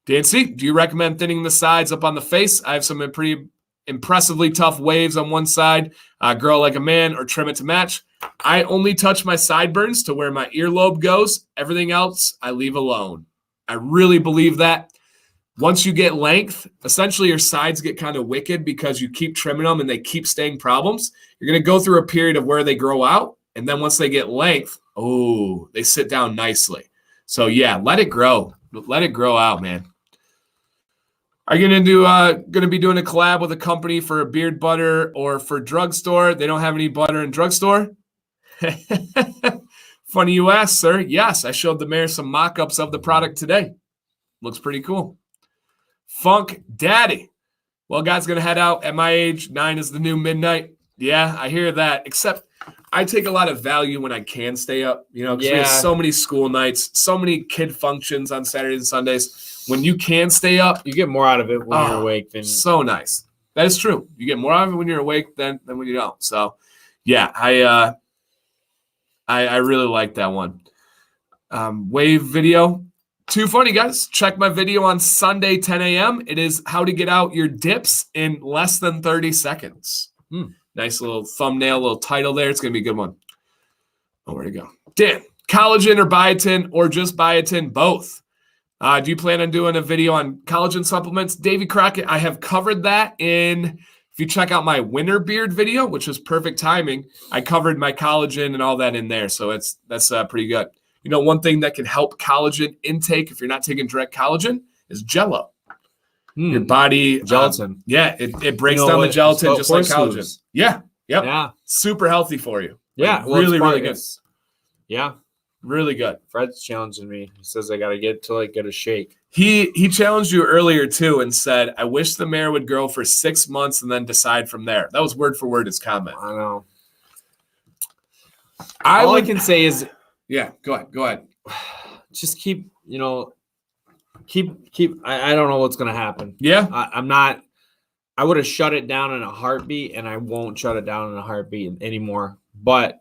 Dancy, do you recommend thinning the sides up on the face? I have some pretty impressively tough waves on one side. Grow like a man or trim it to match. I only touch my sideburns to where my earlobe goes. Everything else I leave alone. I really believe that. Once you get length, essentially your sides get kind of wicked because you keep trimming them and they keep staying problems. You're going to go through a period of where they grow out. And then once they get length, they sit down nicely. So yeah, let it grow. Let it grow out, man. Are you going to be doing a collab with a company for a beard butter or for drugstore? They don't have any butter in drugstore. Funny you ask, sir. Yes, I showed the mayor some mock-ups of the product today. Looks pretty cool. Funk Daddy. Well, guys, going to head out at my age. 9 is the new midnight. Yeah, I hear that. Except I take a lot of value when I can stay up. Because we have so many school nights, so many kid functions on Saturdays and Sundays. When you can stay up, you get more out of it when you're awake. So nice. That is true. You get more out of it when you're awake than when you don't. So, yeah, I really like that one. Wave video. Too funny, guys. Check my video on Sunday, 10 a.m. It is how to get out your dips in less than 30 seconds. Nice little thumbnail, little title there. It's going to be a good one. Oh, where'd it go? Dan, collagen or biotin or just biotin? Both. Do you plan on doing a video on collagen supplements? Davey Crockett, I have covered that if you check out my winter beard video, which was perfect timing, I covered my collagen and all that in there. So that's pretty good. One thing that can help collagen intake if you're not taking direct collagen is Jell-O. Your body gelatin. It breaks down the gelatin just like collagen. Yeah. Yep. Yeah. Super healthy for you. Yeah. Like, really good. Yeah. Really good. Fred's challenging me. He says I got to get a shake. He challenged you earlier too and said, I wish the mayor would grow for 6 months and then decide from there. That was word for word his comment. I know. All I can say is, yeah, go ahead. Just keep, I don't know what's going to happen. Yeah. I would have shut it down in a heartbeat, and I won't shut it down in a heartbeat anymore. But,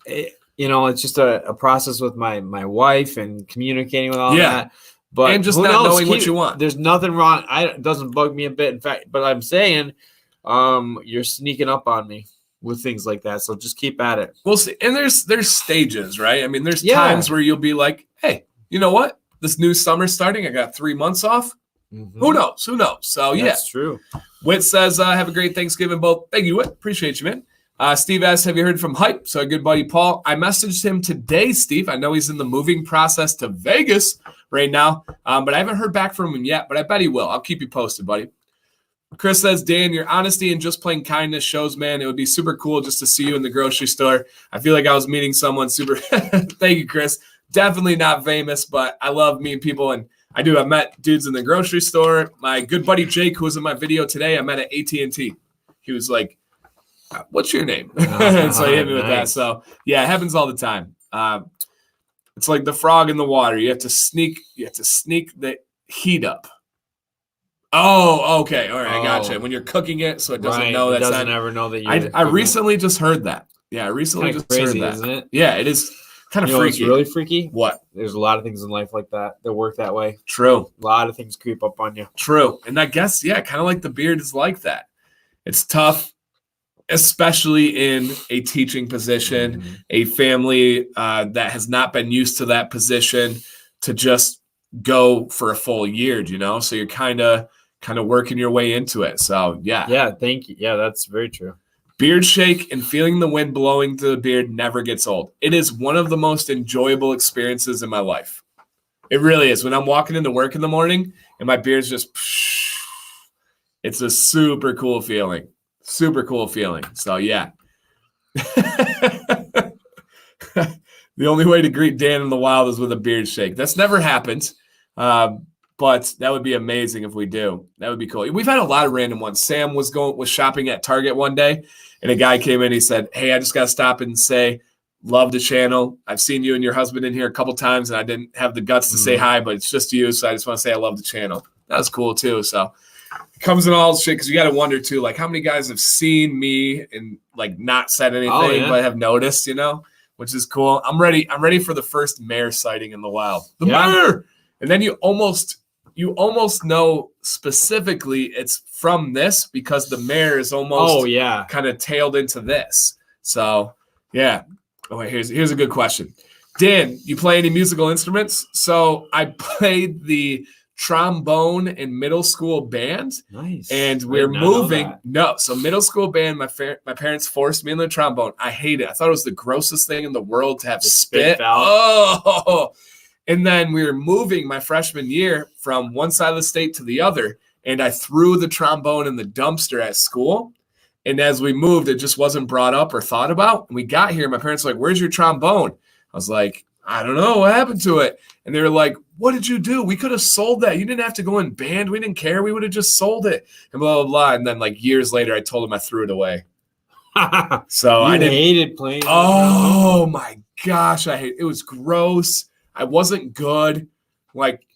it's just a process with my wife and communicating with all that. But and just not knowing what you want. There's nothing wrong. It doesn't bug me a bit. In fact, but I'm saying you're sneaking up on me with things like that. So just keep at it. We'll see. And there's stages, right? I mean, there's times where you'll be like, hey, you know what? This new summer's starting. I got 3 months off. Mm-hmm. Who knows? So, That's true. Whit says, have a great Thanksgiving, both. Thank you, Whit. Appreciate you, man. Steve asks, have you heard from Hype? So, good buddy Paul. I messaged him today, Steve. I know he's in the moving process to Vegas right now, but I haven't heard back from him yet, but I bet he will. I'll keep you posted, buddy. Chris says, Dan, your honesty and just plain kindness shows, man. It would be super cool just to see you in the grocery store. I feel like I was meeting someone super. Thank you, Chris. Definitely not famous, but I love meeting people. And I do. I've met dudes in the grocery store. My good buddy Jake, who was in my video today, I met at AT&T. He was like, what's your name? And so he hit me with that. So, yeah, it happens all the time. It's like the frog in the water. You have to sneak the heat up. Oh, okay. All right, I gotcha. When you're cooking it, so it doesn't know that's doesn't ever know that you. I recently just heard that. Yeah, I recently just heard that. Isn't it? Yeah, it is kind of freaky. What's really freaky? What? There's a lot of things in life like that work that way. True. A lot of things creep up on you. True. And I guess, kind of like the beard is like that. It's tough, especially in a teaching position, a family that has not been used to that position, to just go for a full year, So you're kind of working your way into it. So, yeah. Yeah, thank you. Yeah, that's very true. Beard shake and feeling the wind blowing through the beard never gets old. It is one of the most enjoyable experiences in my life. It really is. When I'm walking into work in the morning and my beard's just, it's a super cool feeling. Super cool feeling. So, yeah. The only way to greet Dan in the wild is with a beard shake. That's never happened. But that would be amazing if we do. That would be cool. We've had a lot of random ones. Sam was shopping at Target one day, and a guy came in. He said, hey, I just got to stop and say, love the channel. I've seen you and your husband in here a couple times, and I didn't have the guts to say hi, but it's just you, so I just want to say I love the channel. That was cool, too. So it comes in all shit, because you got to wonder, too, like, how many guys have seen me and, like, not said anything but have noticed, which is cool. I'm ready for the first mayor sighting in the wild. The mayor! And then you almost know specifically it's from this, because the mayor is almost kind of tailed into this. So, yeah. Oh, wait, here's a good question. Dan, you play any musical instruments? So I played the trombone in middle school band. Nice. And we're moving. No, so middle school band, my parents forced me in the trombone. I hate it. I thought it was the grossest thing in the world to have spit. Oh, and then we were moving my freshman year from one side of the state to the other, and I threw the trombone in the dumpster at school. And as we moved, it just wasn't brought up or thought about. And we got here, my parents were like, where's your trombone? I was like, I don't know. What happened to it? And they were like, what did you do? We could have sold that. You didn't have to go in band. We didn't care. We would have just sold it. And blah, blah, blah. And then like years later, I told them I threw it away. So I hated playing. Oh, my gosh. It was gross. I wasn't good. Like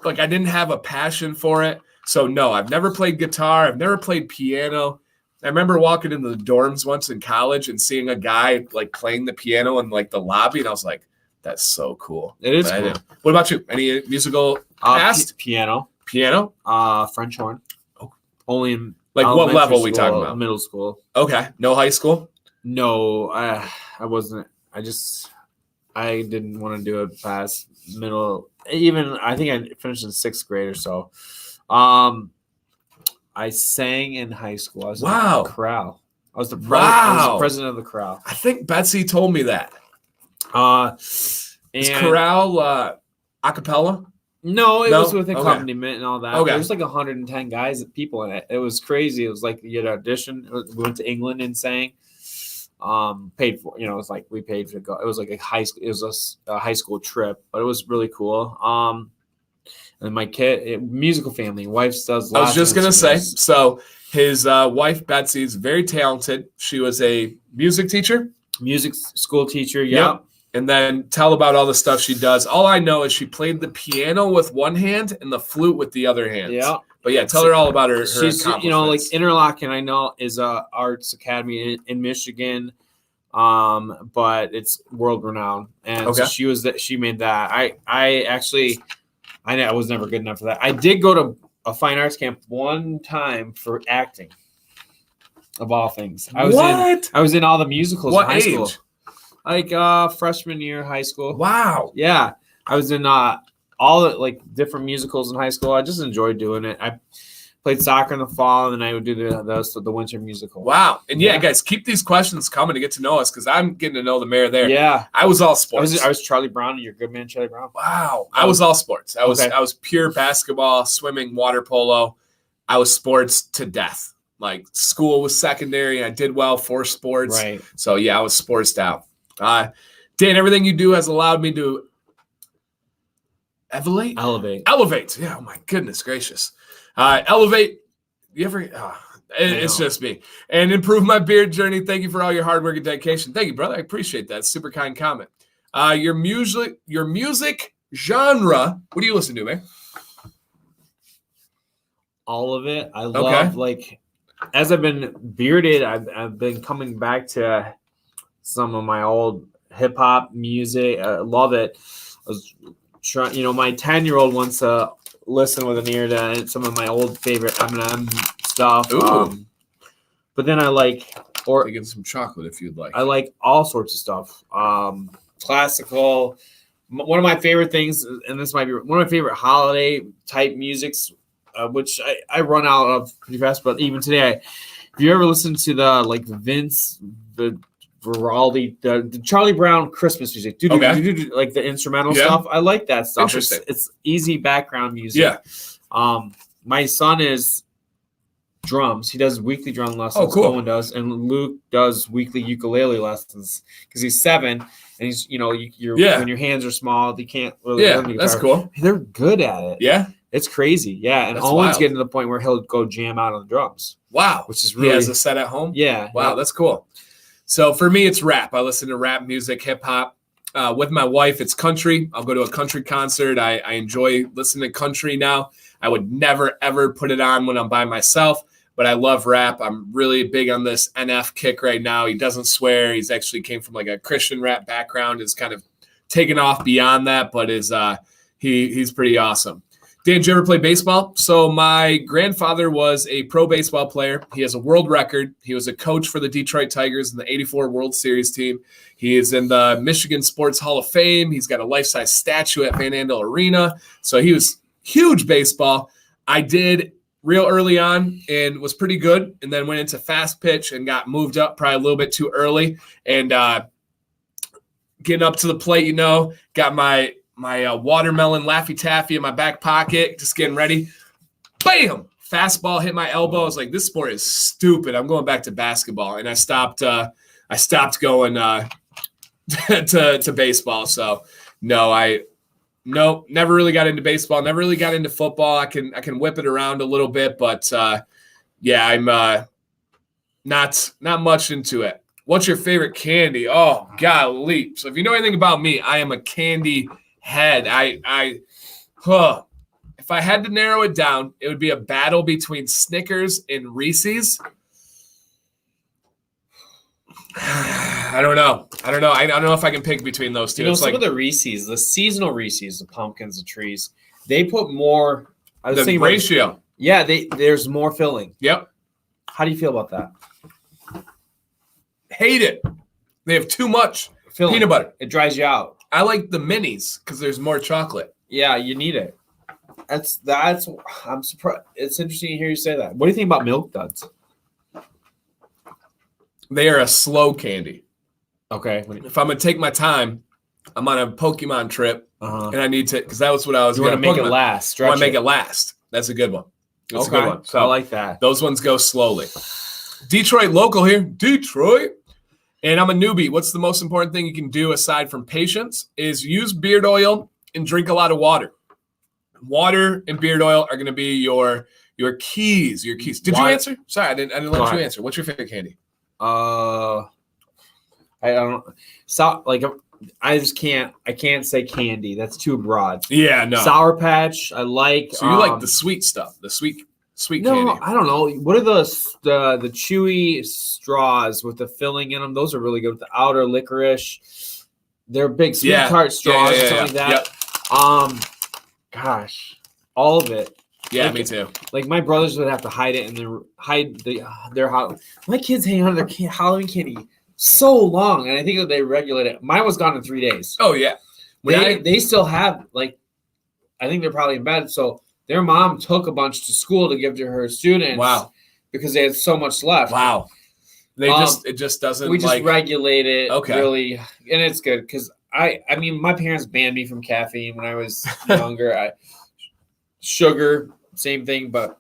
I didn't have a passion for it. So no, I've never played guitar. I've never played piano. I remember walking into the dorms once in college and seeing a guy like playing the piano in like the lobby. And I was like, that's so cool. It is cool. What about you? Any musical past? Piano. French horn. Oh. Only in like what level are we talking about? Middle school. Okay. No high school? No, I wasn't. I didn't want to do it past middle. Even I think I finished in 6th grade or so. I sang in high school. I was in the chorale. I was the president of the chorale. I think Betsy told me that. And is chorale a cappella? No, it No? was with Okay. accompaniment and all that. Okay. There was like 110 people in it. It was crazy. It was like you had an audition. We went to England and sang. Paid for, it was like we paid to go. It was like a high school. It was a high school trip, but it was really cool. And my musical family, wife does. I was just gonna say, so his wife Betsy is very talented. She was a music teacher, music school teacher. Yep. And then tell about all the stuff she does. All I know is she played the piano with one hand and the flute with the other hand. Yeah. But yeah, tell her all about her. She's, like Interlochen, I know, is a arts academy in Michigan, but it's world renowned. And so she made that. I was never good enough for that. I did go to a fine arts camp one time for acting, of all things. I was in all the musicals in high school. Like freshman year of high school. Wow. Yeah. I was in all the like different musicals in high school. I just enjoyed doing it. I played soccer in the fall, and then I would do the winter musical. Wow. And yeah, guys, keep these questions coming to get to know us, because I'm getting to know the mayor there. Yeah. I was all sports. I was Charlie Brown, your good man, Charlie Brown. Wow. I was all sports. I was pure basketball, swimming, water polo. I was sports to death. Like school was secondary. I did well for sports. Right. So yeah, I was sportsed out. Dan, everything you do has allowed me to elevate. Yeah. Oh my goodness gracious. Elevate. You ever? It's just me. And improve my beard journey. Thank you for all your hard work and dedication. Thank you, brother. I appreciate that. Super kind comment. Your music genre. What do you listen to, man? All of it. I love like as I've been bearded, I've been coming back to some of my old hip hop music. I love it. I was trying, my 10-year-old wants to listen with an ear to some of my old favorite Eminem stuff. But then I get some chocolate if you'd like. I like all sorts of stuff. Classical. One of my favorite things, and this might be one of my favorite holiday type musics, which I run out of pretty fast. But even today, if you ever listen to the Vince, the Veraldi, the Charlie Brown Christmas music, like the instrumental stuff. I like that stuff. Interesting. It's easy background music. Yeah. My son is drums. He does weekly drum lessons. Oh, cool. Owen does, and Luke does weekly ukulele lessons because he's 7, and he's when your hands are small, they can't really. Yeah, that's cool. They're good at it. Yeah, it's crazy. Yeah, and that's Owen's wild. getting to the point where he'll go jam out on the drums. Wow, which is really he has a set at home. Yeah. Wow, that's cool. So for me, it's rap. I listen to rap music, hip hop. With my wife, it's country. I'll go to a country concert. I enjoy listening to country now. I would never, ever put it on when I'm by myself, but I love rap. I'm really big on this NF kick right now. He doesn't swear. He's actually came from like a Christian rap background, is kind of taken off beyond that, but he's pretty awesome. Dan, did you ever play baseball? So my grandfather was a pro baseball player. He has a world record. He was a coach for the Detroit Tigers in the 84 World Series team. He is in the Michigan Sports Hall of Fame. He's got a life-size statue at Van Andel Arena. So he was huge baseball. I did real early on and was pretty good, and then went into fast pitch and got moved up probably a little bit too early. And getting up to the plate, got my watermelon Laffy Taffy in my back pocket, just getting ready. Bam! Fastball hit my elbow. I was like, this sport is stupid. I'm going back to basketball. And I stopped going to baseball. So no, never really got into baseball. Never really got into football. I can whip it around a little bit, but I'm not much into it. What's your favorite candy? Oh, golly. So if you know anything about me, I am a candy head. If I had to narrow it down, it would be a battle between Snickers and Reese's. I don't know. I don't know if I can pick between those two. Some of the Reese's, the seasonal Reese's, the pumpkins, the trees, they put more. I was thinking ratio. There's more filling. Yep. How do you feel about that? Hate it. They have too much filling. Peanut butter. It dries you out. I like the minis because there's more chocolate. Yeah, you need it. That's. I'm surprised. It's interesting to hear you say that. What do you think about Milk Duds? They are a slow candy. Okay. If I'm gonna take my time, I'm on a Pokemon trip, and I need to because that was what I was. You want to make it last. I want to make it last. That's a good one. That's a good one. So I like that. Those ones go slowly. Detroit local here. Detroit. And I'm a newbie. What's the most important thing you can do aside from patience is use beard oil and drink a lot of water. Water and beard oil are going to be your keys. Your keys. Did you answer? Sorry, I didn't let you answer. What's your favorite candy? I don't. So like I just can't. I can't say candy. That's too broad. Yeah, no. Sour Patch. I like. So you like the sweet stuff, the sweet candy. No, I don't know. What are the chewy straws with the filling in them? Those are really good. With the outer licorice, they're big sweet tart straws, something like that. Yep. Gosh, all of it. Yeah, like, me too. Like my brothers would have to hide it and then hide their my kids hang on to their Halloween candy so long, and I think that they regulate it. Mine was gone in 3 days. Oh yeah, they still have I think they're probably in bed. So their mom took a bunch to school to give to her students. Wow, because they had so much left. Wow, it just doesn't. We just regulate it really, and it's good because I mean my parents banned me from caffeine when I was younger. Sugar, same thing, but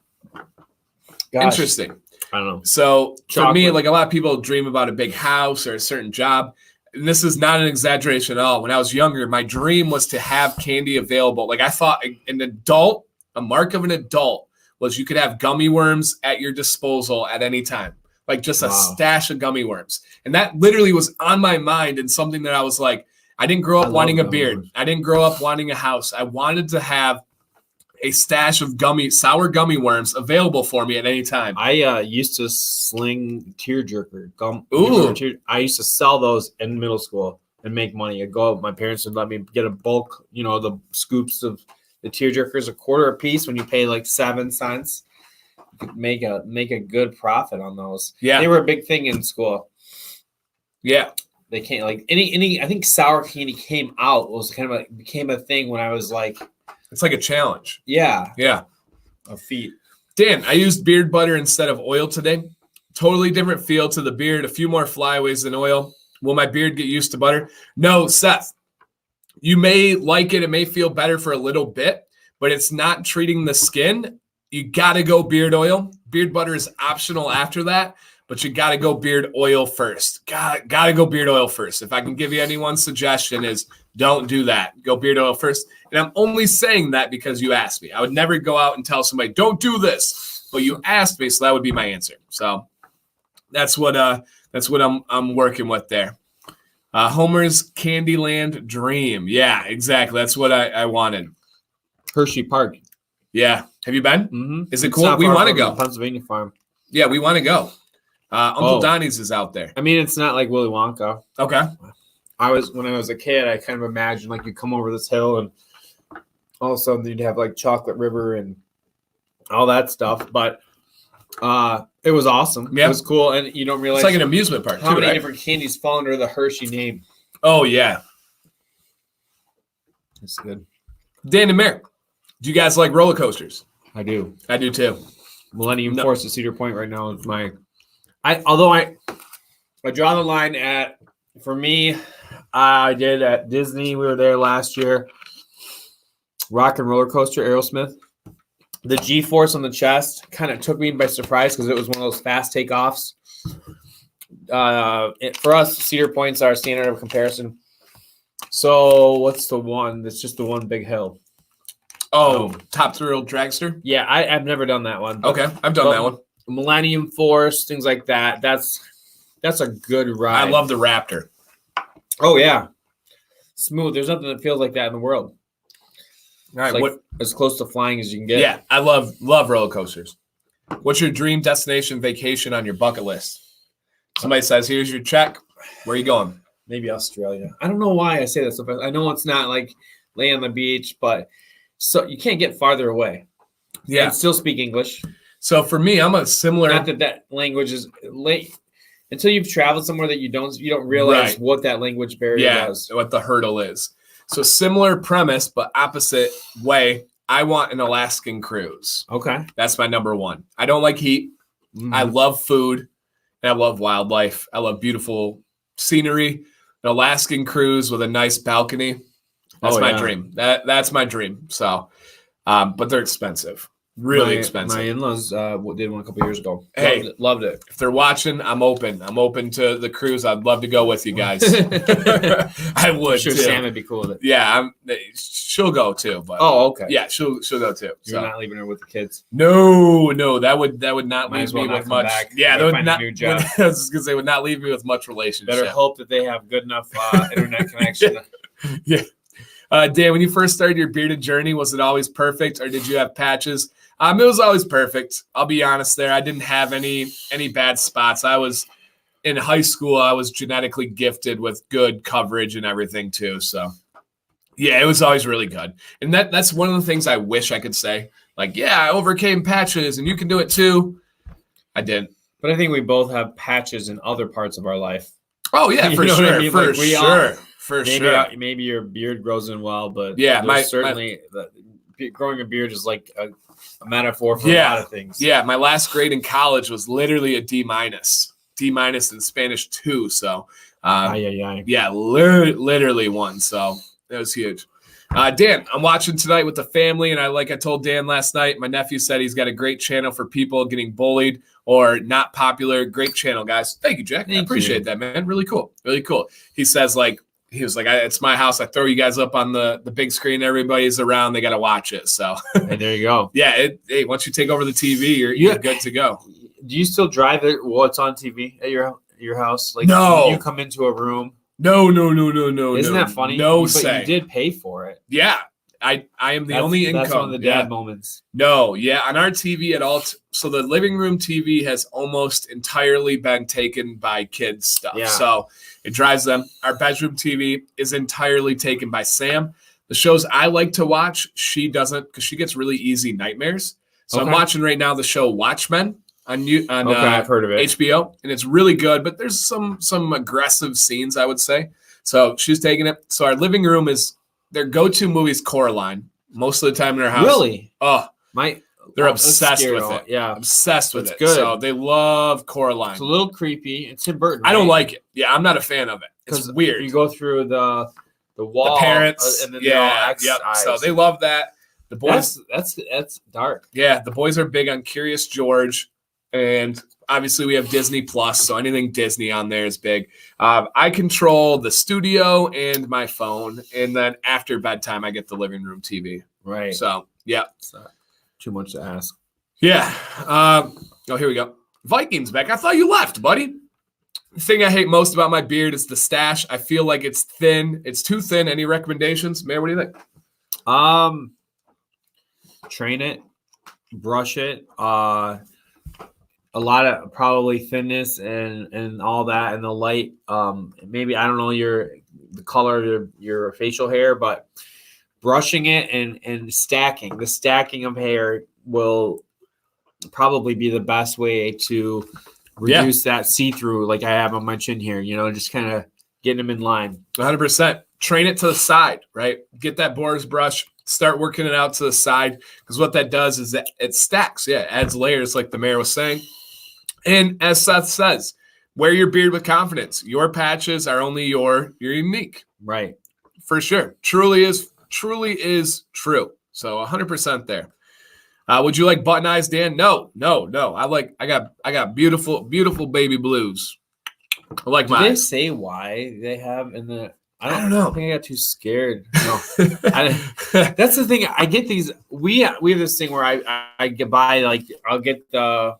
gosh, interesting. I don't know. So for me, like a lot of people dream about a big house or a certain job. And this is not an exaggeration at all. When I was younger, my dream was to have candy available. Like I thought a mark of an adult was you could have gummy worms at your disposal at any time. Like just a stash of gummy worms. And that literally was on my mind and something that I was like, I didn't grow up wanting a beard. Worms. I didn't grow up wanting a house. I wanted to have a stash of sour gummy worms available for me at any time. I used to sling tearjerker gum. Ooh. I used to sell those in middle school and make money. I'd go out. My parents would let me get a bulk, the scoops of the tearjerkers, $0.25 a piece. When you pay like 7 cents, you could make a good profit on those. Yeah, they were a big thing in school. Yeah, they can't like any. I think sour candy came out became a thing when I was like. It's like a challenge. Yeah. Yeah. A feat. Dan, I used beard butter instead of oil today. Totally different feel to the beard. A few more flyaways than oil. Will my beard get used to butter? No, Seth. You may like it. It may feel better for a little bit, but it's not treating the skin. You got to go beard oil. Beard butter is optional after that, but you got to go beard oil first. Got to go beard oil first. If I can give you any one suggestion is don't do that. Go beard oil first. And I'm only saying that because you asked me. I would never go out and tell somebody, don't do this. But you asked me, so that would be my answer. So that's what I'm working with there. Homer's Candyland Dream. Yeah, exactly. That's what I wanted. Hershey Park. Yeah. Have you been? Mm-hmm. Is it cool? We want to go. Pennsylvania farm. Yeah, we want to go. Uncle Donnie's is out there. I mean, it's not like Willy Wonka. Okay. When I was a kid, I kind of imagined like you come over this hill and all of a sudden you'd have like Chocolate River and all that stuff. But it was awesome. Yeah. It was cool. And you don't realize it's like an amusement park. How many different candies fall under the Hershey name. Oh, yeah. It's good. Dan and Merrick, do you guys like roller coasters? I do. I do too. Millennium Force at Cedar Point right now is I draw the line at, for me, I did at Disney. We were there last year. Rock and Roller Coaster, Aerosmith. The G-force on the chest kind of took me by surprise because it was one of those fast takeoffs. For us, Cedar Point's our standard of comparison. So what's the one? That's just the one big hill. Oh, Top Thrill Dragster? Yeah, I've never done that one. Okay, I've done that one. Millennium Force, things like that. That's a good ride. I love the Raptor. Oh, yeah. Smooth. There's nothing that feels like that in the world. All right, like as close to flying as you can get. Yeah, I love roller coasters. What's your dream destination vacation on your bucket list? Somebody says, here's your check. Where are you going? Maybe Australia. I don't know why I say that so fast. I know it's not like lay on the beach, but so you can't get farther away. Yeah. And still speak English. So for me, I'm a similar. Not that language is late. Until you've traveled somewhere that you don't realize what that language barrier is. What the hurdle is. So similar premise, but opposite way. I want an Alaskan cruise. Okay. That's my number one. I don't like heat. Mm-hmm. I love food. And I love wildlife. I love beautiful scenery. Alaskan cruise with a nice balcony. That's my dream. That's my dream. So, but they're expensive. Really expensive. My in-laws did one a couple years ago. Hey, loved it. If they're watching, I'm open. I'm open to the cruise. I'd love to go with you guys. I would. I'm sure too. Sam would be cool with it. Yeah, she'll go too. But okay. Yeah, she'll go too. You're not leaving her with the kids. No, that would not leave me with much. Back. Yeah, that would not. A new job. I was gonna say would not leave me with much relationship. Better hope that they have good enough internet connection. Yeah. Dan, when you first started your bearded journey, was it always perfect, or did you have patches? It was always perfect. I'll be honest there. I didn't have any bad spots. I was in high school. I was genetically gifted with good coverage and everything too. So yeah, it was always really good. And that's one of the things I wish I could say. Like, yeah, I overcame patches and you can do it too. I didn't. But I think we both have patches in other parts of our life. Oh yeah, for sure. I mean? For sure. For sure. Maybe your beard grows in well, but yeah, growing a beard is like a metaphor for a lot of things. Yeah, my last grade in college was literally a D- in Spanish 2. So, yeah, literally one. So that was huge. Dan, I'm watching tonight with the family, and I told Dan last night, my nephew said he's got a great channel for people getting bullied or not popular. Great channel, guys. Thank you, Jack. I appreciate that, man. Really cool. Really cool. He says he was like, it's my house. I throw you guys up on the big screen. Everybody's around. They got to watch it. So and there you go. Yeah. Hey, once you take over the TV, you're good to go. Do you still drive it? What's on TV at your house? Like, no. You come into a room. No. Isn't that funny? No, but you did pay for it. Yeah. I am the only income. That's one of the dad moments. No, yeah. On our TV at all. So the living room TV has almost entirely been taken by kids stuff. Yeah. So it drives them. Our bedroom TV is entirely taken by Sam. The shows I like to watch, she doesn't, because she gets really easy nightmares. So I'm watching right now the show Watchmen on I've heard of it. HBO, and it's really good. But there's some aggressive scenes, I would say. So she's taking it. So our living room is their go-to movie is Coraline. Most of the time in their house. Really? Oh, they're obsessed with it. Yeah, obsessed with it. It's good. So they love Coraline. It's a little creepy. It's Tim Burton. Right? I don't like it. Yeah, I'm not a fan of it. It's weird. You go through the wall, the parents, and then yep. So they love that. The boys, that's dark. Yeah, the boys are big on Curious George, and obviously we have Disney Plus, so anything Disney on there is big. I control the studio and my phone, and then after bedtime, I get the living room TV. Right. So yeah, it's not too much to ask. Yeah. Here we go. Vikings back. I thought you left, buddy. The thing I hate most about my beard is the stash. I feel like it's thin. It's too thin. Any recommendations? Mayor, what do you think? Train it, brush it. A lot of probably thinness and all that, and the light. Maybe I don't know the color of your facial hair, but brushing it and stacking. The stacking of hair will probably be the best way to reduce that see-through like I have on my chin here, just kind of getting them in line. 100%. Train it to the side, right? Get that Boar's brush, start working it out to the side, because what that does is that it stacks. Yeah, it adds layers like the mayor was saying. And as Seth says, wear your beard with confidence. Your patches are only your unique. Right. For sure. Truly is true. So 100% there. Would you like button eyes, Dan? No. I got beautiful baby blues. I like mine. Did they say why they have in the? I don't know. I think I got too scared. No, that's the thing. I get these. We have this thing where I get by I'll get the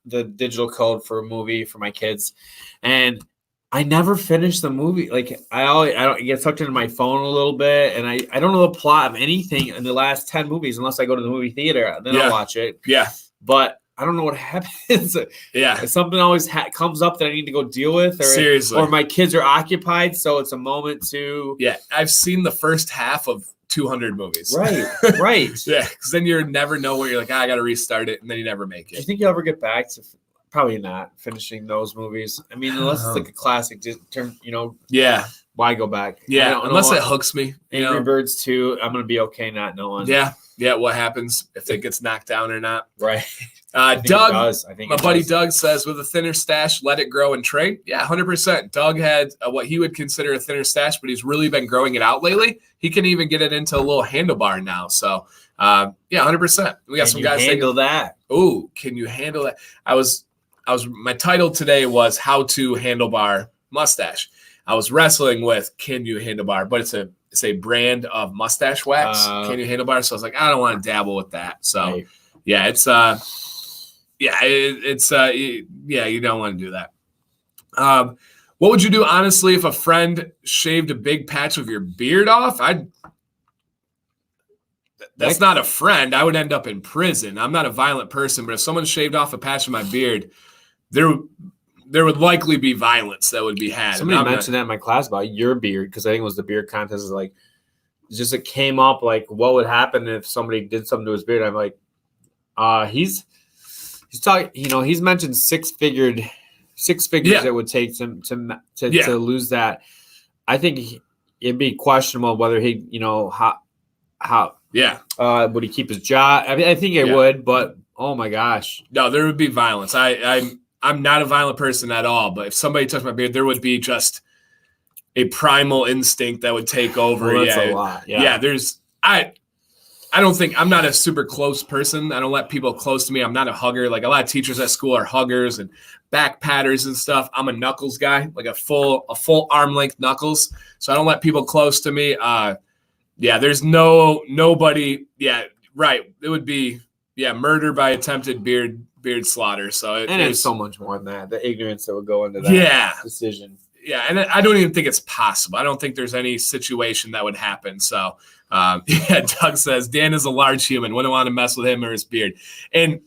digital code for a movie for my kids, and I never finish the movie. Like I don't get sucked into my phone a little bit, and I don't know the plot of anything in the last 10 movies unless I go to the movie theater. Then I'll watch it. Yeah, but I don't know what happens. Yeah, something always comes up that I need to go deal with, or my kids are occupied, so it's a moment to. Yeah, I've seen the first half of 200 movies. Right. Yeah, because then you never know where you're like, I got to restart it, and then you never make it. Do you think you'll ever get back to? Probably not finishing those movies. I mean, unless it's like a classic, Yeah. why go back? Yeah, unless it hooks me. Angry Birds 2, I'm going to be okay not knowing. Yeah, what happens if it gets knocked down or not. Right. Doug, my buddy Doug says, with a thinner stash, let it grow and trade. Yeah, 100%. Doug had what he would consider a thinner stash, but he's really been growing it out lately. He can even get it into a little handlebar now. So, yeah, 100%. We got some guys handle that. Oh, can you handle that? My title today was how to handlebar mustache. I was wrestling with can you handlebar, but it's a brand of mustache wax. Can you handlebar? So I was like, I don't want to dabble with that. So right. Yeah, you don't want to do that. What would you do honestly if a friend shaved a big patch of your beard off? That's not a friend. I would end up in prison. I'm not a violent person, but if someone shaved off a patch of my beard, there would likely be violence that would be had. Somebody mentioned that in my class about your beard, because I think it was the beard contest. Is like, it came up like, what would happen if somebody did something to his beard? I'm like, he's talking. He's mentioned six figures. It would take him to lose that. I think it'd be questionable whether he, how would he keep his job? I mean, I think it would, but oh my gosh, no, there would be violence. I'm not a violent person at all, but if somebody touched my beard, there would be just a primal instinct that would take over. Well, that's a lot. Yeah. I don't think I'm not a super close person. I don't let people close to me. I'm not a hugger. Like a lot of teachers at school are huggers and back patters and stuff. I'm a knuckles guy, like a full arm length knuckles. So I don't let people close to me. There's nobody. Yeah, right. It would be murder by attempted beard slaughter. So it's so much more than that. The ignorance that would go into that decision. Yeah, and I don't even think it's possible. I don't think there's any situation that would happen. So, Doug says, Dan is a large human. Wouldn't want to mess with him or his beard. And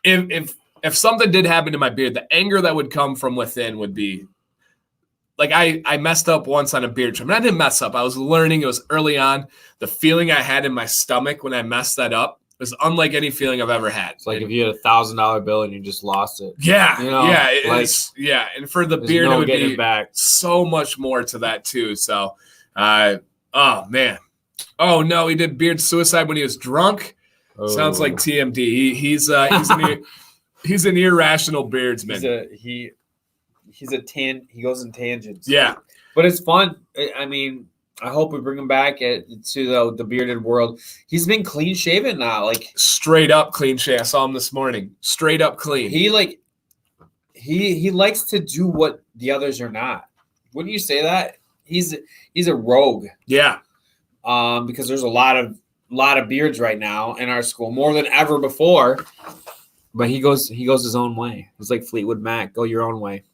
if something did happen to my beard, the anger that would come from within would be, like I messed up once on a beard trim. And I didn't mess up. I was learning. It was early on. The feeling I had in my stomach when I messed that up was unlike any feeling I've ever had. It's like if you had $1,000 bill and you just lost it. Yeah. And for the beard, it would be back. So much more to that too. So, oh man. Oh no, he did beard suicide when he was drunk. Oh. Sounds like TMD. He's an irrational beardsman. He goes in tangents. Yeah. But it's fun. I mean, I hope we bring him back to the bearded world. He's been clean shaven now, like straight up clean shave. I saw him this morning. Straight up clean. He likes to do what the others are not. Wouldn't you say that? He's a rogue. Yeah. Because there's a lot of beards right now in our school, more than ever before. But he goes his own way. It's like Fleetwood Mac, go your own way.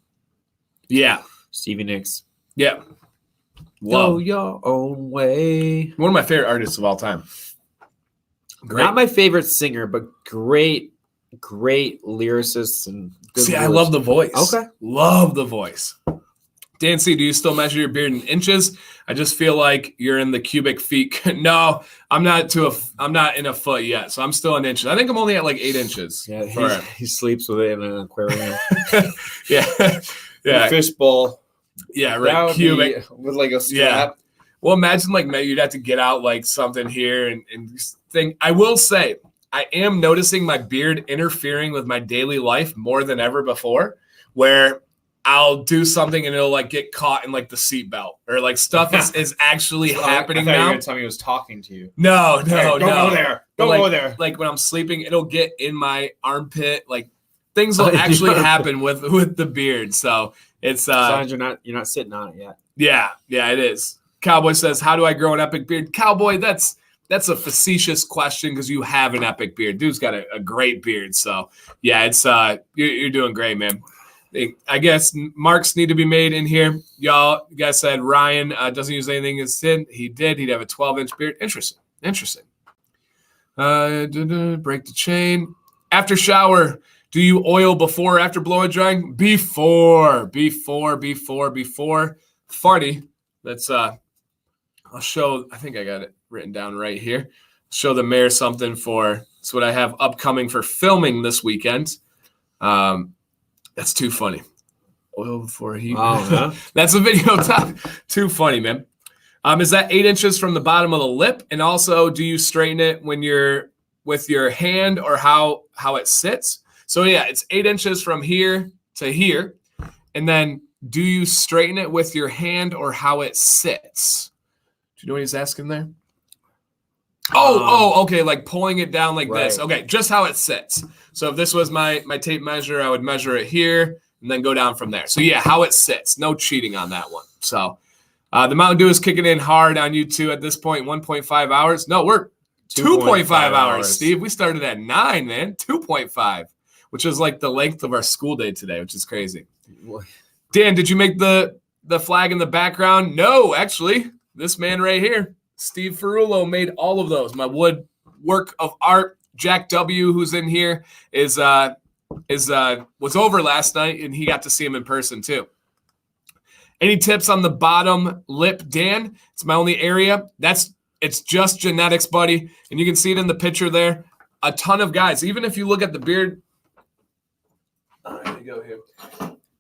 Yeah. Stevie Nicks. Yeah. Go your own way. One of my favorite artists of all time. Great. Not my favorite singer, but great lyricists and good See, I love the voice. Okay. Love the voice. Dan C, do you still measure your beard in inches? I just feel like you're in the cubic feet. No, I'm not in a foot yet, so I'm still in inches. I think I'm only at like 8 inches. Yeah, he sleeps with it in an aquarium. Yeah. Fishbowl. Yeah, right. Cubic with like a strap. Yeah. Well, imagine like you'd have to get out like something here and think. I will say, I am noticing my beard interfering with my daily life more than ever before, where I'll do something and it'll like get caught in like the seatbelt or like stuff is actually happening now. You were gonna tell me he was talking to you. No. Don't go there. Don't go there. Like when I'm sleeping, it'll get in my armpit. Like things will actually happen with the beard. So it's you're not sitting on it yet. Yeah, it is. Cowboy says, how do I grow an epic beard? Cowboy, that's a facetious question because you have an epic beard. Dude's got a great beard. So yeah, it's you're doing great, man. I guess marks need to be made in here. You guys said Ryan doesn't use anything as thin. He did. He'd have a 12-inch beard. Interesting. Break the chain. After shower, do you oil before or after blow drying? Before. Funny. Let's I'll show. I think I got it written down right here. Show the mayor something it's what I have upcoming for filming this weekend. That's too funny. Oil before heat. Oh, That's a video top. Too funny, man. Is that 8 inches from the bottom of the lip? And also, do you straighten it when you're with your hand or how it sits? So yeah, it's 8 inches from here to here. And then do you straighten it with your hand or how it sits? Do you know what he's asking there? Okay. Like pulling it down like this. Okay. Just how it sits. So if this was my tape measure, I would measure it here and then go down from there. So yeah, how it sits. No cheating on that one. So the Mountain Dew is kicking in hard on you two at this point. 1.5 hours. No, we're 2.5 hours, Steve. We started at 9, man. 2.5, which is like the length of our school day today, which is crazy. Dan, did you make the flag in the background? No, actually, this man right here, Steve Ferrulo, made all of those. My wood work of art. Jack W, who's in here, was over last night, and he got to see him in person too. Any tips on the bottom lip, Dan? It's my only area. It's just genetics, buddy, and you can see it in the picture there. A ton of guys, even if you look at the beard. There you go here.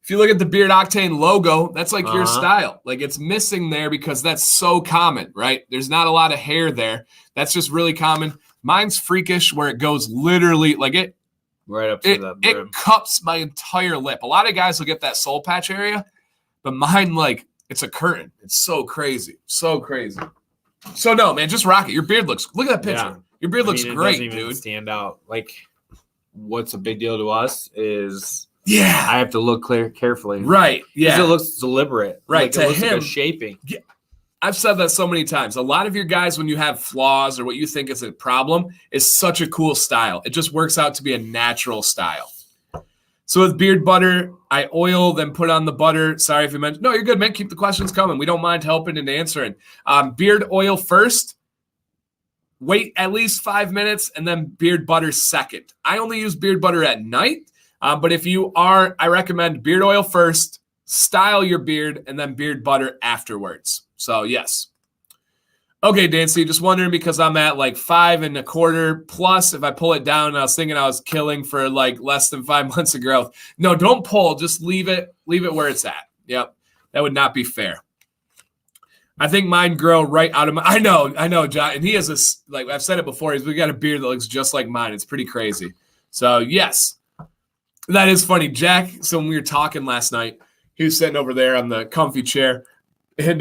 If you look at the Beard Octane logo, that's like your style. Like it's missing there because that's so common, right? There's not a lot of hair there. That's just really common. Mine's freakish where it goes literally like it right up to the brim. It cups my entire lip. A lot of guys will get that soul patch area, but mine, like, it's a curtain. It's so crazy. So crazy. So no, man, just rock it. Your beard look at that picture. Yeah. Your beard looks great, it doesn't even dude. Stand out. Like what's a big deal to us is I have to look carefully. Right. Yeah. Because it looks deliberate. Right. Like, to it looks him, like a shaping. Yeah, I've said that so many times. A lot of your guys, when you have flaws or what you think is a problem, is such a cool style. It just works out to be a natural style. So with beard butter, I oil, then put on the butter. Sorry if you mentioned. No, you're good, man. Keep the questions coming. We don't mind helping and answering. Beard oil first. Wait at least 5 minutes, and then beard butter second. I only use beard butter at night. But if you are, I recommend beard oil first, style your beard, and then beard butter afterwards. So, yes. Okay, Dancy, just wondering because I'm at like 5 1/4 plus. If I pull it down, and I was thinking I was killing for like less than 5 months of growth. No, don't pull. Just leave it where it's at. Yep, that would not be fair. I think mine grow right out of my. I know, John, and he has this. Like I've said it before. We got a beard that looks just like mine. It's pretty crazy. So yes. That is funny. Jack, so when we were talking last night, he was sitting over there on the comfy chair, and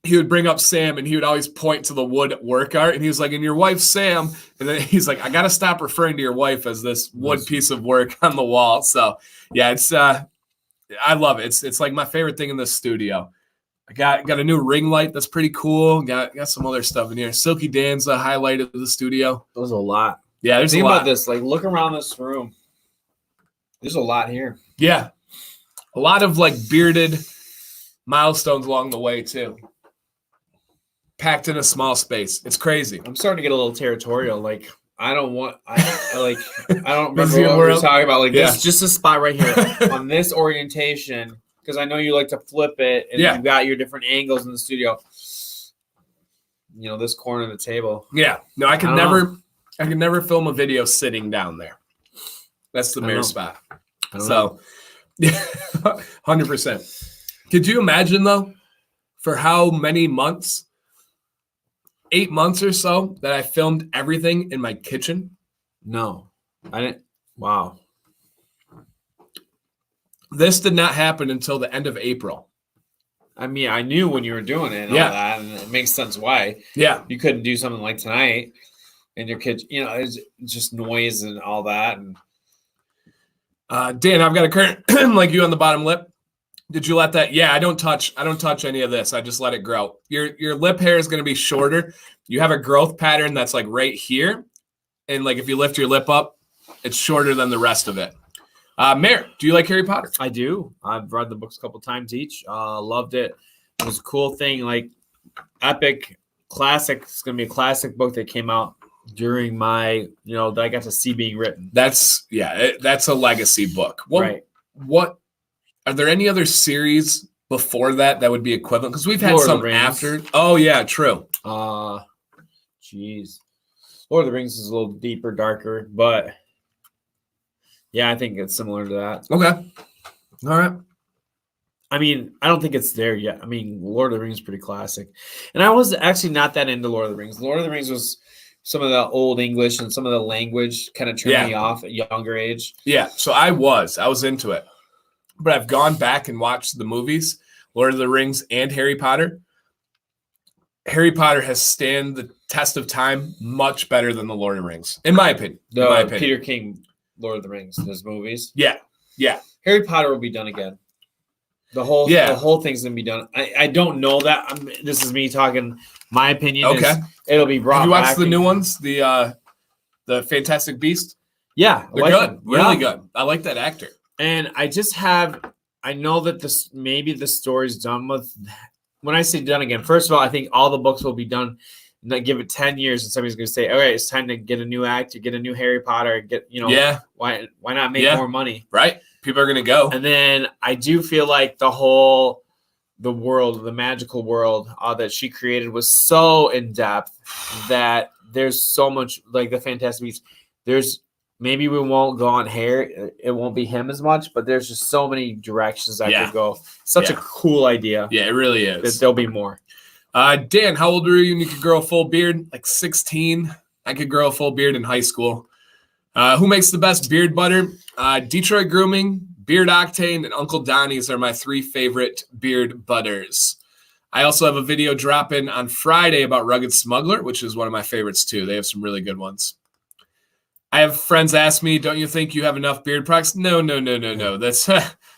he would bring up Sam, and he would always point to the wood work art, and he was like, and your wife, Sam, and then he's like, I got to stop referring to your wife as this wood piece of work on the wall. So, yeah, it's I love it. It's like my favorite thing in the studio. I got a new ring light that's pretty cool. Got some other stuff in here. Silky Dan's the highlight of the studio. There's a lot. Yeah, there's Think a lot. about this. Like, look around this room. There's a lot here. Yeah. A lot of like bearded milestones along the way too. Packed in a small space. It's crazy. I'm starting to get a little territorial. Like I don't remember what we were talking about. Like this, just a spot right here on this orientation. Because I know you like to flip it and you've got your different angles in the studio. You know, this corner of the table. Yeah. No, I can never film a video sitting down there. That's the mayor spot. So, yeah, 100%. Could you imagine, though, for how many months, 8 months or so, that I filmed everything in my kitchen? No, I didn't. Wow. This did not happen until the end of April. I mean, I knew when you were doing it and all that, and it makes sense why. Yeah. You couldn't do something like tonight in your kitchen. You know, it's just noise and all that. And Dan, I've got a current like you on the bottom lip. Did you let that? Yeah, I don't touch any of this. I just let it grow. Your lip hair is going to be shorter. You have a growth pattern that's like right here. And like if you lift your lip up, it's shorter than the rest of it. Mayor, do you like Harry Potter? I do. I've read the books a couple times each. Loved it. It was a cool thing. Like epic classic. It's going to be a classic book that came out during my, that I got to see being written. That's a legacy book. What are there any other series before that would be equivalent? Because we've had Lord some after. Oh yeah, true. Geez, Lord of the Rings is a little deeper, darker, but yeah, I think it's similar to that. Okay, all right. I mean, I don't think it's there yet. I mean, Lord of the Rings is pretty classic. And I was actually not that into Lord of the Rings. Lord of the Rings was some of the old English and some of the language kind of turned me off at a younger age. Yeah, so I was into it. But I've gone back and watched the movies, Lord of the Rings and Harry Potter. Harry Potter has stand the test of time much better than the Lord of the Rings, in my opinion. Peter King, Lord of the Rings, his movies. Yeah. Harry Potter will be done again. The whole thing's gonna be done. I don't know that. This is me talking. My opinion. Okay. It'll be brought. Have you watched back the new ones? The Fantastic Beast. Yeah, they're good. Really good. I like that actor. And I know that maybe the story's done with. When I say done again, first of all, I think all the books will be done. Give it 10 years, and somebody's gonna say, "All right, it's time to get a new actor, get a new Harry Potter, why not make more money?" Right. People are going to go. And then I do feel like the magical world that she created was so in depth that there's so much, like the Fantastic Beasts. Maybe we won't go on Harry. It won't be him as much, but there's just so many directions that could go. Such a cool idea. Yeah, it really is. There'll be more. Dan, how old were you when you could grow a full beard? Like 16. I could grow a full beard in high school. Who makes the best beard butter? Detroit Grooming, Beard Octane, and Uncle Donnie's are my 3 favorite beard butters. I also have a video dropping on Friday about Rugged Smuggler, which is one of my favorites too. They have some really good ones. I have friends ask me, "Don't you think you have enough beard products?" No. That's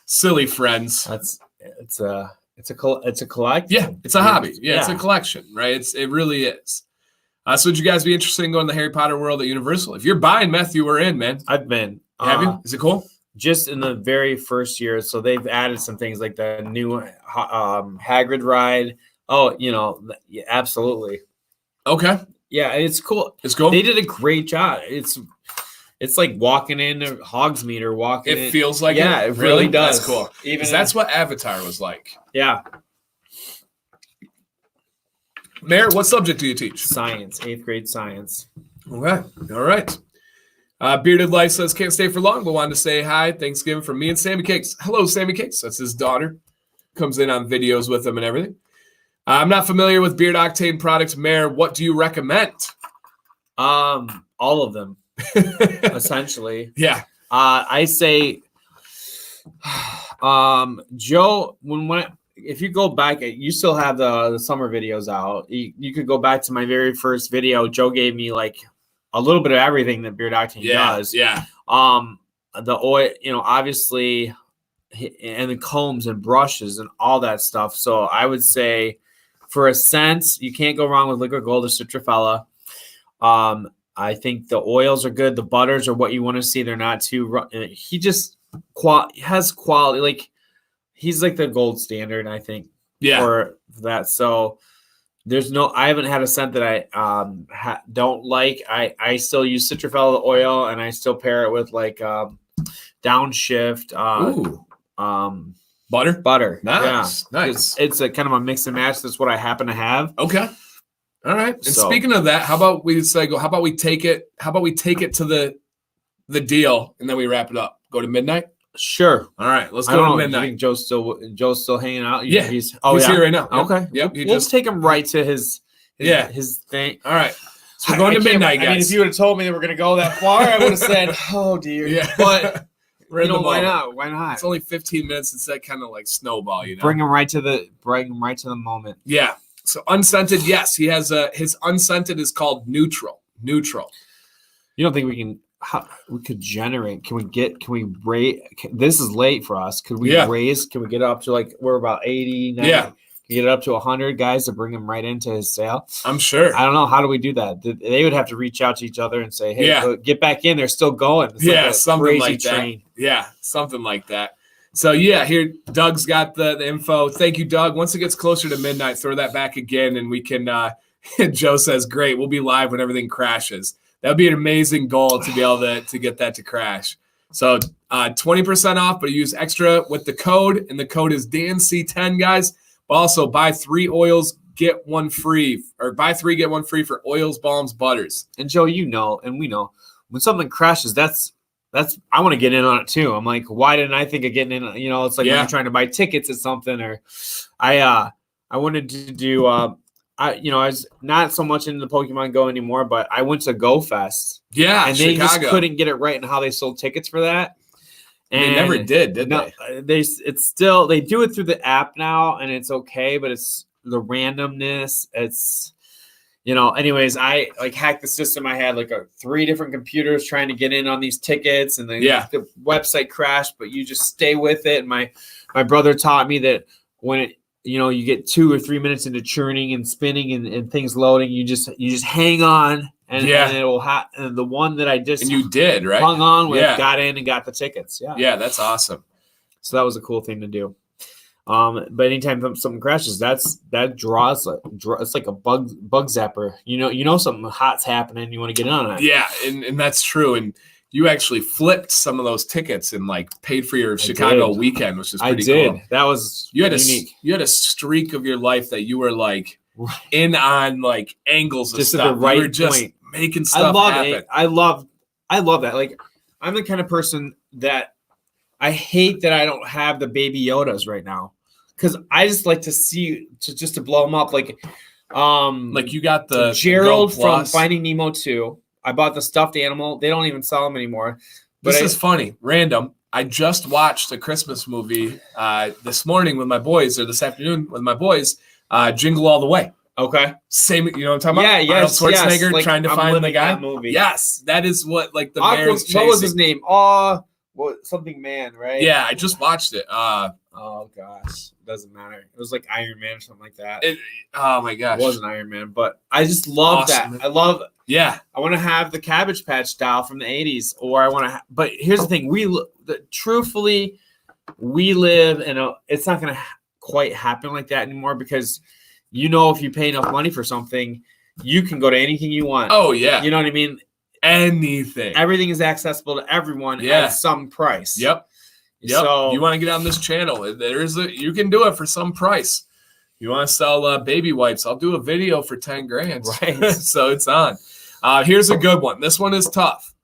silly friends. It's a collection. Yeah, it's a hobby. Yeah, it's a collection, right? It really is. So would you guys be interested in going to the Harry Potter world at Universal? If you're buying, Matthew, we're in, man. I've been. Have you? Is it cool? Just in the very first year. So they've added some things like the new Hagrid ride. Oh, yeah, absolutely. Okay. Yeah, it's cool. It's cool. They did a great job. It's like walking into Hogsmeade or walking. It feels like it really does. That's cool. That's what Avatar was like. Yeah. Mayor, what subject do you teach? Science, 8th grade science. Okay. All right. Bearded Life says, can't stay for long, but wanted to say hi. Thanksgiving from me and Sammy Cakes. Hello, Sammy Cakes. That's his daughter. Comes in on videos with him and everything. I'm not familiar with Beard Octane products. Mayor, what do you recommend? All of them, essentially. Yeah. I say, Joe, if you go back, you still have the summer videos out. You could go back to my very first video. Joe gave me like a little bit of everything that Beard Octane does. Yeah. The oil, obviously, and the combs and brushes and all that stuff. So I would say, for a scent, you can't go wrong with Liquid Gold or Citrafella. I think the oils are good. The butters are what you want to see. They're not too. He just has quality. Like he's like the gold standard, I think. Yeah. For that, so. I haven't had a scent that I don't like. I still use Citrafella oil, and I still pair it with like Downshift. Butter. Nice. Yeah. Nice. It's a kind of a mix and match. That's what I happen to have. Okay. All right. And speaking of that, how about we take it to the deal, and then we wrap it up? Go to midnight? Sure. All right, let's go to midnight. You think Joe's still hanging out? Yeah, he's here right now. Okay. Yep. Let's take him right to his thing. All right. So we're going to midnight, guys. I mean, if you would have told me that we're going to go that far, I would have said, "Oh dear." Yeah. But why not? Why not? It's only 15 minutes. It's that kind of like snowball, Bring him right to the moment. Yeah. So unscented, yes, he has his unscented is called neutral. Neutral. You don't think we could generate? Can we raise? This is late for us. Could we raise? Can we get up to we're about 80, 90? Yeah. Get it up to 100 guys to bring him right into his sale? I'm sure. I don't know. How do we do that? They would have to reach out to each other and say, hey, get back in. They're still going. It's something like that. Yeah, something like that. So, here, Doug's got the info. Thank you, Doug. Once it gets closer to midnight, throw that back again, and we can Joe says, great, we'll be live when everything crashes. That would be an amazing goal to be able to get that to crash. So 20% off, but you use extra with the code, and the code is DanC10, guys. But also buy 3 oils, get 1 free, or buy 3, get 1 free for oils, balms, butters. And Joe, and we know, when something crashes, that's I want to get in on it too. I'm like, why didn't I think of getting in? You know, it's like when Yeah. you're trying to buy tickets at something, or I wanted to do, I was not so much into the Pokemon Go anymore, but I went to Go Fest. Yeah. And they Chicago. just couldn't get it right in how they sold tickets for that. And they never did they? It's still, they do it through the app now, and it's okay, but it's the randomness. It's, anyways, I like hacked the system. I had like 3 different computers trying to get in on these tickets, and then the website crashed, but you just stay with it. And my brother taught me that when you get 2 or 3 minutes into churning and spinning and things loading, you just hang on, and it will and the one that I just and you did right hung on with got in and got the tickets. Yeah, that's awesome. So that was a cool thing to do. But anytime something crashes, that draws it's like a bug zapper. Something hot's happening, you want to get in on it. Yeah, and that's true. And you actually flipped some of those tickets and like paid for your Chicago weekend, which is pretty cool. That was unique. You had a streak of your life that you were like in on like angles of just stuff. At the right you were just point. Making stuff happen. I love that. Like, I'm the kind of person that I hate that I don't have the Baby Yodas right now, because I just like to blow them up. Like you got the Gerald from Finding Nemo 2. I bought the stuffed animal. They don't even sell them anymore. But this is funny. Random. I just watched a Christmas movie this morning with my boys, or this afternoon with my boys. Jingle All the Way. Okay. Same. You know what I'm talking about? Yeah. Yes. Arnold Schwarzenegger Like, trying to find the guy. That movie. Yes, that is what like the bear's chasing. What was his name? Something Man, right? Yeah, I just watched it. Oh gosh, doesn't matter. It was like Iron Man or something like that. Oh my gosh, it wasn't Iron Man, but I just love that. I love. Yeah, I want to have the Cabbage Patch doll from the '80s, or I want to. But here's the thing: truthfully, we live in a. It's not going to quite happen like that anymore, because if you pay enough money for something, you can go to anything you want. Oh yeah, you know what I mean. Anything. Everything is accessible to everyone at some price. Yep. So you want to get on this channel? You can do it for some price. You want to sell baby wipes? I'll do a video for 10 grand. Right. So it's on. Here's a good one. This one is tough.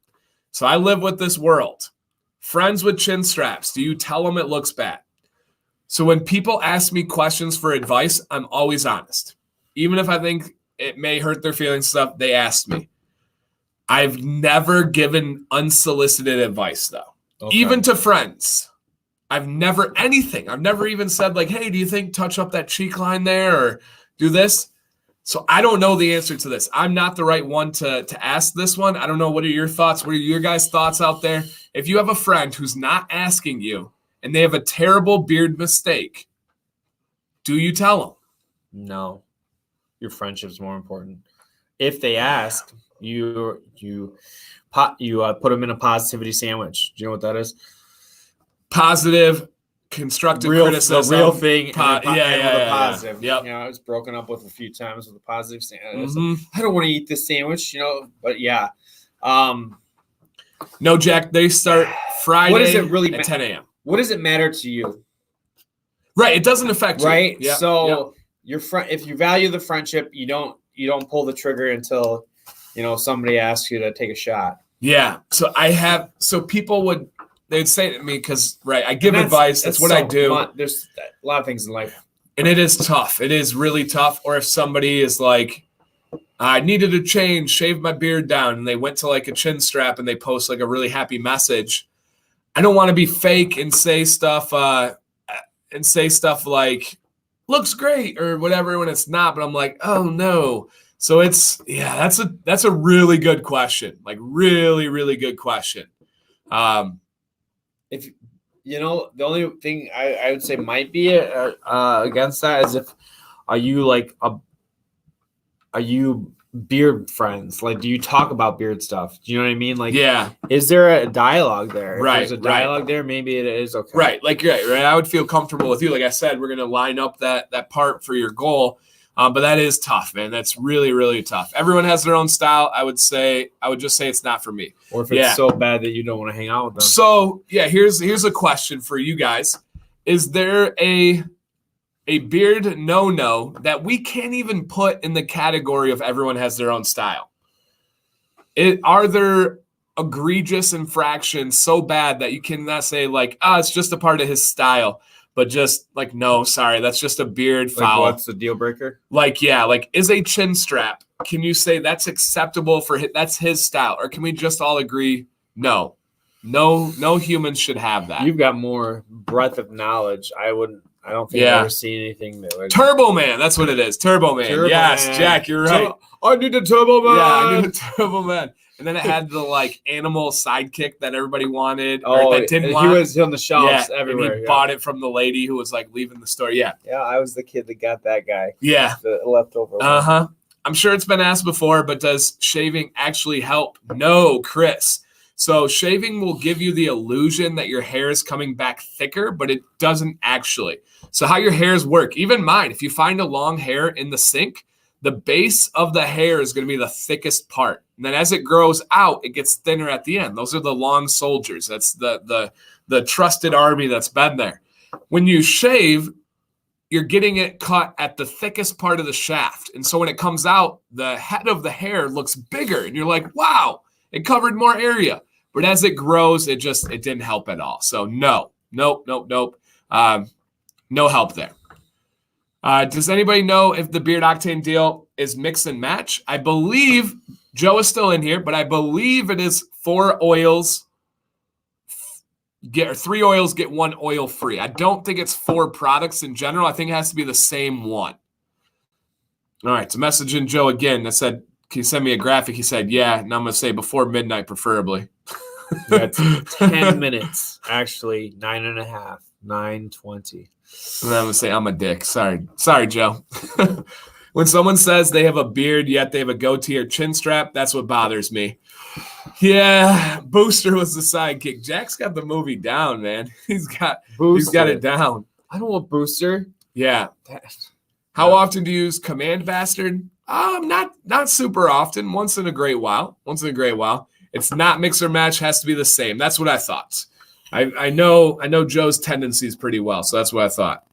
So I live with this world. Friends with chin straps. Do you tell them it looks bad? So when people ask me questions for advice, I'm always honest. Even if I think it may hurt their feelings, stuff, they ask me. I've never given unsolicited advice, though. Okay. Even to friends. I've never even said like, hey, do you think touch up that cheek line there or do this? So I don't know the answer to this. I'm not the right one to ask this one. I don't know. What are your thoughts? What are your guys' thoughts out there? If you have a friend who's not asking you and they have a terrible beard mistake, do you tell them? No. Your friendship's more important. If they ask, you put them in a positivity sandwich. Do you know what that is? Positive, constructive criticism. The real thing. Positive. Yep. I was broken up with a few times with a positive sandwich. I don't want to eat this sandwich, but yeah. No, Jack, they start Friday what does it really at 10 a.m. What does it matter to you? Right. It doesn't affect you. Right. Yep. So your friend, if you value the friendship, you don't pull the trigger until somebody asks you to take a shot. Yeah. So people they'd say to me, because I give advice. That's what I do. There's a lot of things in life. And it is tough. It is really tough. Or if somebody is like, I needed to shave my beard down, and they went to like a chin strap and they post like a really happy message. I don't want to be fake and say stuff like looks great or whatever when it's not, but I'm like, oh no. So that's a really good question. Like really, really good question. If the only thing I would say might be against that is are you beard friends? Like, do you talk about beard stuff? Do you know what I mean? Like, is there a dialogue there? Right. If there's a dialogue there, maybe it is okay. Right. Like, right. I would feel comfortable with you. Like I said, we're going to line up that part for your goal. But that is tough, man. That's really, really tough. Everyone has their own style. I would just say it's not for me. Or if it's so bad that you don't want to hang out with them. So here's a question for you guys. Is there a beard no that we can't even put in the category of everyone has their own style? Are there egregious infraction so bad that you cannot say like, it's just a part of his style, but just like, no, sorry, that's just a beard foul. What's the deal breaker? Like, yeah, like is a chin strap. Can you say that's acceptable for him? That's his style, or can we just all agree? No humans should have that. You've got more breadth of knowledge. I don't think I've ever seen anything that would. Turbo Man, that's what it is. Turbo Man. Yes, Man. Jack, you're right. I need a Turbo Man. Yeah, I need a Turbo Man. And then it had the like animal sidekick that everybody wanted. Or that didn't want. He was on the shelves everywhere. And he bought it from the lady who was like leaving the store. Yeah. Yeah, I was the kid that got that guy. Yeah. The leftover. I'm sure it's been asked before, but does shaving actually help? No, Chris. So shaving will give you the illusion that your hair is coming back thicker, but it doesn't actually. So how your hairs work, even mine, if you find a long hair in the sink, the base of the hair is going to be the thickest part. And then as it grows out, it gets thinner at the end. Those are the long soldiers. That's the trusted army that's been there. When you shave, you're getting it cut at the thickest part of the shaft. And so when it comes out, the head of the hair looks bigger. And you're like, wow, it covered more area. But as it grows, it didn't help at all. So nope. No help there. Does anybody know if the Beard Octane deal is mix and match? I believe Joe is still in here, but I believe it is 4 oils. 3 oils get 1 oil free. I don't think it's 4 products in general. I think it has to be the same one. All right, so messaging Joe again that said, can you send me a graphic? He said, yeah, and I'm going to say before midnight, preferably. That's 10 minutes, actually, 9.5, 9:20. And I'm going to say I'm a dick. Sorry, Joe. When someone says they have a beard, yet they have a goatee or chin strap, that's what bothers me. Yeah, Booster was the sidekick. Jack's got the movie down, man. He's got it down. I don't want Booster. Yeah. How often do you use Command Bastard? Not super often. Once in a great while. It's not mix or match. Has to be the same. That's what I thought. I know Joe's tendencies pretty well, so that's what I thought.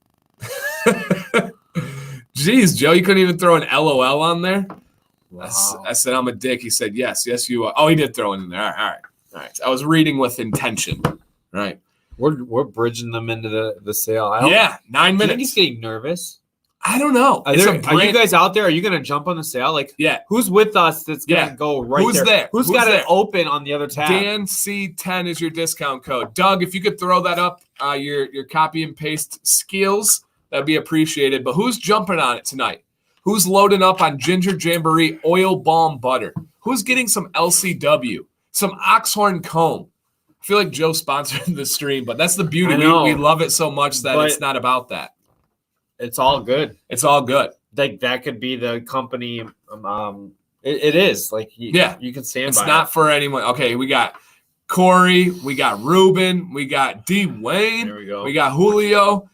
Jeez, Joe, you couldn't even throw an LOL on there. Wow. I said I'm a dick. He said yes, you are. Oh, he did throw it in there. All right. I was reading with intention. Right. We're bridging them into the sale. 9 minutes. Do you think he's getting nervous? I don't know. Are you guys out there? Are you going to jump on the sale? Like, who's with us that's going to go right Who's there? Who's got it open on the other tab? Dan C10 is your discount code. Doug, if you could throw that up, your copy and paste skills, that'd be appreciated. But who's jumping on it tonight? Who's loading up on Ginger Jamboree Oil Balm Butter? Who's getting some LCW, some Oxhorn Comb? I feel like Joe sponsored the stream, but that's the beauty. We love it so much that it's not about that. It's all good. Like that could be the company. It is like you can stand. It's not for anyone. Okay, we got Corey, we got Ruben, we got D Wayne. There we go. We got Julio.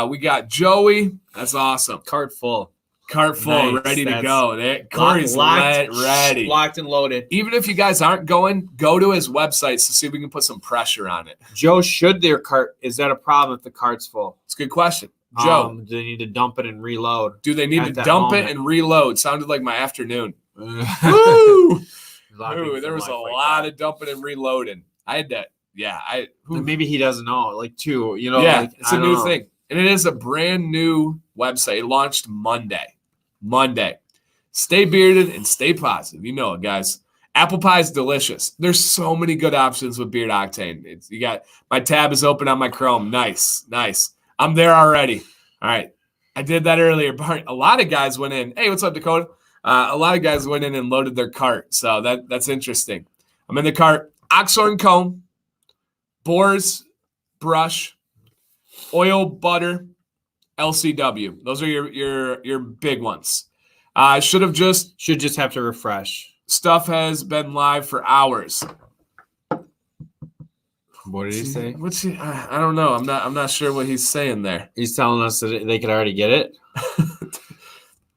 We got Joey. That's awesome. Cart full, nice. Ready to go. Corey's ready, locked and loaded. Even if you guys aren't going, go to his website to see if we can put some pressure on it. Joe, is that a problem if the cart's full? It's a good question. Joe, do they need to dump it and reload? Do they need to dump it and reload? Sounded like my afternoon. Woo! There was a lot of dumping and reloading. I had that. Yeah, maybe he doesn't know. Like too, it's a new thing, and it is a brand new website. It launched Monday. Stay bearded and stay positive. You know it, guys. Apple pie is delicious. There's so many good options with Beard Octane. You got my tab is open on my Chrome. Nice. I'm there already. All right. I did that earlier. A lot of guys went in. Hey, what's up, Dakota? A lot of guys went in and loaded their cart. So that's interesting. I'm in the cart. Oxhorn Comb, Boar's Brush, Oil Butter, LCW. Those are your big ones. Should just have to refresh. Stuff has been live for hours. What did he say? I don't know. I'm not sure what he's saying there. He's telling us that they could already get it.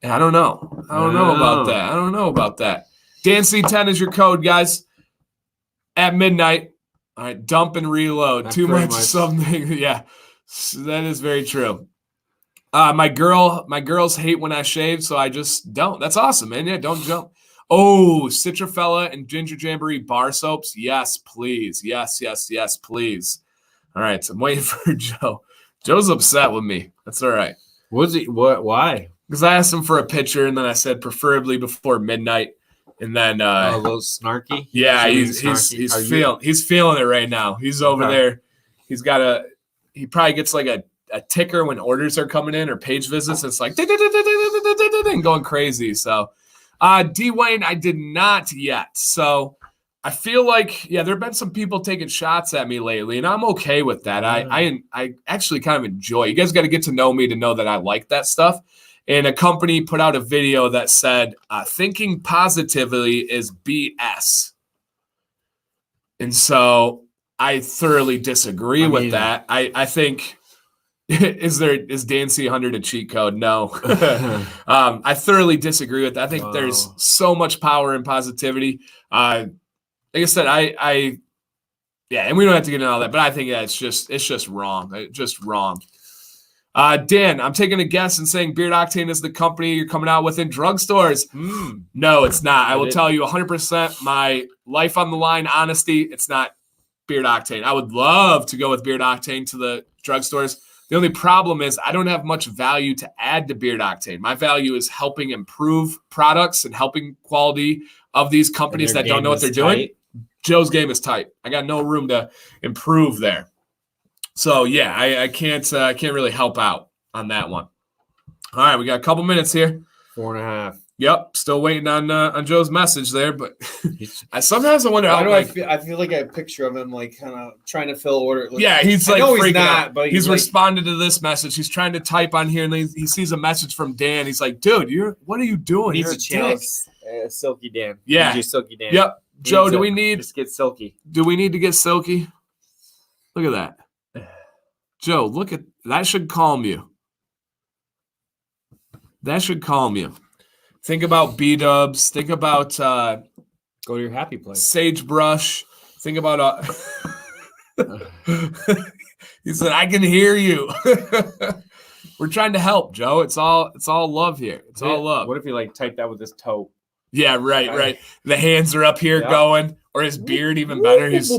I don't know. I don't know about that. Dan C10 is your code, guys. At midnight. All right, dump and reload. Too much something. Yeah, that is very true. My girls hate when I shave, so I just don't. That's awesome, man. Yeah, don't jump. Oh, Citrafella and Ginger Jamboree bar soaps. Yes, please. Yes, please. All right, so I'm waiting for Joe. Joe's upset with me. That's all right. Was he? What? Why? Because I asked him for a picture, and then I said preferably before midnight. And then a little snarky. Yeah, he's feeling it right now. He's over there. He probably gets like a ticker when orders are coming in or page visits. It's like going crazy. So Dwayne, I did not yet. So I feel like, there have been some people taking shots at me lately, and I'm okay with that. I actually kind of enjoy. You guys got to get to know me to know that I like that stuff. And a company put out a video that said, thinking positively is BS. And so I thoroughly disagree with that. I think, is Dan C100 a cheat code? No. I thoroughly disagree with that. I think there's so much power in positivity. Like I said, and we don't have to get into all that, but I think it's just wrong. It's just wrong. Dan, I'm taking a guess and saying Beard Octane is the company you're coming out with in drugstores. No, it's not. I will tell you 100% my life on the line, honesty, it's not Beard Octane. I would love to go with Beard Octane to the drugstores. The only problem is I don't have much value to add to Beard Octane. My value is helping improve products and helping quality of these companies that don't know what they're doing. Joe's game is tight. I got no room to improve there. So I can't really help out on that one. All right, we got a couple minutes here. 4.5. Yep, still waiting on Joe's message there, but sometimes I wonder how. I feel like a picture of him like kind of trying to fill order. Like, he's like freaking he's not, out. But he's like, responded to this message. He's trying to type on here, and he sees a message from Dan. He's like, "Dude, what are you doing? He's a channel, Silky Dan. Yeah, Silky Dan. Yep, Joe. Do we need just get Silky? Do we need to get Silky? Look at that. Joe, look at that. Should calm you. That should calm you. Think about B-dubs. Think about go to your happy place. Sagebrush. Think about he said, I can hear you. We're trying to help, Joe. It's all love here. It's all love. What if you like type that with his toe? Yeah, right. The hands are up here going. Or his beard, even better. He's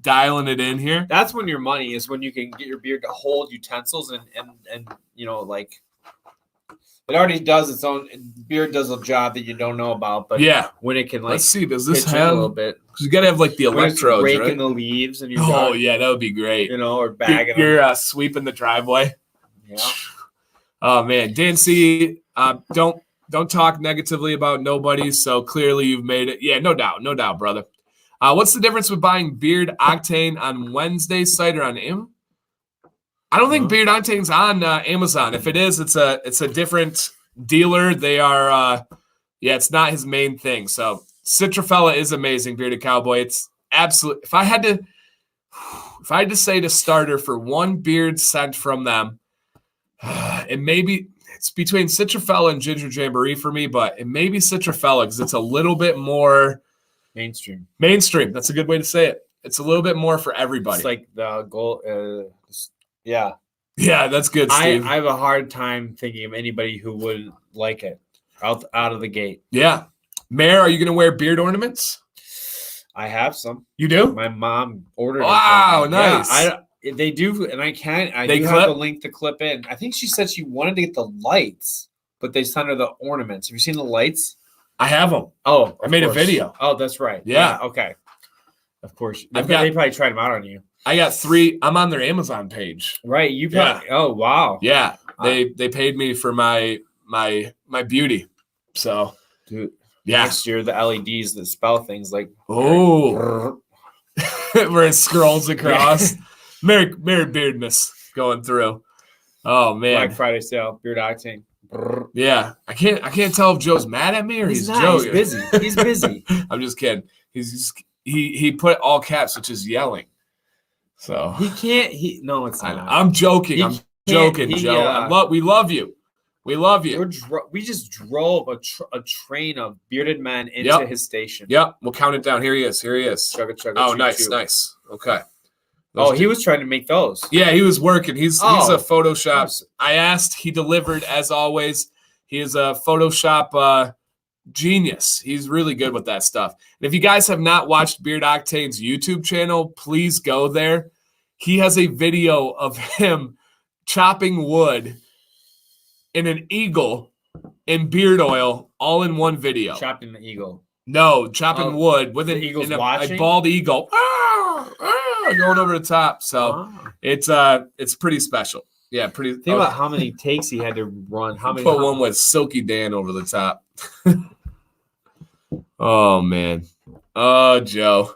dialing it in here. That's when your money is, when you can get your beard to hold utensils and like it already does its own. Beard does a job that you don't know about, but when it can like, let's see, does this have a little bit? Because you gotta have like the electrodes, raking right? the leaves and that would be great. Or bagging. You're sweeping the driveway. Yeah. Oh man, Dan C, don't talk negatively about nobody. So clearly you've made it. Yeah, no doubt, brother. What's the difference with buying Beard Octane on Wednesday's site or on Amazon? I don't think Beard Octane's on Amazon. If it is, it's a different dealer. They are, it's not his main thing. So Citrafella is amazing, Bearded Cowboy. It's absolute. If I had to say the starter for one beard scent from them, it may be. It's between Citrafella and Ginger Jamboree for me, but it may be Citrafella because it's a little bit more mainstream. That's a good way to say it. It's a little bit more for everybody. It's like the goal. Yeah, that's good, Steve. I have a hard time thinking of anybody who would like it out of the gate. Yeah. Mayor, are you going to wear beard ornaments? I have some. You do? My mom ordered. Wow, nice. Yeah, they do, and I can't. I do have the link to clip in. I think she said she wanted to get the lights, but they sent her the ornaments. Have you seen the lights? I have them. Oh, I made a video. Oh, that's right. Yeah. Okay. Of course. They probably tried them out on you. I got 3. I'm on their Amazon page. Right. You probably. Yeah. Oh, wow. Yeah. They paid me for my beauty. So, dude. Yeah. Next year, the LEDs that spell things like. Oh. Where it scrolls across. Merry Beardness going through. Oh man. Black Friday sale, Beard Octane. Yeah. I can't tell if Joe's mad at me or he's joking. He's busy. I'm just kidding. He put all caps, which is yelling. So he can't. No, it's not. I'm joking. I'm joking, Joe. We love you. We love you. We just drove a train of bearded men into his station. Yep. We'll count it down. Here he is. Chugga, oh, nice. Okay. He was trying to make those. Yeah, he was working. He's a Photoshop. I asked. He delivered as always. He is a Photoshop Genius. He's really good with that stuff. And if you guys have not watched Beard Octane's YouTube channel, please go there. He has a video of him chopping wood in an eagle in beard oil, all in one video. Chopping the eagle. No, chopping wood with an eagle's a bald eagle going over the top. So it's pretty special. Yeah, pretty. Think about how many takes he had to run. How many? Put one with Silky Dan over the top. Oh man. Oh Joe.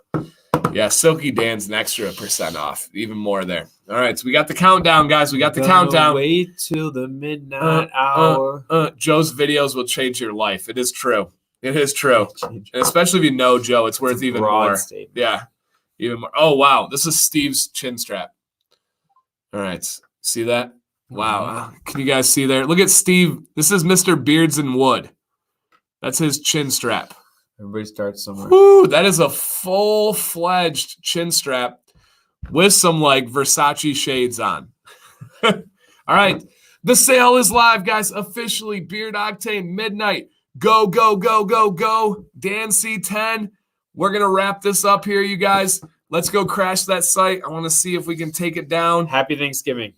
Yeah, Silky Dan's an extra % off. Even more there. All right, so we got the countdown, guys. We got the countdown. Wait till the midnight hour. Joe's videos will change your life. It is true. It is true. And especially if you know Joe, it's worth even more. Statement. Yeah, even more. Oh wow, this is Steve's chin strap. All right, see that? Wow, can you guys see there? Look at Steve. This is Mr. Beards and Wood. That's his chin strap. Everybody starts somewhere. Woo, that is a full-fledged chin strap with some like Versace shades on. All right, the sale is live, guys. Officially, Beard Octane midnight. Go, go, go, go, go. Dan C10. We're going to wrap this up here, you guys. Let's go crash that site. I want to see if we can take it down. Happy Thanksgiving.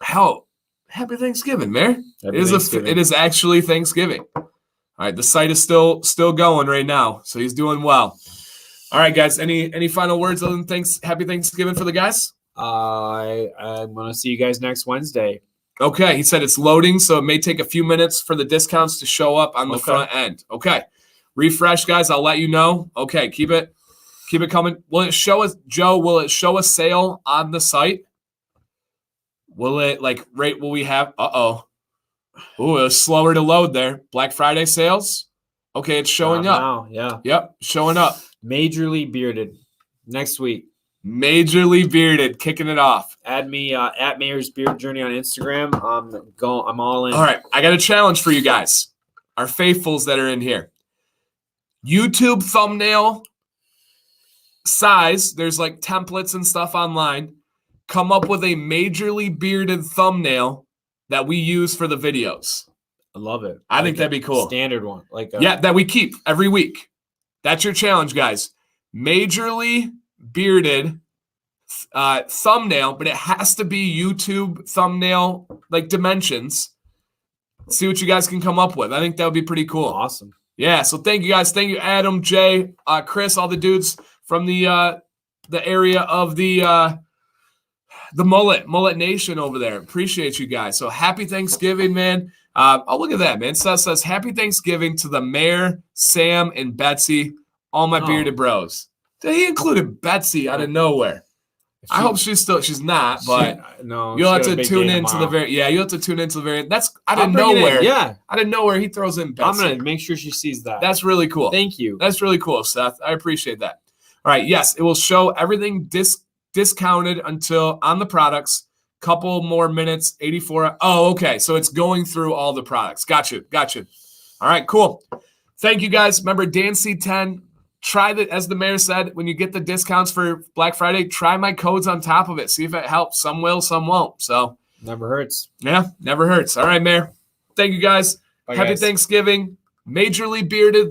Hell, happy Thanksgiving, man. It is actually Thanksgiving. All right, the site is still going right now, so he's doing well. All right, guys, any final words other than happy Thanksgiving for the guys? I'm going to see you guys next Wednesday. Okay, he said it's loading, so it may take a few minutes for the discounts to show up on the front end. Okay, refresh, guys. I'll let you know. Okay, keep it coming. Will it show us, Joe? Will it show a sale on the site? Will it will we have? Ooh, it was slower to load there. Black Friday sales. Okay, it's showing up. Now, yeah. Yep, showing up. Majorly Bearded next week. Majorly Bearded, kicking it off. Add me at MayorsBeardJourney on Instagram. I'm all in. All right, I got a challenge for you guys, our faithfuls that are in here. YouTube thumbnail size. There's like templates and stuff online. Come up with a majorly bearded thumbnail that we use for the videos. I love it. I think that'd be cool. Standard one. That we keep every week. That's your challenge, guys. Majorly bearded thumbnail, but it has to be YouTube thumbnail like dimensions. See what you guys can come up with. I think that would be pretty cool. Awesome. Yeah, so thank you guys. Thank you, Adam, Jay, Chris, all the dudes from the area of the mullet nation over there. Appreciate you guys. So happy Thanksgiving, man. Look at that, man. Seth says happy Thanksgiving to the mayor, Sam, and Betsy, all my bearded bros. He included Betsy out of nowhere. I hope she's not, but you'll have to tune into the very. Yeah, you'll have to tune into the very. That's out of nowhere. Yeah, out of nowhere he throws in Betsy. I'm gonna make sure she sees that. That's really cool. Thank you. That's really cool, Seth. I appreciate that. All right, yes, it will show everything discounted until on the products. Couple more minutes. 84. Oh, okay. So it's going through all the products. Gotcha. All right, cool. Thank you guys. Remember, Dan C10. Try that, as the mayor said, when you get the discounts for Black Friday, try my codes on top of it. See if it helps. Some will, some won't. So never hurts. Yeah, never hurts. All right, Mayor. Thank you guys. Bye, Happy guys. Thanksgiving. Majorly bearded.